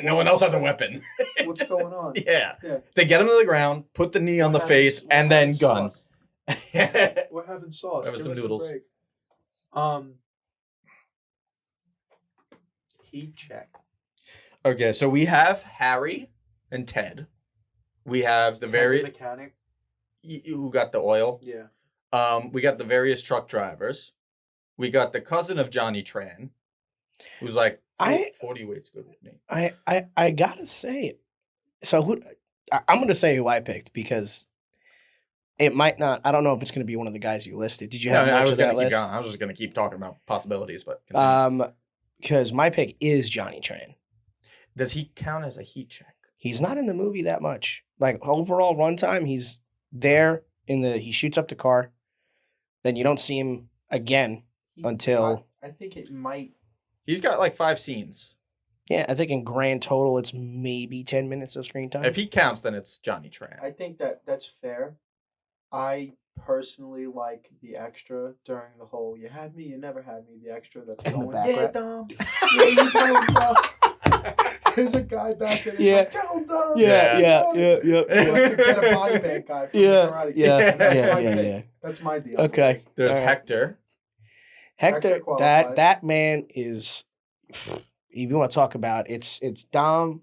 [SPEAKER 5] no one else has a weapon.
[SPEAKER 1] What's going on?
[SPEAKER 5] Yeah.
[SPEAKER 1] Yeah.
[SPEAKER 5] They get him to the ground, put the knee on the face, and then gun.
[SPEAKER 1] We're having sauce.
[SPEAKER 5] Having
[SPEAKER 1] Give
[SPEAKER 5] some
[SPEAKER 1] us a
[SPEAKER 5] noodles.
[SPEAKER 1] break. Heat check.
[SPEAKER 5] Okay, so we have Harry and Ted. We have the
[SPEAKER 1] Ted
[SPEAKER 5] very
[SPEAKER 1] mechanic.
[SPEAKER 5] who got the oil.
[SPEAKER 1] Yeah.
[SPEAKER 5] We got the various truck drivers. We got the cousin of Johnny Tran, who's like 40 weights good with me.
[SPEAKER 6] I gotta say, so I'm gonna say who I picked because It might not. I don't know if it's going to be one of the guys you listed. Did you have
[SPEAKER 5] No,
[SPEAKER 6] much
[SPEAKER 5] I was
[SPEAKER 6] of that
[SPEAKER 5] gonna keep
[SPEAKER 6] list?
[SPEAKER 5] going. I was just gonna keep talking about possibilities, but continue.
[SPEAKER 6] Because my pick is Johnny Tran.
[SPEAKER 5] Does he count as a heat check?
[SPEAKER 6] He's not in the movie that much. Like overall runtime, he's there he shoots up the car. Then you don't see him again until
[SPEAKER 1] I think it might.
[SPEAKER 5] He's got like 5 scenes.
[SPEAKER 6] yeah, I think in grand total it's maybe 10 minutes of screen time.
[SPEAKER 5] If he counts, then it's Johnny Tran.
[SPEAKER 1] I think that's fair. I personally like the extra during the whole "you had me, you never had me." The extra that's
[SPEAKER 6] In the
[SPEAKER 1] going,
[SPEAKER 6] back,
[SPEAKER 1] yeah,
[SPEAKER 6] right?
[SPEAKER 1] Dom. Yeah, you tell him, Dom. There's a guy back there. That's like, tell him, Dom.
[SPEAKER 6] yeah.
[SPEAKER 1] It's like the get a body bag guy from
[SPEAKER 6] Yeah,
[SPEAKER 1] the Karate Kid.
[SPEAKER 6] yeah,
[SPEAKER 1] That's
[SPEAKER 6] yeah,
[SPEAKER 1] my
[SPEAKER 6] yeah,
[SPEAKER 1] pick.
[SPEAKER 6] yeah.
[SPEAKER 1] That's my deal.
[SPEAKER 6] Okay.
[SPEAKER 5] There's
[SPEAKER 6] All right.
[SPEAKER 5] Hector.
[SPEAKER 6] Hector,
[SPEAKER 1] qualifies.
[SPEAKER 6] that man is. If you want to talk about it's Dom,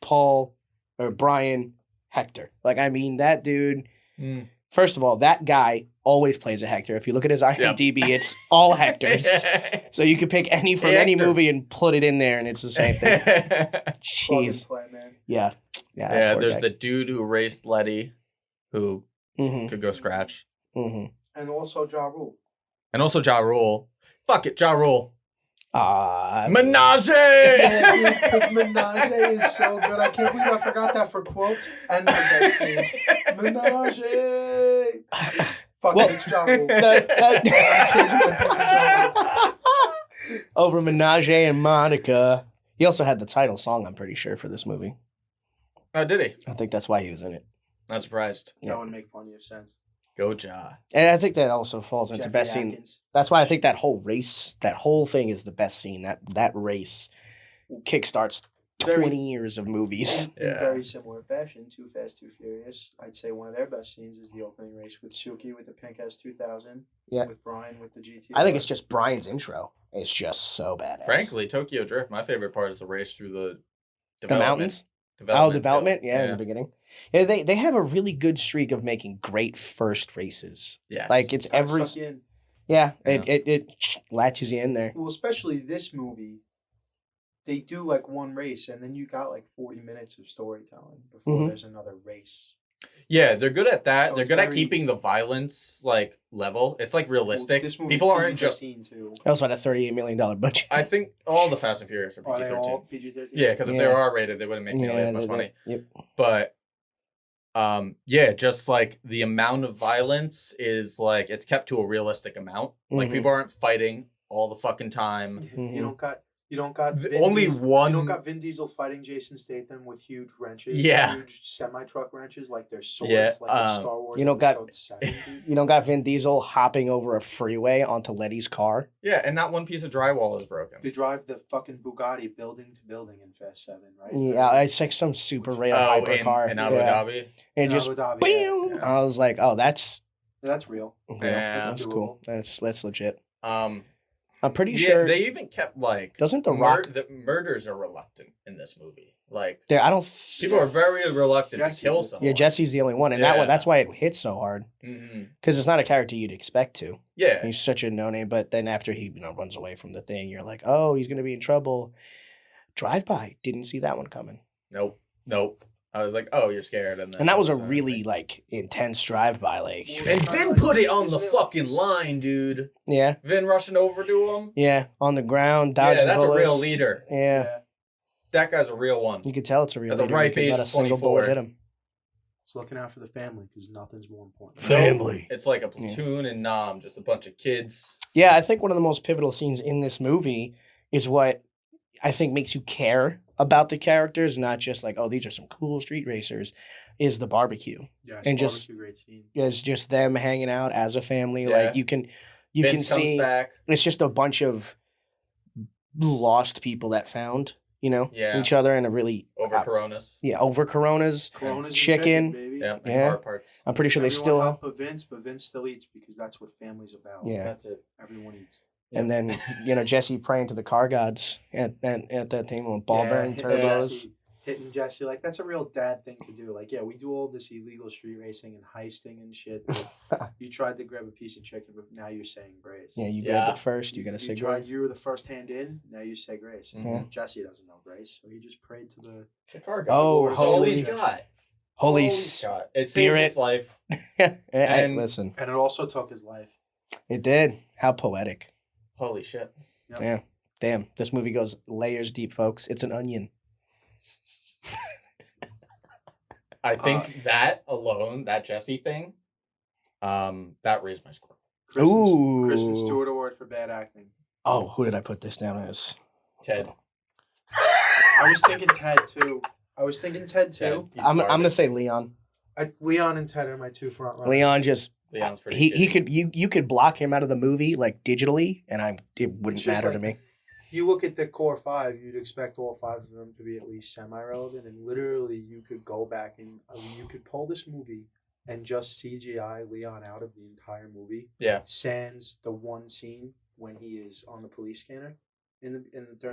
[SPEAKER 6] Paul, or Brian, Hector. Like I mean that dude.
[SPEAKER 5] Mm.
[SPEAKER 6] First of all, that guy always plays a Hector. If you look at his IMDb, it's all Hectors. So you could pick any from any
[SPEAKER 5] Hector.
[SPEAKER 6] movie and put it in there, and it's the same thing.
[SPEAKER 1] Plug
[SPEAKER 6] Jeez.
[SPEAKER 1] and play, man.
[SPEAKER 6] Yeah.
[SPEAKER 5] Yeah, there's the dude who raced Letty, who
[SPEAKER 6] Mm-hmm.
[SPEAKER 5] could go scratch.
[SPEAKER 6] Mm-hmm.
[SPEAKER 1] And also Ja Rule.
[SPEAKER 5] And also Ja Rule. Fuck it, Ja Rule.
[SPEAKER 1] Yeah,
[SPEAKER 5] Menage!
[SPEAKER 1] dude, because Menage is so good. I can't believe I forgot that for quotes and the best scene. Menage! Fuck
[SPEAKER 6] Well,
[SPEAKER 1] it, it's Ja Rule.
[SPEAKER 6] Over Menage and Monica. He also had the title song, I'm pretty sure, for this movie.
[SPEAKER 5] Oh, did he?
[SPEAKER 6] I think that's why he was in it.
[SPEAKER 5] Not surprised.
[SPEAKER 1] That would make plenty of sense.
[SPEAKER 5] Go Ja.
[SPEAKER 6] And I think that also falls into
[SPEAKER 1] Jeffrey
[SPEAKER 6] best scene.
[SPEAKER 1] Atkins.
[SPEAKER 6] That's why I think that whole race, that whole thing is the best scene. That race kickstarts 20 years of movies.
[SPEAKER 1] In
[SPEAKER 5] Yeah.
[SPEAKER 1] very similar fashion, Too Fast, Too Furious. I'd say one of their best scenes is the opening race with Suki with the pink S2000.
[SPEAKER 6] Yeah.
[SPEAKER 1] With Brian with the GT.
[SPEAKER 6] I think it's just Brian's intro. It's just so badass.
[SPEAKER 5] Frankly, Tokyo Drift, my favorite part is the race through the
[SPEAKER 6] the mountains. Development. Yeah, in the beginning. Yeah, they have a really good streak of making great first races.
[SPEAKER 5] Yes.
[SPEAKER 6] Like it's
[SPEAKER 1] Kinda
[SPEAKER 6] every
[SPEAKER 1] suck you in.
[SPEAKER 6] yeah,
[SPEAKER 5] Yeah.
[SPEAKER 6] it latches you in there.
[SPEAKER 1] Well, especially this movie, they do like one race and then you got like 40 minutes of storytelling before
[SPEAKER 6] Mhm.
[SPEAKER 1] there's another race.
[SPEAKER 5] Yeah, they're good at that.
[SPEAKER 1] So
[SPEAKER 5] They're
[SPEAKER 1] it's
[SPEAKER 5] good at
[SPEAKER 1] very-
[SPEAKER 5] keeping the violence like level. It's like realistic.
[SPEAKER 1] This movie
[SPEAKER 5] People aren't just.
[SPEAKER 1] PG-13 too.
[SPEAKER 6] They also had a $38 million budget.
[SPEAKER 5] I think all the Fast and Furious are
[SPEAKER 1] Are they all
[SPEAKER 5] PG-13.
[SPEAKER 1] PG-13?
[SPEAKER 5] Yeah, because if they
[SPEAKER 6] Yeah.
[SPEAKER 5] were R-rated, they wouldn't make nearly as much money.
[SPEAKER 6] Yep.
[SPEAKER 5] But yeah, just like the amount of violence is like it's kept to a realistic amount. Like
[SPEAKER 6] Mhm.
[SPEAKER 5] people aren't fighting all the fucking time.
[SPEAKER 6] Mhm.
[SPEAKER 1] You don't got
[SPEAKER 5] Only one.
[SPEAKER 1] You don't got Vin Diesel fighting Jason Statham with huge wrenches.
[SPEAKER 5] Yeah.
[SPEAKER 1] Huge semi-truck wrenches like they're swords,
[SPEAKER 5] Yeah,
[SPEAKER 1] like in Star Wars
[SPEAKER 6] you don't got-
[SPEAKER 1] Episode 7, dude.
[SPEAKER 6] You don't got Vin Diesel hopping over a freeway onto Letty's car.
[SPEAKER 5] Yeah, and not one piece of drywall is broken.
[SPEAKER 1] They drive the fucking Bugatti building to building in Fast 7, right?
[SPEAKER 6] Yeah, it's like some super rare
[SPEAKER 5] Oh,
[SPEAKER 6] hypercar.
[SPEAKER 5] in Abu
[SPEAKER 6] yeah.
[SPEAKER 5] Dhabi.
[SPEAKER 6] And
[SPEAKER 1] In
[SPEAKER 6] just
[SPEAKER 1] Abu Dhabi,
[SPEAKER 6] boom.
[SPEAKER 5] yeah.
[SPEAKER 6] I was like, oh, that's
[SPEAKER 1] That's real.
[SPEAKER 5] Yeah.
[SPEAKER 6] that's cool. That's legit. I'm pretty
[SPEAKER 5] Yeah,
[SPEAKER 6] sure.
[SPEAKER 5] they even kept like
[SPEAKER 6] Doesn't The Rock?
[SPEAKER 5] the murders are reluctant in this movie. Like
[SPEAKER 6] There, I don't.
[SPEAKER 5] people are very reluctant
[SPEAKER 1] Jesse
[SPEAKER 5] to kill
[SPEAKER 1] was-
[SPEAKER 5] someone.
[SPEAKER 6] Yeah, Jesse's the only one, and that one.
[SPEAKER 5] Yeah.
[SPEAKER 6] That's why it hits so hard
[SPEAKER 5] Mhm.
[SPEAKER 6] because it's not a character you'd expect to.
[SPEAKER 5] Yeah,
[SPEAKER 6] He's such a no name, but then after he runs away from the thing, you're like, oh, he's gonna be in trouble. Drive by, didn't see that one coming,
[SPEAKER 5] nope. I was like, oh, you're scared, and then
[SPEAKER 6] and that was a
[SPEAKER 5] all of sudden,
[SPEAKER 6] really like intense drive by, like
[SPEAKER 5] And Vin put it on the fucking line, dude.
[SPEAKER 6] yeah,
[SPEAKER 5] Vin rushing over to him.
[SPEAKER 6] yeah, on the ground, dodging
[SPEAKER 5] Yeah, that's a real
[SPEAKER 6] bullets.
[SPEAKER 5] leader.
[SPEAKER 6] Yeah,
[SPEAKER 5] That guy's a real one.
[SPEAKER 6] you could tell it's a real
[SPEAKER 5] At the
[SPEAKER 6] leader
[SPEAKER 5] ripe
[SPEAKER 6] because
[SPEAKER 5] age
[SPEAKER 6] not a
[SPEAKER 5] of
[SPEAKER 6] single bullet
[SPEAKER 5] 24.
[SPEAKER 6] hit him.
[SPEAKER 1] It's looking out for the family because nothing's more important.
[SPEAKER 6] Family.
[SPEAKER 5] It's like a platoon and Nam, just a bunch of kids.
[SPEAKER 6] Yeah, I think one of the most pivotal scenes in this movie is what I think makes you care about the characters, not just like, oh, these are some cool street racers, is the barbecue.
[SPEAKER 1] Yeah,
[SPEAKER 6] And just-
[SPEAKER 1] great scene.
[SPEAKER 6] It's just them hanging out as a family.
[SPEAKER 5] Yeah.
[SPEAKER 6] Like you can
[SPEAKER 5] Vince comes
[SPEAKER 6] see
[SPEAKER 5] back.
[SPEAKER 6] it's just a bunch of lost people that found,
[SPEAKER 5] Yeah.
[SPEAKER 6] each other in a really
[SPEAKER 5] Over Coronas.
[SPEAKER 6] over Coronas.
[SPEAKER 1] Coronas and
[SPEAKER 6] Chicken.
[SPEAKER 1] baby.
[SPEAKER 5] Yeah, and
[SPEAKER 6] Yeah.
[SPEAKER 5] hard parts.
[SPEAKER 6] I'm pretty sure they
[SPEAKER 1] Everyone
[SPEAKER 6] still
[SPEAKER 1] help but Vince still eats because that's what family's about.
[SPEAKER 6] Yeah.
[SPEAKER 5] That's it.
[SPEAKER 1] Everyone eats.
[SPEAKER 6] and then Jesse praying to the car gods at that thing with ball bearing
[SPEAKER 1] hitting
[SPEAKER 6] turbos.
[SPEAKER 1] Jesse- Hitting Jesse, like that's a real dad thing to do. Like, yeah, we do all this illegal street racing and heisting and shit. but you tried to grab a piece of chicken, but now you're saying grace.
[SPEAKER 6] Yeah, you
[SPEAKER 5] Yeah.
[SPEAKER 6] grabbed it first. You gotta say grace.
[SPEAKER 1] You were the first hand in. Now you say grace. And
[SPEAKER 5] Mhm.
[SPEAKER 1] Jesse doesn't know grace, so he just prayed to the.
[SPEAKER 5] The car
[SPEAKER 6] Oh,
[SPEAKER 5] goes. That's all
[SPEAKER 6] holy-
[SPEAKER 5] he's got.
[SPEAKER 6] Holy
[SPEAKER 5] All he's got. It saved
[SPEAKER 6] Spirit.
[SPEAKER 5] his life.
[SPEAKER 6] Hey,
[SPEAKER 5] And-
[SPEAKER 6] listen,
[SPEAKER 1] And it also took his life.
[SPEAKER 6] it did. How poetic.
[SPEAKER 5] Holy shit.
[SPEAKER 1] Yep.
[SPEAKER 6] Yeah. Damn. This movie goes layers deep, folks. It's an onion.
[SPEAKER 5] I think that alone, that Jesse thing, that raised my score.
[SPEAKER 1] Kristen
[SPEAKER 6] Ooh.
[SPEAKER 1] Stewart Award for bad acting.
[SPEAKER 6] Oh, who did I put this down as?
[SPEAKER 5] Ted.
[SPEAKER 1] I was thinking Ted too.
[SPEAKER 5] Ted, he's
[SPEAKER 6] I'm gonna
[SPEAKER 5] garbage.
[SPEAKER 6] say Leon.
[SPEAKER 1] Leon and Ted are my two front runners.
[SPEAKER 6] Leon just
[SPEAKER 5] Leon's pretty
[SPEAKER 6] he
[SPEAKER 5] shitty.
[SPEAKER 6] could you could block him out of the movie like digitally, and it wouldn't
[SPEAKER 1] It's just
[SPEAKER 6] matter to
[SPEAKER 1] like-
[SPEAKER 6] me.
[SPEAKER 1] You look at the core five, you'd expect all five of them to be at least semi-relevant, and literally you could go back and you could pull this movie and just CGI Leon out of the entire movie.
[SPEAKER 5] Yeah.
[SPEAKER 1] Sans the one scene when he is on the police scanner during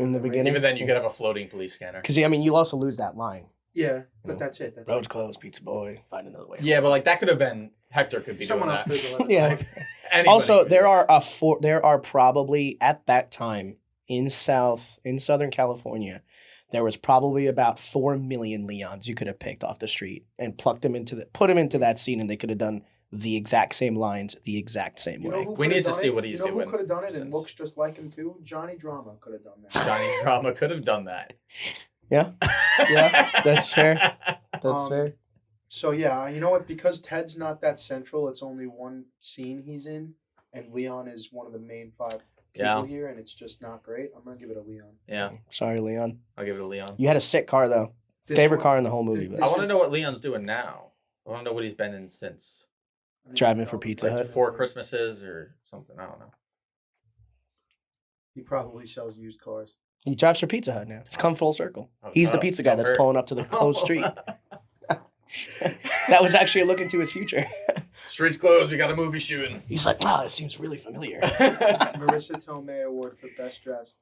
[SPEAKER 6] In the
[SPEAKER 1] race.
[SPEAKER 6] beginning?
[SPEAKER 5] Even then, you could have a floating police scanner.
[SPEAKER 6] Because I mean, you also lose that line.
[SPEAKER 1] Yeah, but
[SPEAKER 6] Mm.
[SPEAKER 1] that's it. That's
[SPEAKER 6] Roads
[SPEAKER 1] it.
[SPEAKER 6] closed, pizza boy. Find another way.
[SPEAKER 5] Yeah, but like that could have been Hector could be
[SPEAKER 1] Someone
[SPEAKER 5] doing
[SPEAKER 1] else
[SPEAKER 5] that.
[SPEAKER 1] could have done it.
[SPEAKER 6] Yeah.
[SPEAKER 5] Like, anybody
[SPEAKER 6] Also,
[SPEAKER 5] could
[SPEAKER 6] there
[SPEAKER 5] do
[SPEAKER 6] are there are probably at that time in Southern California, there was probably about 4 million Leons you could have picked off the street and put them into that scene, and they could have done the exact same lines the exact same
[SPEAKER 1] You know
[SPEAKER 6] way.
[SPEAKER 1] who
[SPEAKER 5] We
[SPEAKER 1] could
[SPEAKER 5] need
[SPEAKER 1] have
[SPEAKER 5] to
[SPEAKER 1] done
[SPEAKER 5] see
[SPEAKER 1] it?
[SPEAKER 5] what he's
[SPEAKER 1] You know
[SPEAKER 5] doing
[SPEAKER 1] who could have done it and
[SPEAKER 5] since-
[SPEAKER 1] looks just like him too? Johnny Drama could have done that.
[SPEAKER 5] Johnny Drama could have done that.
[SPEAKER 6] Yeah, yeah, that's fair. That's
[SPEAKER 1] Um,
[SPEAKER 6] fair.
[SPEAKER 1] So yeah, you know what? Because Ted's not that central, it's only one scene he's in, and Leon is one of the main five people
[SPEAKER 5] Yeah.
[SPEAKER 1] here, and it's just not great. I'm gonna give it a Leon.
[SPEAKER 5] Yeah,
[SPEAKER 6] Sorry, Leon.
[SPEAKER 5] I'll give it a Leon.
[SPEAKER 6] You had a sick car though.
[SPEAKER 1] This
[SPEAKER 6] Favorite
[SPEAKER 1] one-
[SPEAKER 6] car in the whole movie,
[SPEAKER 1] This
[SPEAKER 6] but
[SPEAKER 5] I want to
[SPEAKER 1] is-
[SPEAKER 5] know what Leon's doing now. I want to know what he's been in since
[SPEAKER 1] I mean,
[SPEAKER 6] Driving
[SPEAKER 1] you
[SPEAKER 6] for
[SPEAKER 1] know,
[SPEAKER 6] Pizza
[SPEAKER 1] like,
[SPEAKER 6] Hut.
[SPEAKER 1] you
[SPEAKER 5] 4
[SPEAKER 1] know,
[SPEAKER 5] Christmases or something. I don't know.
[SPEAKER 1] He probably sells used cars.
[SPEAKER 6] he drives for Pizza Hut now. It's come full circle.
[SPEAKER 5] Oh,
[SPEAKER 6] He's the
[SPEAKER 5] tough.
[SPEAKER 6] pizza guy
[SPEAKER 5] Tough
[SPEAKER 6] that's
[SPEAKER 5] hurt.
[SPEAKER 6] pulling up to the closed street. That was actually a look into his future.
[SPEAKER 5] Street's closed. We got a movie shooting.
[SPEAKER 6] He's like, wow, it seems really familiar.
[SPEAKER 1] Marissa Tomei Award for Best Dressed.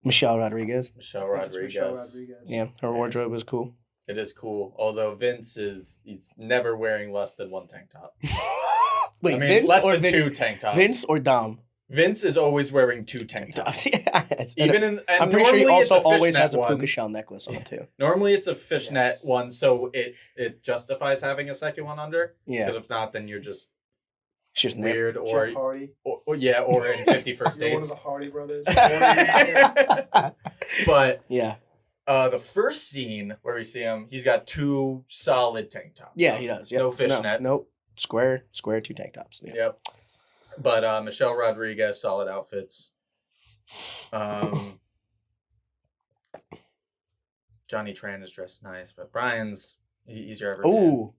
[SPEAKER 6] Michelle Rodriguez.
[SPEAKER 5] Michelle
[SPEAKER 1] I think it's
[SPEAKER 5] Rodriguez.
[SPEAKER 1] Michelle Rodriguez.
[SPEAKER 6] Yeah, her wardrobe was cool.
[SPEAKER 5] It is cool. Although Vince he's never wearing less than one tank top.
[SPEAKER 6] Wait,
[SPEAKER 5] I mean,
[SPEAKER 6] Vince
[SPEAKER 5] less
[SPEAKER 6] or
[SPEAKER 5] than 2 tank tops.
[SPEAKER 6] Vince or Dom?
[SPEAKER 5] Vince is always wearing 2 tank tops.
[SPEAKER 6] Yeah,
[SPEAKER 5] Even in, and
[SPEAKER 6] I'm pretty sure he
[SPEAKER 5] normally it's
[SPEAKER 6] also always
[SPEAKER 5] fishnet
[SPEAKER 6] has a
[SPEAKER 5] one.
[SPEAKER 6] puka shell necklace on too.
[SPEAKER 5] Normally it's a fishnet
[SPEAKER 1] Yes.
[SPEAKER 5] one, so it justifies having a second one under.
[SPEAKER 6] Yeah,
[SPEAKER 5] Because if not, then you're just
[SPEAKER 6] it's just nip.
[SPEAKER 5] weird
[SPEAKER 1] Jeff
[SPEAKER 5] or
[SPEAKER 1] Hardy.
[SPEAKER 5] or in 50 First
[SPEAKER 1] You're one of
[SPEAKER 5] Dates.
[SPEAKER 1] the Hardy brothers.
[SPEAKER 5] But
[SPEAKER 6] Yeah,
[SPEAKER 5] the first scene where we see him, he's got 2 solid tank tops.
[SPEAKER 6] yeah,
[SPEAKER 5] on.
[SPEAKER 6] he does. Yep.
[SPEAKER 5] No fishnet.
[SPEAKER 6] Nope. Square 2 tank tops. Yeah.
[SPEAKER 5] Yep. But Michelle Rodriguez, solid outfits. Johnny Tran is dressed nice, but Brian's he's your everyman.
[SPEAKER 6] Ooh,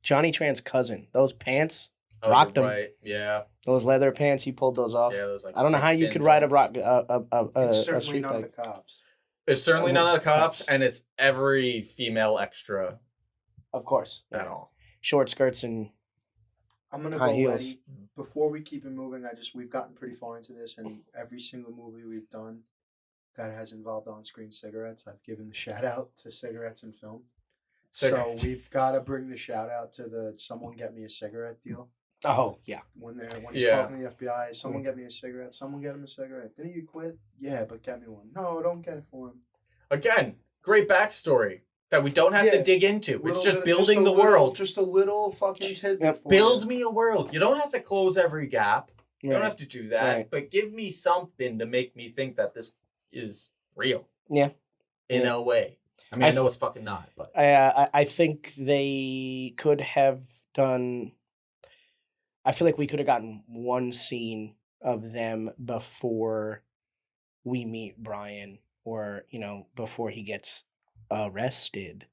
[SPEAKER 6] Johnny Tran's cousin. Those pants,
[SPEAKER 5] Oh,
[SPEAKER 6] rocked
[SPEAKER 5] you're
[SPEAKER 6] 'em.
[SPEAKER 5] right. Yeah,
[SPEAKER 6] those leather pants. He pulled those off.
[SPEAKER 5] yeah. Those like
[SPEAKER 6] I don't know how you
[SPEAKER 5] snakeskin
[SPEAKER 6] could ride a
[SPEAKER 5] pants.
[SPEAKER 6] rock a
[SPEAKER 1] It's certainly
[SPEAKER 6] street
[SPEAKER 1] none of
[SPEAKER 6] bike.
[SPEAKER 1] the cops.
[SPEAKER 5] It's certainly none of the cops,
[SPEAKER 6] Cops.
[SPEAKER 5] and it's every female extra
[SPEAKER 6] Of course,
[SPEAKER 5] at all.
[SPEAKER 6] short skirts and
[SPEAKER 1] I'm gonna
[SPEAKER 6] High
[SPEAKER 1] go
[SPEAKER 6] heels.
[SPEAKER 1] Letty. Before we keep it moving, we've gotten pretty far into this, and every single movie we've done that has involved on-screen cigarettes, I've given the shout out to cigarettes and film.
[SPEAKER 5] Cigarettes.
[SPEAKER 1] So we've got to bring the shout out to the "Someone Get Me a Cigarette" deal.
[SPEAKER 6] oh yeah.
[SPEAKER 1] When he's
[SPEAKER 5] Yeah.
[SPEAKER 1] talking to the FBI, someone get me a cigarette. Someone get him a cigarette. Didn't you quit? Yeah, but get me one. No, don't get it for him.
[SPEAKER 5] Again, great backstory that we don't have to
[SPEAKER 1] Yeah.
[SPEAKER 5] dig into.
[SPEAKER 1] Little
[SPEAKER 5] It's just
[SPEAKER 1] bit-
[SPEAKER 5] building
[SPEAKER 1] a
[SPEAKER 5] the
[SPEAKER 1] little-
[SPEAKER 5] world.
[SPEAKER 1] Just a little fucking tidbit.
[SPEAKER 6] Yep.
[SPEAKER 1] for
[SPEAKER 5] Build
[SPEAKER 1] you.
[SPEAKER 5] me a world. You don't have to close every gap. You don't
[SPEAKER 6] Right.
[SPEAKER 5] have to do that.
[SPEAKER 6] Right.
[SPEAKER 5] But give me something to make me think that this is real.
[SPEAKER 6] Yeah.
[SPEAKER 5] In
[SPEAKER 6] Yeah.
[SPEAKER 5] a way. I mean, I
[SPEAKER 6] I
[SPEAKER 5] know
[SPEAKER 6] th-
[SPEAKER 5] it's fucking not, but
[SPEAKER 6] I think they could have done. I feel like we could have gotten one scene of them before we meet Brian, or before he gets arrested,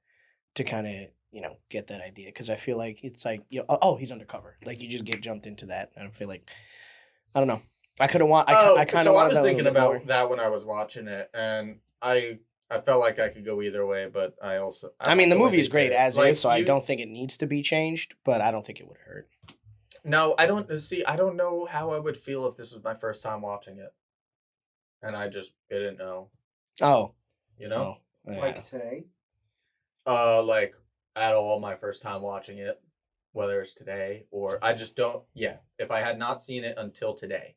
[SPEAKER 6] to kind of get that idea. Because I feel like it's like oh, he's undercover. Like you just get jumped into that. I feel like I don't know. I could have want. I kind of
[SPEAKER 5] so I
[SPEAKER 6] wanted
[SPEAKER 5] was
[SPEAKER 6] that a little
[SPEAKER 5] thinking
[SPEAKER 6] bit
[SPEAKER 5] about
[SPEAKER 6] more.
[SPEAKER 5] that when I was watching it, and I felt like I could go either way, but I also
[SPEAKER 6] I mean, the
[SPEAKER 5] like way
[SPEAKER 6] movie is
[SPEAKER 5] they
[SPEAKER 6] great
[SPEAKER 5] did it.
[SPEAKER 6] as
[SPEAKER 5] Like,
[SPEAKER 6] is, so I
[SPEAKER 5] you-
[SPEAKER 6] don't think it needs to be changed. But I don't think it would hurt.
[SPEAKER 5] No, I don't see. I don't know how I would feel if this was my first time watching it, and I just didn't know.
[SPEAKER 6] Oh,
[SPEAKER 5] You know,
[SPEAKER 6] yeah.
[SPEAKER 1] Like today.
[SPEAKER 5] like at all my first time watching it, whether it's today or I just don't. Yeah, if I had not seen it until today,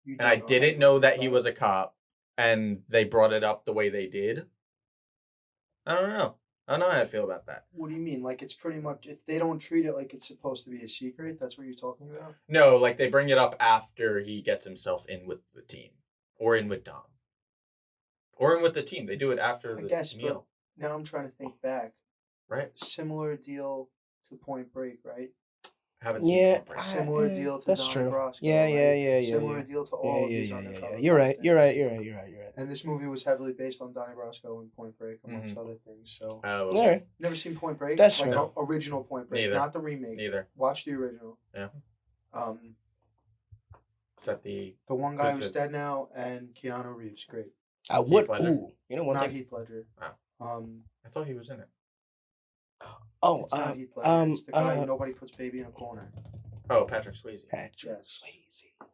[SPEAKER 1] You
[SPEAKER 5] and I
[SPEAKER 1] don't
[SPEAKER 5] didn't know that he was a cop, and they brought it up the way they did, I don't know. I don't know how I feel about that.
[SPEAKER 1] What do you mean? Like it's pretty much they don't treat it like it's supposed to be a secret. That's what you're talking about.
[SPEAKER 5] No, like they bring it up after he gets himself in with the team, or in with Dom, or in with the team. They do it after the meal.
[SPEAKER 1] But now I'm trying to think back.
[SPEAKER 5] Right.
[SPEAKER 1] Similar deal to Point Break, right?
[SPEAKER 5] Haven't seen Point Break.
[SPEAKER 1] Similar deal to
[SPEAKER 6] that's
[SPEAKER 1] Donnie
[SPEAKER 6] true.
[SPEAKER 1] Brasco.
[SPEAKER 6] Yeah,
[SPEAKER 1] right?
[SPEAKER 6] yeah.
[SPEAKER 1] Similar deal to all of these undercover.
[SPEAKER 6] You're right.
[SPEAKER 1] things.
[SPEAKER 6] You're right.
[SPEAKER 1] And this movie was heavily based on Donnie Brasco and Point Break, amongst other things. So,
[SPEAKER 5] Oh,
[SPEAKER 6] All
[SPEAKER 5] okay.
[SPEAKER 6] right.
[SPEAKER 1] never seen Point Break?
[SPEAKER 6] That's
[SPEAKER 1] like
[SPEAKER 6] fair.
[SPEAKER 1] original Point Break,
[SPEAKER 5] Neither.
[SPEAKER 1] not the remake.
[SPEAKER 5] Neither.
[SPEAKER 1] Watch the original.
[SPEAKER 5] Yeah. Is that the
[SPEAKER 1] The one guy
[SPEAKER 5] Who's
[SPEAKER 1] who's
[SPEAKER 5] it?
[SPEAKER 1] dead now, and Keanu Reeves, great.
[SPEAKER 6] I would.
[SPEAKER 5] Ledger?
[SPEAKER 6] Ooh, you know one
[SPEAKER 1] Not
[SPEAKER 6] thing.
[SPEAKER 1] Heath Ledger.
[SPEAKER 5] Wow. I thought he was in it.
[SPEAKER 6] Oh,
[SPEAKER 1] It's not Heath Ledger. It's the guy who nobody puts baby in a corner.
[SPEAKER 5] Oh, Patrick Swayze.
[SPEAKER 6] Patrick
[SPEAKER 1] Yes.
[SPEAKER 6] Swayze.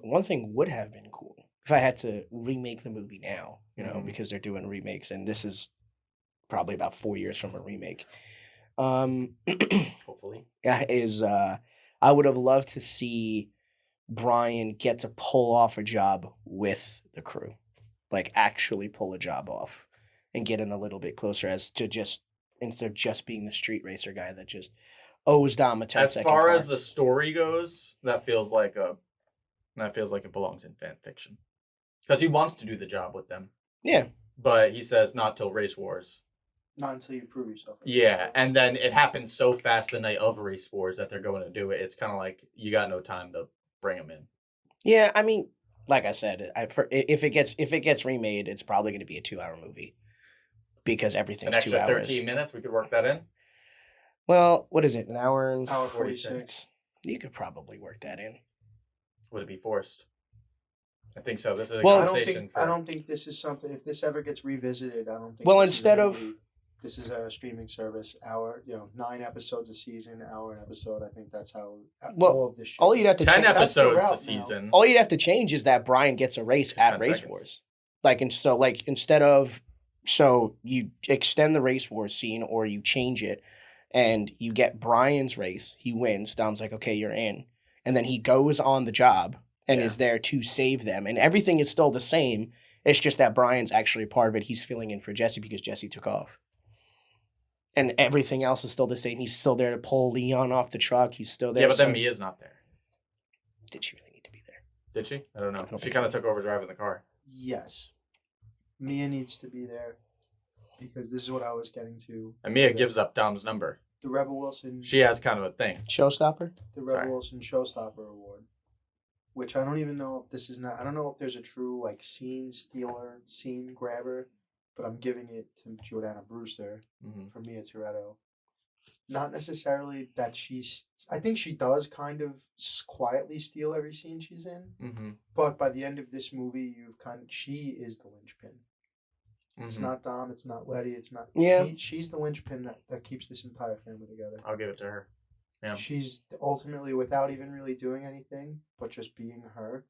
[SPEAKER 6] One thing would have been cool if I had to remake the movie now,
[SPEAKER 5] Mhm.
[SPEAKER 6] because they're doing remakes, and this is probably about 4 years from a remake.
[SPEAKER 5] Hopefully.
[SPEAKER 6] Is I would have loved to see Brian get to pull off a job with the crew, like actually pull a job off, and get in a little bit closer as to just instead of just being the street racer guy that just owes Dom a 10
[SPEAKER 5] As
[SPEAKER 6] second
[SPEAKER 5] far
[SPEAKER 6] car.
[SPEAKER 5] as the story goes, that feels like it belongs in fan fiction. Because he wants to do the job with them.
[SPEAKER 6] Yeah.
[SPEAKER 5] But he says not till Race Wars.
[SPEAKER 1] Not until you prove yourself.
[SPEAKER 5] Yeah, and then it happens so fast the night of Race Wars that they're going to do it. It's kind of like you got no time to bring him in.
[SPEAKER 6] Yeah, I mean, like I said, if it gets remade, it's probably going to be a 2-hour movie because
[SPEAKER 5] An
[SPEAKER 6] everything's
[SPEAKER 5] extra
[SPEAKER 6] 2 hours.
[SPEAKER 5] 13 minutes, we could work that in.
[SPEAKER 6] Well, what is it? An hour and
[SPEAKER 1] Hour
[SPEAKER 5] 46.
[SPEAKER 1] 46.
[SPEAKER 6] You could probably work that in.
[SPEAKER 5] Would it be forced? I think so. This is a
[SPEAKER 6] Well,
[SPEAKER 5] conversation
[SPEAKER 1] I don't think this is something. If this ever gets revisited, I don't think.
[SPEAKER 6] Well,
[SPEAKER 1] this is a
[SPEAKER 6] instead of-
[SPEAKER 1] movie. This is a streaming service. 9 episodes a season, hour an episode. I think that's how all of this.
[SPEAKER 6] all you'd have to
[SPEAKER 5] 10
[SPEAKER 6] change-
[SPEAKER 1] That's the
[SPEAKER 5] episodes
[SPEAKER 1] route
[SPEAKER 5] a
[SPEAKER 1] now.
[SPEAKER 5] season.
[SPEAKER 6] All you'd have to change is that Brian gets a race
[SPEAKER 5] Just
[SPEAKER 6] at
[SPEAKER 5] 10
[SPEAKER 6] Race
[SPEAKER 5] seconds.
[SPEAKER 6] Wars. Instead of you extend the Race Wars scene or you change it and you get Brian's race, he wins. Dom's like, okay, you're in. And then he goes on the job and is there to save them. And everything is still the same. It's just that Brian's actually a part of it. He's filling in for Jesse because Jesse took off. And everything else is still the same. He's still there to pull Leon off the truck. He's still there.
[SPEAKER 5] Yeah, but then
[SPEAKER 6] so-
[SPEAKER 5] Mia's not there.
[SPEAKER 6] Did she really need to be there?
[SPEAKER 5] Did she? I don't know.
[SPEAKER 6] I don't
[SPEAKER 5] She
[SPEAKER 6] think
[SPEAKER 5] kind of
[SPEAKER 6] so.
[SPEAKER 5] took over driving the car.
[SPEAKER 1] Yes, Mia needs to be there because this is what I was getting to.
[SPEAKER 5] And Mia gives up Dom's number.
[SPEAKER 1] The Rebel Wilson.
[SPEAKER 5] She has kind of a thing.
[SPEAKER 6] Showstopper?
[SPEAKER 1] The Rebel Wilson Showstopper Award, which I don't even know if this is not. I don't know if there's a true like scene stealer, scene grabber, but I'm giving it to Jordana Brewster for Mia Toretto. Not necessarily that she's. I think she does kind of quietly steal every scene she's in,
[SPEAKER 5] Mm-hmm.
[SPEAKER 1] but by the end of this movie, she is the linchpin. It's not Dom. It's not Letty. It's not.
[SPEAKER 6] Yeah.
[SPEAKER 1] She's the linchpin that keeps this entire family together.
[SPEAKER 5] I'll give it to her. Yeah.
[SPEAKER 1] She's ultimately, without even really doing anything, but just being her,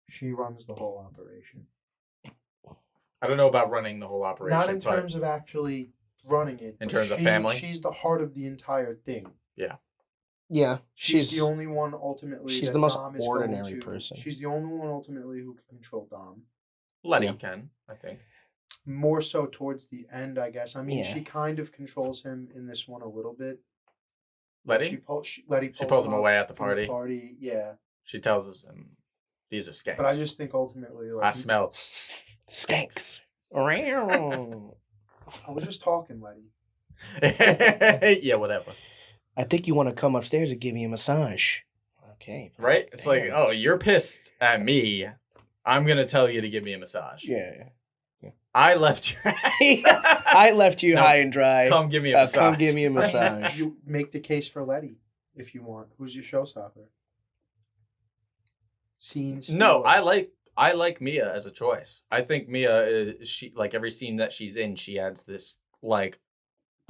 [SPEAKER 1] she runs the whole operation.
[SPEAKER 5] I don't know about running the whole operation.
[SPEAKER 1] Not in
[SPEAKER 5] but
[SPEAKER 1] terms of actually running it.
[SPEAKER 5] In
[SPEAKER 1] but
[SPEAKER 5] terms of family?
[SPEAKER 1] She's the heart of the entire thing.
[SPEAKER 6] Yeah.
[SPEAKER 1] She's the only one ultimately.
[SPEAKER 6] she's
[SPEAKER 1] that
[SPEAKER 6] the most
[SPEAKER 1] Dom is going
[SPEAKER 6] ordinary
[SPEAKER 1] to-
[SPEAKER 6] person.
[SPEAKER 1] She's the only one ultimately who can control Dom.
[SPEAKER 5] Letty
[SPEAKER 6] Yeah.
[SPEAKER 5] can, I think.
[SPEAKER 1] More so towards the end, I guess. I mean,
[SPEAKER 6] Yeah.
[SPEAKER 1] she kind of controls him in this one a little bit.
[SPEAKER 5] Letty?
[SPEAKER 1] Letty
[SPEAKER 5] She pulls him
[SPEAKER 1] up
[SPEAKER 5] away at the
[SPEAKER 1] from
[SPEAKER 5] party.
[SPEAKER 1] Party, yeah.
[SPEAKER 5] She tells him these are skanks.
[SPEAKER 1] But I just think ultimately, like,
[SPEAKER 5] I smell.
[SPEAKER 6] Skanks.
[SPEAKER 1] I was just talking, Letty.
[SPEAKER 5] Yeah, whatever.
[SPEAKER 6] I think you want to come upstairs and give me a massage. Okay.
[SPEAKER 5] Right? It's like,
[SPEAKER 6] Damn.
[SPEAKER 5] oh, you're pissed at me. I'm going to tell you to give me a massage.
[SPEAKER 6] Yeah.
[SPEAKER 5] I left your ass.
[SPEAKER 6] I left you
[SPEAKER 5] No,
[SPEAKER 6] high and dry.
[SPEAKER 5] Come give me a massage.
[SPEAKER 6] Come give me a massage.
[SPEAKER 1] You make the case for Letty if you want. Who's your showstopper? Scenes.
[SPEAKER 5] No, I like Mia as a choice. I think Mia is she like every scene that she's in, she adds this like,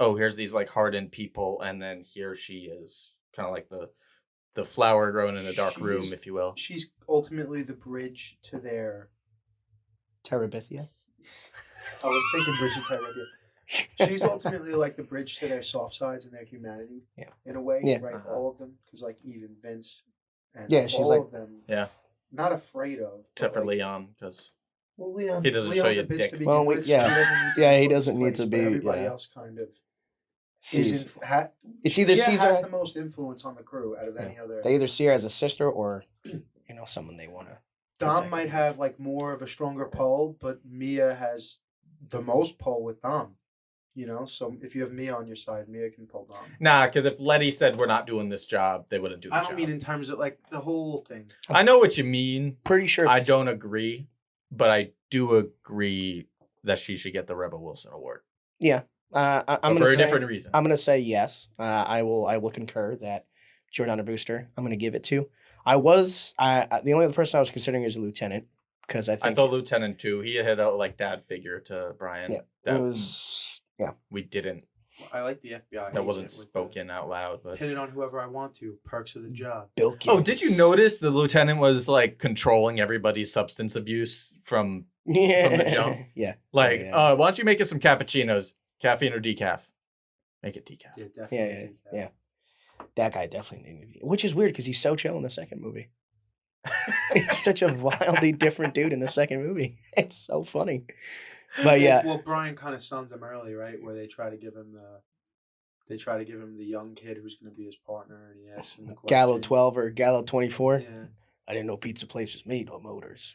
[SPEAKER 5] oh, here's these like hardened people, and then here she is, kind of like the flower growing in a dark room,
[SPEAKER 1] She's-
[SPEAKER 5] if you will.
[SPEAKER 1] She's ultimately the bridge to their.
[SPEAKER 6] Terabithia.
[SPEAKER 1] I was thinking Bridget Tyrell. She's ultimately like the bridge to their soft sides and their humanity.
[SPEAKER 6] Yeah.
[SPEAKER 1] In a way,
[SPEAKER 6] Yeah.
[SPEAKER 1] right?
[SPEAKER 5] Uh-huh.
[SPEAKER 1] All of them, because like even Vince. And
[SPEAKER 6] Yeah, she's
[SPEAKER 1] all
[SPEAKER 6] like-
[SPEAKER 1] of them.
[SPEAKER 5] Yeah.
[SPEAKER 1] Not afraid of.
[SPEAKER 5] Except
[SPEAKER 1] but,
[SPEAKER 5] for
[SPEAKER 1] like,
[SPEAKER 5] Leon, because
[SPEAKER 1] Well, Leon,
[SPEAKER 5] He doesn't
[SPEAKER 1] Leon's
[SPEAKER 5] show you
[SPEAKER 1] a bitch
[SPEAKER 5] dick.
[SPEAKER 1] to begin
[SPEAKER 6] Well,
[SPEAKER 1] with,
[SPEAKER 6] yeah.
[SPEAKER 1] so he doesn't need to
[SPEAKER 6] Yeah,
[SPEAKER 1] be
[SPEAKER 6] he
[SPEAKER 1] put in
[SPEAKER 6] doesn't
[SPEAKER 1] his
[SPEAKER 6] need to
[SPEAKER 1] place,
[SPEAKER 6] be,
[SPEAKER 1] but everybody
[SPEAKER 6] yeah.
[SPEAKER 1] else kind of
[SPEAKER 6] Sees-
[SPEAKER 1] is
[SPEAKER 6] It's either
[SPEAKER 1] Mia
[SPEAKER 6] sees
[SPEAKER 1] has
[SPEAKER 6] her.
[SPEAKER 1] the most influence on the crew out of any other.
[SPEAKER 6] They either see her as a sister or, someone they want to.
[SPEAKER 1] Dom might have like more of a stronger pull, but Mia has the most pull with Dom. So if you have Mia on your side, Mia can pull Dom.
[SPEAKER 5] Nah, because if Letty said we're not doing this job, they wouldn't do the
[SPEAKER 1] I
[SPEAKER 5] job.
[SPEAKER 1] don't mean in terms of like the whole thing.
[SPEAKER 5] I know what you mean.
[SPEAKER 6] Pretty sure.
[SPEAKER 5] I don't agree, but I do agree that she should get the Rebel Wilson Award.
[SPEAKER 6] Yeah. I'm
[SPEAKER 5] But
[SPEAKER 6] gonna
[SPEAKER 5] for a
[SPEAKER 6] say,
[SPEAKER 5] different reason.
[SPEAKER 6] I'm gonna say yes. I will concur that Jordana Brewster. I'm gonna give it to. The only other person I was considering is a lieutenant because I think
[SPEAKER 5] I thought Lieutenant too. He had a like dad figure to Brian.
[SPEAKER 6] Yeah,
[SPEAKER 5] that
[SPEAKER 6] it was
[SPEAKER 5] we didn't.
[SPEAKER 1] I like the FBI.
[SPEAKER 5] That wasn't spoken out loud, but
[SPEAKER 1] Hit it on whoever I want to. Perks of the job.
[SPEAKER 6] Bill.
[SPEAKER 5] oh, did you notice the lieutenant was like controlling everybody's substance abuse from
[SPEAKER 6] Yeah.
[SPEAKER 5] from the jump?
[SPEAKER 6] Yeah.
[SPEAKER 5] like,
[SPEAKER 6] Yeah.
[SPEAKER 5] why don't you make us some cappuccinos, caffeine or decaf? Make it decaf.
[SPEAKER 1] Yeah, definitely.
[SPEAKER 6] Yeah. That guy definitely needed to be, which is weird because he's so chill in the second movie. He's such a wildly different dude in the second movie. It's so funny. But yeah,
[SPEAKER 1] Well, Brian kind of sons him early, right? Where they try to give him the young kid who's going to be his partner, and he asks him the question.
[SPEAKER 6] Gallo 12 or Gallo 24.
[SPEAKER 1] Yeah.
[SPEAKER 6] I didn't know pizza places made no motors.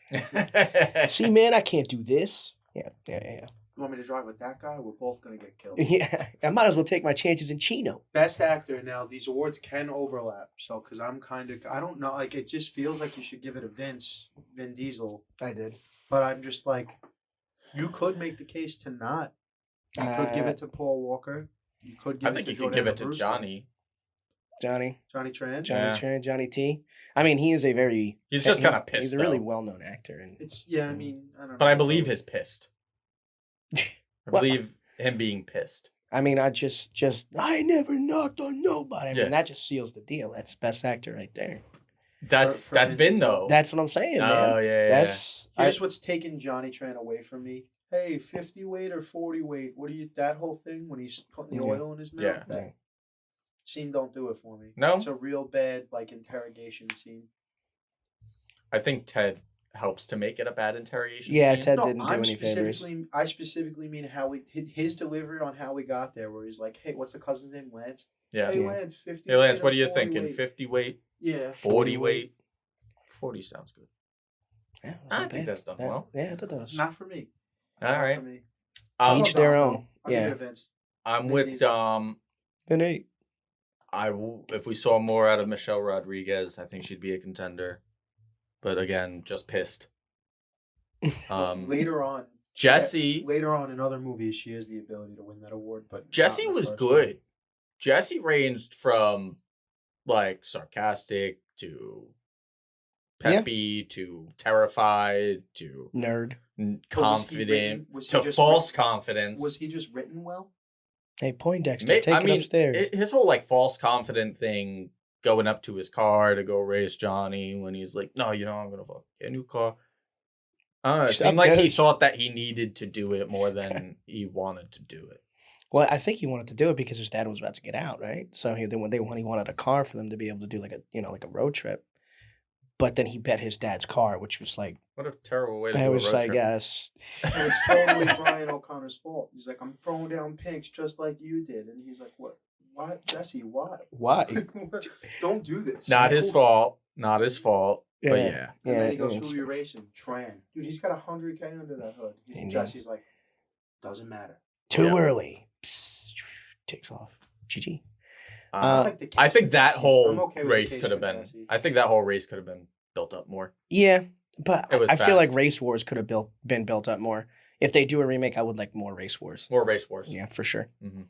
[SPEAKER 6] See, man, I can't do this. Yeah.
[SPEAKER 1] You want me to drive with that guy? We're both going to get killed.
[SPEAKER 6] Yeah, I might as well take my chances in Chino.
[SPEAKER 1] Best actor. Now, these awards can overlap. So, because I don't know, like, it just feels like you should give it to Vin Diesel.
[SPEAKER 6] I did.
[SPEAKER 1] But I'm just like, you could make the case to not. You could give it to Paul Walker. You could give
[SPEAKER 5] I think
[SPEAKER 1] it
[SPEAKER 5] you
[SPEAKER 1] to
[SPEAKER 5] could give it to
[SPEAKER 1] Brewster.
[SPEAKER 5] Johnny.
[SPEAKER 6] Johnny
[SPEAKER 1] Tran.
[SPEAKER 5] Yeah.
[SPEAKER 6] Tran, Johnny T. I mean, he is a very.
[SPEAKER 5] He's just kinda
[SPEAKER 6] He's
[SPEAKER 5] pissed,
[SPEAKER 6] a really
[SPEAKER 5] though.
[SPEAKER 6] well-known actor, and
[SPEAKER 1] I mean, I don't know.
[SPEAKER 5] But I believe he's pissed. I
[SPEAKER 6] Well-
[SPEAKER 5] believe him being pissed.
[SPEAKER 6] I mean, I just I never knocked on nobody. I
[SPEAKER 5] Yeah.
[SPEAKER 6] mean, that just seals the deal. That's best actor right there.
[SPEAKER 5] That's
[SPEAKER 1] for
[SPEAKER 5] that's
[SPEAKER 1] Vin
[SPEAKER 5] Vin
[SPEAKER 1] Diesel.
[SPEAKER 5] though.
[SPEAKER 6] That's what I'm saying, man.
[SPEAKER 5] Oh yeah.
[SPEAKER 6] That's
[SPEAKER 1] Here's what's taking Johnny Tran away from me. Hey, 50 weight or 40 weight? What do you? That whole thing when he's putting the
[SPEAKER 6] Yeah.
[SPEAKER 1] oil in his mouth.
[SPEAKER 5] Yeah.
[SPEAKER 1] That scene don't do it for me.
[SPEAKER 5] No?
[SPEAKER 1] It's a real bad like interrogation scene.
[SPEAKER 5] I think Ted helps to make it a bad interrogation.
[SPEAKER 6] Yeah,
[SPEAKER 5] scene.
[SPEAKER 6] Ted
[SPEAKER 1] No,
[SPEAKER 6] didn't do any favors.
[SPEAKER 1] I specifically mean how his delivery on how we got there, where he's like, "Hey, what's the cousin's name? Lance.
[SPEAKER 5] Yeah.
[SPEAKER 1] Hey,
[SPEAKER 6] Yeah.
[SPEAKER 1] Lance, 50.
[SPEAKER 5] Hey Lance,
[SPEAKER 1] weight
[SPEAKER 5] what
[SPEAKER 1] or
[SPEAKER 5] are you
[SPEAKER 1] 40
[SPEAKER 5] thinking?
[SPEAKER 1] weight?"
[SPEAKER 5] 50 weight,
[SPEAKER 1] Yeah,
[SPEAKER 5] 40 weight. 40 sounds good.
[SPEAKER 6] Yeah, that's
[SPEAKER 5] I
[SPEAKER 6] not
[SPEAKER 5] think
[SPEAKER 6] bad.
[SPEAKER 5] that's done well.
[SPEAKER 6] Yeah, that does.
[SPEAKER 1] Not for me.
[SPEAKER 5] All
[SPEAKER 1] Not
[SPEAKER 5] right.
[SPEAKER 1] For me.
[SPEAKER 6] To
[SPEAKER 5] Um,
[SPEAKER 6] each their
[SPEAKER 1] Dom,
[SPEAKER 6] own.
[SPEAKER 1] though. I'll
[SPEAKER 6] Yeah.
[SPEAKER 1] give it to Vince.
[SPEAKER 5] I'm
[SPEAKER 1] Vin
[SPEAKER 5] with
[SPEAKER 1] Diesel.
[SPEAKER 6] Then 8.
[SPEAKER 5] if we saw more out of Michelle Rodriguez, I think she'd be a contender. But again, just pissed.
[SPEAKER 1] Later on,
[SPEAKER 5] Jesse
[SPEAKER 1] Later on in other movies, she has the ability to win that award. But not
[SPEAKER 5] Jesse
[SPEAKER 1] in the
[SPEAKER 5] was
[SPEAKER 1] first
[SPEAKER 5] good.
[SPEAKER 1] one.
[SPEAKER 5] Jesse ranged from like sarcastic to peppy to terrified to
[SPEAKER 6] Nerd.
[SPEAKER 1] But was he
[SPEAKER 5] confident
[SPEAKER 1] written- was he
[SPEAKER 5] to
[SPEAKER 1] just
[SPEAKER 5] false
[SPEAKER 1] written-
[SPEAKER 5] confidence.
[SPEAKER 1] Was he just written well?
[SPEAKER 6] Hey, Poindexter,
[SPEAKER 5] May-
[SPEAKER 6] take it upstairs.
[SPEAKER 5] his whole like false confident thing, going up to his car to go race Johnny when he's like, "No, I'm gonna get a new car." I don't know. It
[SPEAKER 6] Stop
[SPEAKER 5] seemed like he
[SPEAKER 6] bitch.
[SPEAKER 5] thought that he needed to do it more than he wanted to do it.
[SPEAKER 6] Well, I think he wanted to do it because his dad was about to get out, right? So he wanted a car for them to be able to do like a road trip. But then he bet his dad's car, which was like
[SPEAKER 5] What a terrible way to
[SPEAKER 6] that
[SPEAKER 5] do a
[SPEAKER 6] was
[SPEAKER 5] road
[SPEAKER 6] like
[SPEAKER 5] trip.
[SPEAKER 6] yes.
[SPEAKER 1] So it's totally Brian O'Connor's fault. He's like, I'm throwing down pinks just like you did, and he's like, what? Why, Jesse? Why?
[SPEAKER 6] Why?
[SPEAKER 1] Don't do this.
[SPEAKER 5] Not his fault. Not his fault. But
[SPEAKER 6] Yeah.
[SPEAKER 5] yeah.
[SPEAKER 1] And then he goes,
[SPEAKER 6] it's-
[SPEAKER 1] "Who are you racing?" Tran. Dude, he's got 100K under that hood.
[SPEAKER 6] Indeed.
[SPEAKER 1] Jesse's like, doesn't matter.
[SPEAKER 6] too
[SPEAKER 5] Yeah.
[SPEAKER 6] early. Psst, takes off. GG.
[SPEAKER 5] Uh,
[SPEAKER 1] like the case
[SPEAKER 5] I think
[SPEAKER 1] with
[SPEAKER 5] that
[SPEAKER 1] Jesse.
[SPEAKER 5] whole
[SPEAKER 1] I'm okay with the
[SPEAKER 5] race
[SPEAKER 1] case
[SPEAKER 5] could have
[SPEAKER 1] with
[SPEAKER 5] been.
[SPEAKER 1] Jesse.
[SPEAKER 5] I think that whole race could have been built up more.
[SPEAKER 6] Yeah, but
[SPEAKER 5] It was
[SPEAKER 6] I feel like
[SPEAKER 5] fast.
[SPEAKER 6] Race Wars could have been built up more. If they do a remake, I would like more Race Wars.
[SPEAKER 5] More race wars.
[SPEAKER 6] Yeah, for sure.
[SPEAKER 5] Mm-hmm.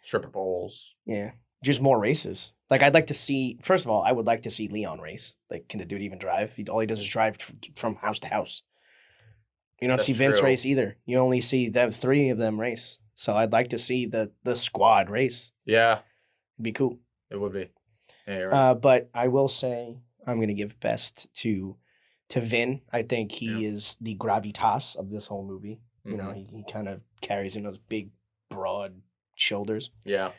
[SPEAKER 5] Stripper poles.
[SPEAKER 6] Yeah, just more races. Like I'd like to see. First of all, I would like to see Leon race. Like, can the dude even drive? All he does is drive from house to house. You don't
[SPEAKER 5] That's
[SPEAKER 6] see Vince
[SPEAKER 5] true.
[SPEAKER 6] race either. You only see the 3 of them race. So I'd like to see the squad race.
[SPEAKER 5] Yeah,
[SPEAKER 6] It'd be cool.
[SPEAKER 5] it would be. Yeah, you're right.
[SPEAKER 6] But I will say I'm gonna give best to Vin. I think he is the gravitas of this whole movie. You know,
[SPEAKER 5] Mhm.
[SPEAKER 6] he kind of carries in those big, broad shoulders.
[SPEAKER 5] Yeah.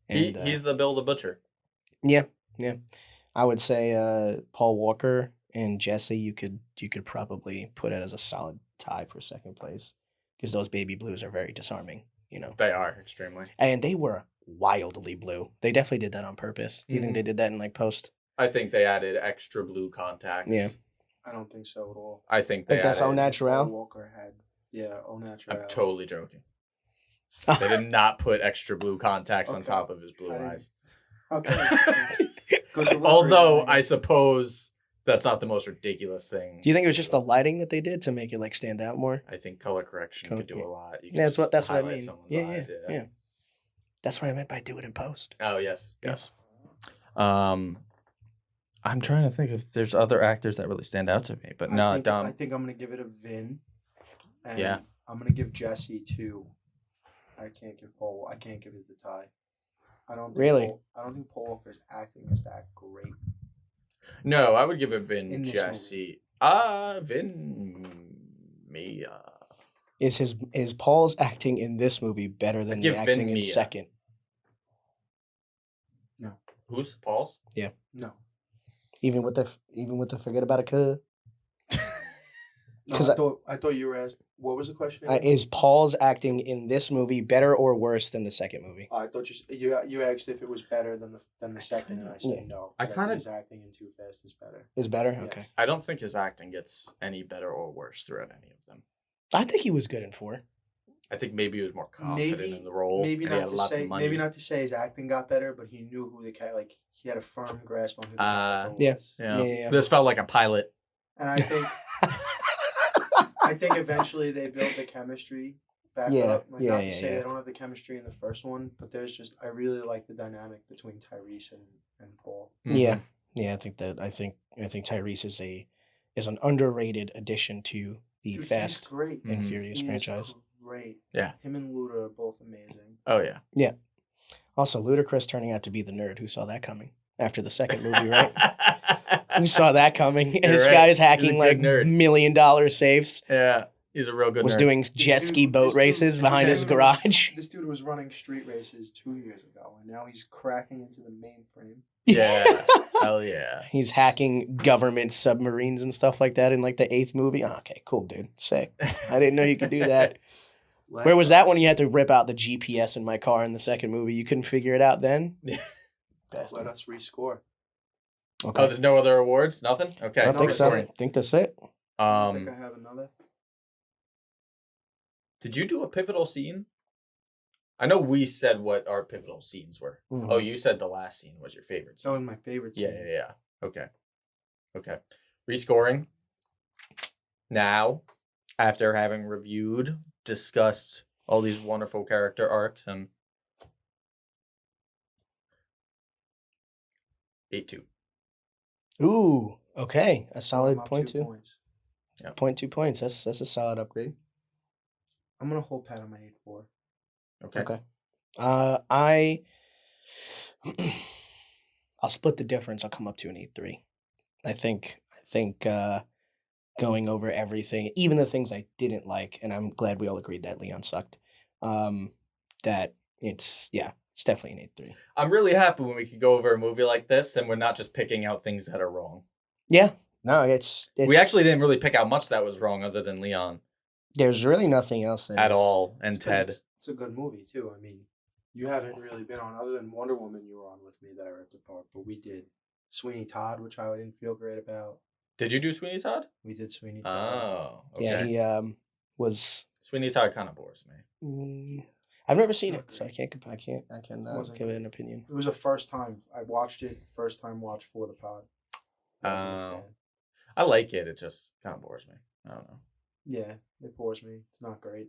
[SPEAKER 6] And,
[SPEAKER 5] He's the Bill the Butcher.
[SPEAKER 6] yeah. I would say Paul Walker and Jesse. You could probably put it as a solid tie for second place because those baby blues are very disarming, you know.
[SPEAKER 5] They are extremely.
[SPEAKER 6] And they were wildly blue. They definitely did that on purpose. You think they did that in like post?
[SPEAKER 5] I think they added extra blue contacts.
[SPEAKER 6] Yeah.
[SPEAKER 1] I don't think so at all.
[SPEAKER 5] I think they
[SPEAKER 6] Like that's au
[SPEAKER 5] added.
[SPEAKER 6] natural.
[SPEAKER 1] Walker had, au natural.
[SPEAKER 5] I'm totally joking. They did not put extra blue contacts on
[SPEAKER 1] Okay.
[SPEAKER 5] top of his blue
[SPEAKER 1] I didn't-
[SPEAKER 5] eyes.
[SPEAKER 1] Okay. Good delivery,
[SPEAKER 5] Although
[SPEAKER 1] man.
[SPEAKER 5] I suppose that's not the most ridiculous thing.
[SPEAKER 6] Do you think it was just the lighting that they did to make it like stand out more?
[SPEAKER 5] I think color correction could do a lot. You could
[SPEAKER 6] Yeah, that's
[SPEAKER 5] just
[SPEAKER 6] what I
[SPEAKER 5] highlight
[SPEAKER 6] mean.
[SPEAKER 5] someone's
[SPEAKER 6] Yeah,
[SPEAKER 5] eyes,
[SPEAKER 6] yeah. That's what I meant by do it in post.
[SPEAKER 5] Oh yes,
[SPEAKER 6] Yeah.
[SPEAKER 5] yes.
[SPEAKER 8] I'm trying to think if there's other actors that really stand out to me, but no,
[SPEAKER 1] I
[SPEAKER 8] Dom.
[SPEAKER 1] think I'm gonna give it a Vin. And
[SPEAKER 5] Yeah.
[SPEAKER 1] I'm gonna give Jesse 2. I can't give Paul. I can't give it the tie. I don't think
[SPEAKER 6] Really?
[SPEAKER 1] I don't think Paul Walker's acting is that great.
[SPEAKER 5] No, I would give it
[SPEAKER 1] In
[SPEAKER 5] Vin
[SPEAKER 1] this
[SPEAKER 5] Jesse. Vin Mia.
[SPEAKER 6] Is Paul's acting in this movie better than the
[SPEAKER 5] give Vin
[SPEAKER 6] acting in
[SPEAKER 5] Mia.
[SPEAKER 6] second?
[SPEAKER 5] Who's Paul's?
[SPEAKER 1] No.
[SPEAKER 6] Even with the forget about a cuz.
[SPEAKER 1] No,
[SPEAKER 6] 'Cause
[SPEAKER 1] I thought you were asking. What was the question? again?
[SPEAKER 6] Is Paul's acting in this movie better or worse than the second movie?
[SPEAKER 1] I thought you asked if it was better than the second, and I said
[SPEAKER 6] Yeah.
[SPEAKER 1] no.
[SPEAKER 5] I
[SPEAKER 1] 'cause
[SPEAKER 5] kinda-
[SPEAKER 1] think his acting in Too Fast is better.
[SPEAKER 6] Is better?
[SPEAKER 1] Yes.
[SPEAKER 6] Okay.
[SPEAKER 5] I don't think his acting gets any better or worse throughout any of them.
[SPEAKER 6] I think he was good in 4.
[SPEAKER 5] I think maybe he was more confident
[SPEAKER 1] Maybe-
[SPEAKER 5] in the role.
[SPEAKER 1] Maybe
[SPEAKER 5] and he
[SPEAKER 1] not
[SPEAKER 5] had
[SPEAKER 1] to
[SPEAKER 5] lots
[SPEAKER 1] say
[SPEAKER 5] of money.
[SPEAKER 1] maybe not to say his acting got better, but he knew who the cat like he had a firm grasp on who the character
[SPEAKER 6] yeah.
[SPEAKER 1] was.
[SPEAKER 5] Yeah.
[SPEAKER 6] Yeah.
[SPEAKER 5] This felt like a pilot.
[SPEAKER 1] And I think I think eventually they built the chemistry back
[SPEAKER 6] Yeah,
[SPEAKER 1] up. Like not to
[SPEAKER 6] yeah,
[SPEAKER 1] say
[SPEAKER 6] yeah.
[SPEAKER 1] they don't have the chemistry in the first one, but there's just I really like the dynamic between Tyrese and Paul.
[SPEAKER 6] Yeah. Yeah, I think Tyrese is an underrated addition to the
[SPEAKER 1] Dude, he's
[SPEAKER 6] Fast
[SPEAKER 1] great.
[SPEAKER 6] and
[SPEAKER 5] Mhm.
[SPEAKER 6] Furious
[SPEAKER 1] He is
[SPEAKER 6] franchise.
[SPEAKER 1] great.
[SPEAKER 5] Yeah.
[SPEAKER 1] Him and Luda are both amazing.
[SPEAKER 5] Oh yeah.
[SPEAKER 6] Also, Ludacris turning out to be the nerd who saw that coming after the second movie, right? Who saw that coming?
[SPEAKER 5] You're
[SPEAKER 6] This
[SPEAKER 5] right.
[SPEAKER 6] guy is
[SPEAKER 5] He's a
[SPEAKER 6] hacking
[SPEAKER 5] good
[SPEAKER 6] like
[SPEAKER 5] nerd.
[SPEAKER 6] $1 million safes.
[SPEAKER 5] Yeah. He's a real good
[SPEAKER 6] Was
[SPEAKER 5] nerd.
[SPEAKER 6] doing jet
[SPEAKER 1] dude-
[SPEAKER 6] ski boat
[SPEAKER 1] this dude-
[SPEAKER 6] races
[SPEAKER 1] this
[SPEAKER 6] behind his
[SPEAKER 1] dude
[SPEAKER 6] garage.
[SPEAKER 1] This dude was running street races 2 years ago, and now he's cracking into the mainframe.
[SPEAKER 5] Yeah. Hell yeah.
[SPEAKER 6] He's hacking government submarines and stuff like that in like the 8th movie. Oh, okay, cool, dude. Sick. I didn't know you could do that. Where was that when you had to rip out the GPS in my car in the second movie? You couldn't figure it out then?
[SPEAKER 5] Yeah.
[SPEAKER 1] Let
[SPEAKER 6] Bastard.
[SPEAKER 1] us rescore.
[SPEAKER 6] Okay.
[SPEAKER 5] Oh, there's no other awards? Nothing? Okay.
[SPEAKER 6] I don't think so. I
[SPEAKER 5] Sorry.
[SPEAKER 6] think that's it.
[SPEAKER 1] I think I have another.
[SPEAKER 5] Did you do a pivotal scene? I know we said what our pivotal scenes were.
[SPEAKER 6] Mhm.
[SPEAKER 5] Oh, you said the last scene was your favorite
[SPEAKER 1] That
[SPEAKER 5] scene.
[SPEAKER 1] was my favorite
[SPEAKER 5] Yeah,
[SPEAKER 1] scene.
[SPEAKER 5] yeah, yeah. Okay. Okay. Rescoring. Now, after having reviewed, discussed all these wonderful character arcs and 8-2.
[SPEAKER 6] Ooh, okay. A solid
[SPEAKER 1] I'm up
[SPEAKER 6] point
[SPEAKER 1] 2
[SPEAKER 6] two.
[SPEAKER 1] points.
[SPEAKER 6] Point 2 points. That's a solid upgrade.
[SPEAKER 1] I'm gonna hold pat on my 8-4.
[SPEAKER 5] Okay.
[SPEAKER 6] I'll split the difference. I'll come up to an 8-3. I think going over everything, even the things I didn't like, and I'm glad we all agreed that Leon sucked. That it's definitely an 8-3.
[SPEAKER 5] I'm really happy when we could go over a movie like this and we're not just picking out things that are wrong.
[SPEAKER 6] Yeah. No, it's
[SPEAKER 5] We actually didn't really pick out much that was wrong other than Leon
[SPEAKER 6] there's really nothing else that
[SPEAKER 5] at
[SPEAKER 6] is-
[SPEAKER 5] all and Ted.
[SPEAKER 1] It's a good movie too. I mean, you haven't really been on other than Wonder Woman. You were on with me that I ripped apart, but we did Sweeney Todd, which I didn't feel great about.
[SPEAKER 5] Did you do Sweeney Todd?
[SPEAKER 1] We did Sweeney Todd.
[SPEAKER 5] Oh, okay.
[SPEAKER 6] Yeah, he was.
[SPEAKER 5] Sweeney Todd kind of bores me.
[SPEAKER 6] I've never seen
[SPEAKER 1] not
[SPEAKER 6] it, so I
[SPEAKER 1] great.
[SPEAKER 6] can
[SPEAKER 1] Wasn't
[SPEAKER 6] give it
[SPEAKER 1] great.
[SPEAKER 6] an opinion.
[SPEAKER 1] It was a first time. I watched it. First time watch for the pod. Wasn't a
[SPEAKER 5] Oh.
[SPEAKER 1] fan.
[SPEAKER 5] I like it. It just kind of bores me. I don't know.
[SPEAKER 1] Yeah, it bores me. It's not great.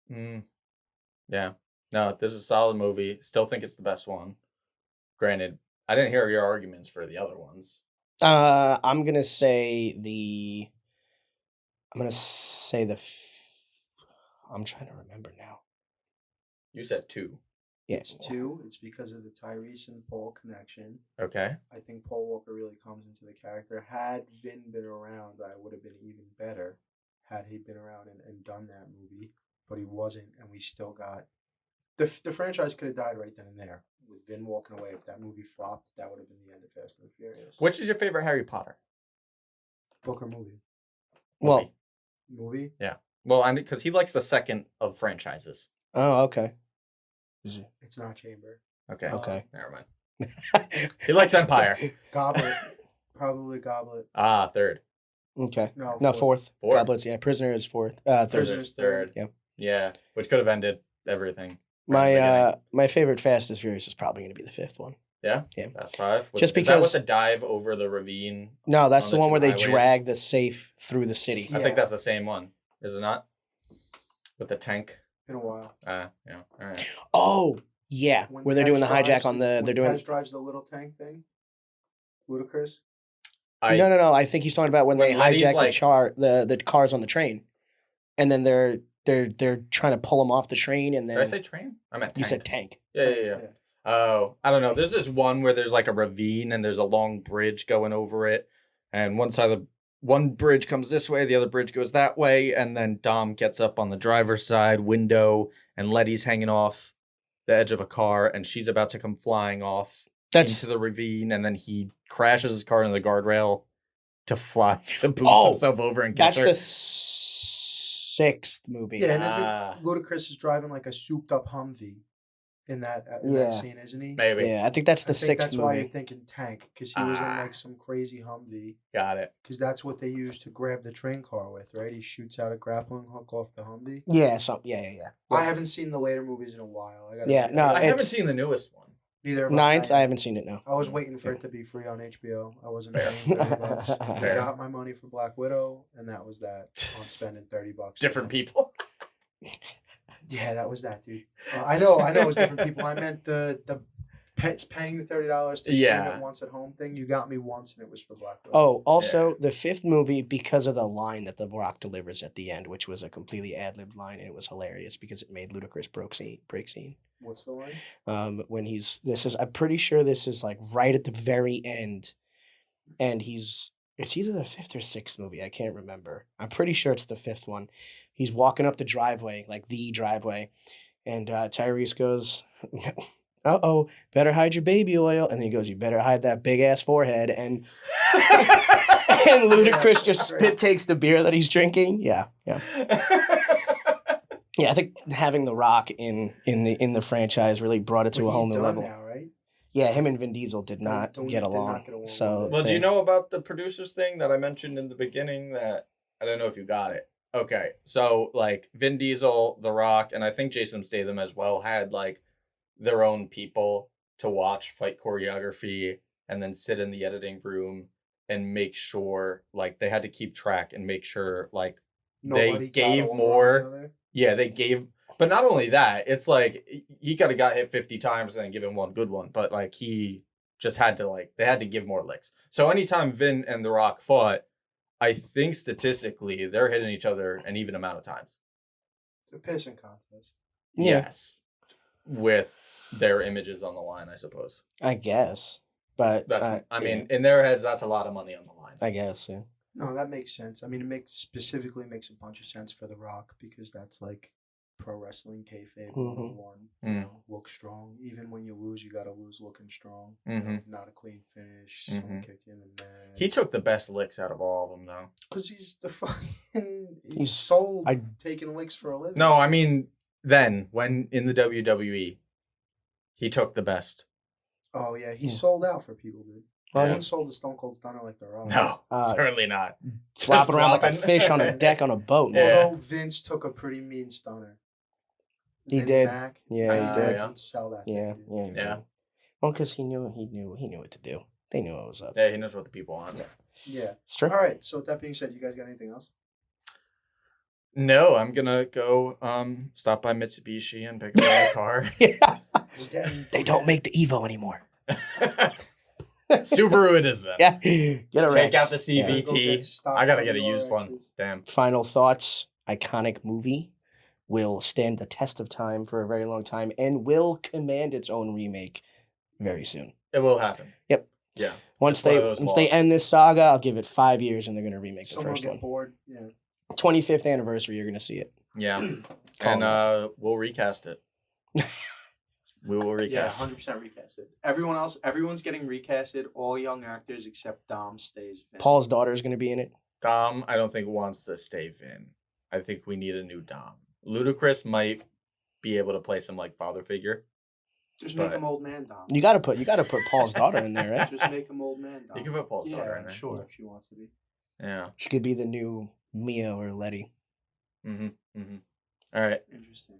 [SPEAKER 5] Yeah. No, this is a solid movie. Still think it's the best one. Granted, I didn't hear your arguments for the other ones.
[SPEAKER 6] I'm gonna say the. I'm trying to remember now.
[SPEAKER 5] You said 2.
[SPEAKER 6] Yeah.
[SPEAKER 1] It's 2. It's because of the Tyrese and Paul connection.
[SPEAKER 5] Okay.
[SPEAKER 1] I think Paul Walker really comes into the character. Had Vin been around, I would have been even better had he been around and done that movie. But he wasn't, and we still got... The franchise could have died right then and there. With Vin walking away, if that movie flopped, that would have been the end of Fast and the Furious.
[SPEAKER 5] Which is your favorite Harry Potter?
[SPEAKER 1] book or movie?
[SPEAKER 6] Well,
[SPEAKER 1] movie.
[SPEAKER 5] Well, and because he likes the second of franchises.
[SPEAKER 6] Oh, okay.
[SPEAKER 1] It's not Chamber.
[SPEAKER 5] Okay.
[SPEAKER 6] Okay.
[SPEAKER 5] Never mind. He likes Empire.
[SPEAKER 1] Goblet. Probably Goblet.
[SPEAKER 5] Ah, third.
[SPEAKER 6] Okay.
[SPEAKER 1] No,
[SPEAKER 6] No, fourth.
[SPEAKER 5] Fourth.
[SPEAKER 6] Goblets, yeah. Prisoner is fourth. Third.
[SPEAKER 5] Prisoner's third.
[SPEAKER 6] Yeah.
[SPEAKER 5] Yeah, which could have ended everything.
[SPEAKER 6] My favorite Fast and Furious is probably going to be the fifth one.
[SPEAKER 5] Yeah?
[SPEAKER 6] Yeah.
[SPEAKER 5] Fast Five?
[SPEAKER 6] Just
[SPEAKER 5] Is that
[SPEAKER 6] because-
[SPEAKER 5] with the dive over the ravine?
[SPEAKER 6] No, that's
[SPEAKER 5] On
[SPEAKER 6] the
[SPEAKER 5] the
[SPEAKER 6] one
[SPEAKER 5] two
[SPEAKER 6] where they
[SPEAKER 5] highways?
[SPEAKER 6] drag the safe through the city.
[SPEAKER 5] I
[SPEAKER 1] Yeah.
[SPEAKER 5] think that's the same one. Is it not? With the tank?
[SPEAKER 1] In a while.
[SPEAKER 5] Yeah. All right.
[SPEAKER 6] Oh, yeah.
[SPEAKER 1] When
[SPEAKER 6] Where they're
[SPEAKER 1] Tez
[SPEAKER 6] doing the hijack
[SPEAKER 1] drives
[SPEAKER 6] on the.
[SPEAKER 1] when
[SPEAKER 6] They're doing.
[SPEAKER 1] Tez drives the little tank thing. Ludicrous.
[SPEAKER 6] No. I think he's talking about when they
[SPEAKER 5] Letty's
[SPEAKER 6] hijack the cars on the train, and then they're trying to pull them off the train, and then
[SPEAKER 5] Did I say train? I meant tank.
[SPEAKER 6] you said tank.
[SPEAKER 5] Yeah. Oh, I don't know. There's this one where there's like a ravine and there's a long bridge going over it, and one bridge comes this way, the other bridge goes that way, and then Dom gets up on the driver's side window, and Letty's hanging off the edge of a car, and she's about to come flying off into the ravine, and then he crashes his car into the guardrail to boost himself over and catch
[SPEAKER 6] That's
[SPEAKER 5] her.
[SPEAKER 6] the sixth movie.
[SPEAKER 1] Yeah, and
[SPEAKER 5] Ah.
[SPEAKER 1] isn't Ludacris is driving like a souped up Humvee in that
[SPEAKER 6] Yeah.
[SPEAKER 1] scene, isn't he?
[SPEAKER 5] Maybe.
[SPEAKER 6] Yeah, I think that's the
[SPEAKER 1] I think
[SPEAKER 6] sixth
[SPEAKER 1] that's why
[SPEAKER 6] movie.
[SPEAKER 1] you're thinking tank, because he was in
[SPEAKER 5] Ah.
[SPEAKER 1] like some crazy Humvee.
[SPEAKER 5] Got it.
[SPEAKER 1] Because that's what they use to grab the train car with, right? He shoots out a grappling hook off the Humvee.
[SPEAKER 6] Yeah,
[SPEAKER 1] I haven't seen the later movies in a while.
[SPEAKER 6] Yeah, no,
[SPEAKER 5] I haven't
[SPEAKER 6] it's-
[SPEAKER 5] seen the newest one.
[SPEAKER 1] Neither have
[SPEAKER 6] Ninth, I haven't seen it now.
[SPEAKER 1] I was waiting for it to be free on HBO. I wasn't
[SPEAKER 5] Fair.
[SPEAKER 1] paying $30. I
[SPEAKER 5] Fair.
[SPEAKER 1] got my money for Black Widow, and that was that. I'm spending $30.
[SPEAKER 5] Different people.
[SPEAKER 1] Yeah, that was that, dude. I know, it was different people. I meant the paying the $30 to stream
[SPEAKER 5] Yeah.
[SPEAKER 1] it once at home thing. You got me once, and it was for Black Widow.
[SPEAKER 6] Oh, also the fifth movie, because of the line that The Rock delivers at the end, which was a completely ad-libbed line, and it was hilarious because it made Ludacris break scene.
[SPEAKER 1] What's the line?
[SPEAKER 6] When I'm pretty sure this is like right at the very end, and it's either the fifth or sixth movie. I can't remember. I'm pretty sure it's the fifth one. He's walking up the driveway, like the driveway, and Tyrese goes, "Uh-oh, better hide your baby oil," and then he goes, "You better hide that big ass forehead," and and Ludacris just takes the beer that he's drinking. Yeah. Yeah, I think having The Rock in the franchise really brought it to
[SPEAKER 1] But
[SPEAKER 6] a whole
[SPEAKER 1] he's
[SPEAKER 6] new
[SPEAKER 1] done
[SPEAKER 6] level.
[SPEAKER 1] now, right?
[SPEAKER 6] Yeah, him and Vin Diesel did not
[SPEAKER 1] Did
[SPEAKER 6] get
[SPEAKER 1] not
[SPEAKER 6] along.
[SPEAKER 1] get along.
[SPEAKER 6] So
[SPEAKER 5] Well, do
[SPEAKER 6] they-
[SPEAKER 5] you know about the producers thing that I mentioned in the beginning that I don't know if you got it? Okay. So like Vin Diesel, The Rock, and I think Jason Statham as well had like their own people to watch fight choreography and then sit in the editing room and make sure like they had to keep track and make sure like
[SPEAKER 1] Nobody got
[SPEAKER 5] gave
[SPEAKER 1] over on
[SPEAKER 5] more.
[SPEAKER 1] the other?
[SPEAKER 5] yeah, they gave but not only that, it's like he could have got hit 50 times and then given one good one, but like he just had to like they had to give more licks. So anytime Vin and The Rock fought, I think statistically they're hitting each other an even amount of times.
[SPEAKER 1] It's a pissing contest.
[SPEAKER 6] Yeah.
[SPEAKER 5] Yes. With their images on the line, I suppose.
[SPEAKER 6] I guess, but
[SPEAKER 5] That's I mean, in their heads that's a lot of money on the line.
[SPEAKER 6] I guess. Yeah.
[SPEAKER 1] No, that makes sense. I mean, it makes a bunch of sense for The Rock because that's like pro wrestling kayfabe 101. You know, look strong. Even when you lose, you got to lose looking strong. You know, not a clean finish. Someone kicked you in the neck.
[SPEAKER 5] He took the best licks out of all of them, though.
[SPEAKER 1] Because he's the fucking. He's
[SPEAKER 6] He's-
[SPEAKER 1] sold taking licks for a living.
[SPEAKER 5] No, I mean, then when in the WWE, he took the best.
[SPEAKER 1] Oh yeah, he sold out for people, dude.
[SPEAKER 6] Well,
[SPEAKER 1] No
[SPEAKER 5] Yeah.
[SPEAKER 1] one sold the Stone Cold Stunner like The Rock.
[SPEAKER 5] No,
[SPEAKER 6] Uh,
[SPEAKER 5] certainly not.
[SPEAKER 6] Flopping around like a
[SPEAKER 5] flopping.
[SPEAKER 6] fish on a deck on a boat. Man.
[SPEAKER 5] Yeah.
[SPEAKER 1] Although Vince took a pretty mean stunner.
[SPEAKER 6] He
[SPEAKER 1] Vinnie
[SPEAKER 6] did.
[SPEAKER 1] Mac,
[SPEAKER 6] Yeah,
[SPEAKER 5] he did.
[SPEAKER 1] Wouldn't sell that.
[SPEAKER 6] Yeah,
[SPEAKER 1] thing, dude.
[SPEAKER 6] yeah,
[SPEAKER 5] Yeah.
[SPEAKER 6] Well, because he knew what to do. They knew what was up.
[SPEAKER 5] Yeah, he knows what the people want.
[SPEAKER 1] Yeah.
[SPEAKER 6] It's true.
[SPEAKER 1] All right. So with that being said, you guys got anything else?
[SPEAKER 5] No, I'm gonna go stop by Mitsubishi and pick up my car.
[SPEAKER 1] We're getting-
[SPEAKER 6] They don't make the Evo anymore.
[SPEAKER 5] Subaru it is then.
[SPEAKER 6] Yeah, get a
[SPEAKER 5] Take
[SPEAKER 6] Rex.
[SPEAKER 5] out the
[SPEAKER 1] Yeah, go
[SPEAKER 5] CVT.
[SPEAKER 1] get stock
[SPEAKER 5] I gotta get a
[SPEAKER 1] WRXs.
[SPEAKER 5] used one. Damn.
[SPEAKER 6] Final thoughts. Iconic movie will stand the test of time for a very long time and will command its own remake very soon.
[SPEAKER 5] It will happen.
[SPEAKER 6] Yep.
[SPEAKER 5] Yeah.
[SPEAKER 6] Once
[SPEAKER 5] It's one
[SPEAKER 6] they
[SPEAKER 5] of those
[SPEAKER 6] once they
[SPEAKER 5] laws.
[SPEAKER 6] end this saga, I'll give it 5 years and they're gonna remake the
[SPEAKER 1] Someone will
[SPEAKER 6] first
[SPEAKER 1] get
[SPEAKER 6] one.
[SPEAKER 1] bored. Yeah.
[SPEAKER 6] 25th anniversary, you're gonna see it.
[SPEAKER 5] Yeah.
[SPEAKER 6] Call
[SPEAKER 5] And we'll recast it. We will
[SPEAKER 1] Yeah,
[SPEAKER 5] recast.
[SPEAKER 1] 100% recasted. Everyone's getting recasted. All young actors except Dom stays. Vin.
[SPEAKER 6] Paul's daughter is gonna be in it.
[SPEAKER 5] Dom, I don't think wants to stay Vin. I think we need a new Dom. Ludacris might be able to play some like father figure.
[SPEAKER 1] Just
[SPEAKER 5] But-
[SPEAKER 1] make him old man Dom.
[SPEAKER 6] You gotta put Paul's daughter in there, right?
[SPEAKER 1] Just make him old man Dom.
[SPEAKER 5] You can put Paul's daughter in there.
[SPEAKER 1] Sure, if she wants to be.
[SPEAKER 5] Yeah.
[SPEAKER 6] She could be the new Mia or Letty.
[SPEAKER 5] Mm-hmm. Mm-hmm. All right.
[SPEAKER 1] Interesting.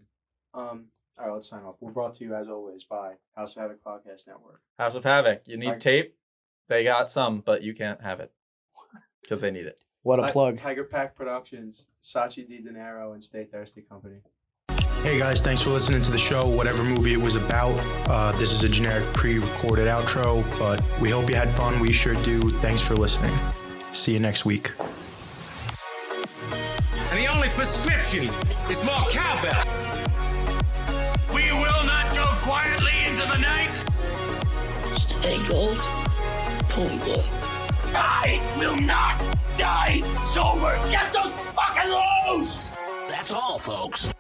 [SPEAKER 1] All right, let's sign off. We're brought to you as always by House of Havoc Podcast Network.
[SPEAKER 5] House of Havoc. You need
[SPEAKER 1] Tiger-
[SPEAKER 5] tape? They got some, but you can't have it. Because they need it.
[SPEAKER 6] What a plug.
[SPEAKER 1] Tiger Pack Productions, Sachi Di Dinero, and Stay Thirsty Company. Hey guys, thanks for listening to the show, whatever movie it was about. This is a generic pre-recorded outro, but we hope you had fun. We sure do. Thanks for listening. See you next week.
[SPEAKER 4] And the only prescription is more cowbell. We will not go quietly into the night.
[SPEAKER 9] Stay gold, pony boy.
[SPEAKER 4] I will not die sober. Get those fucking loose!
[SPEAKER 9] That's all, folks.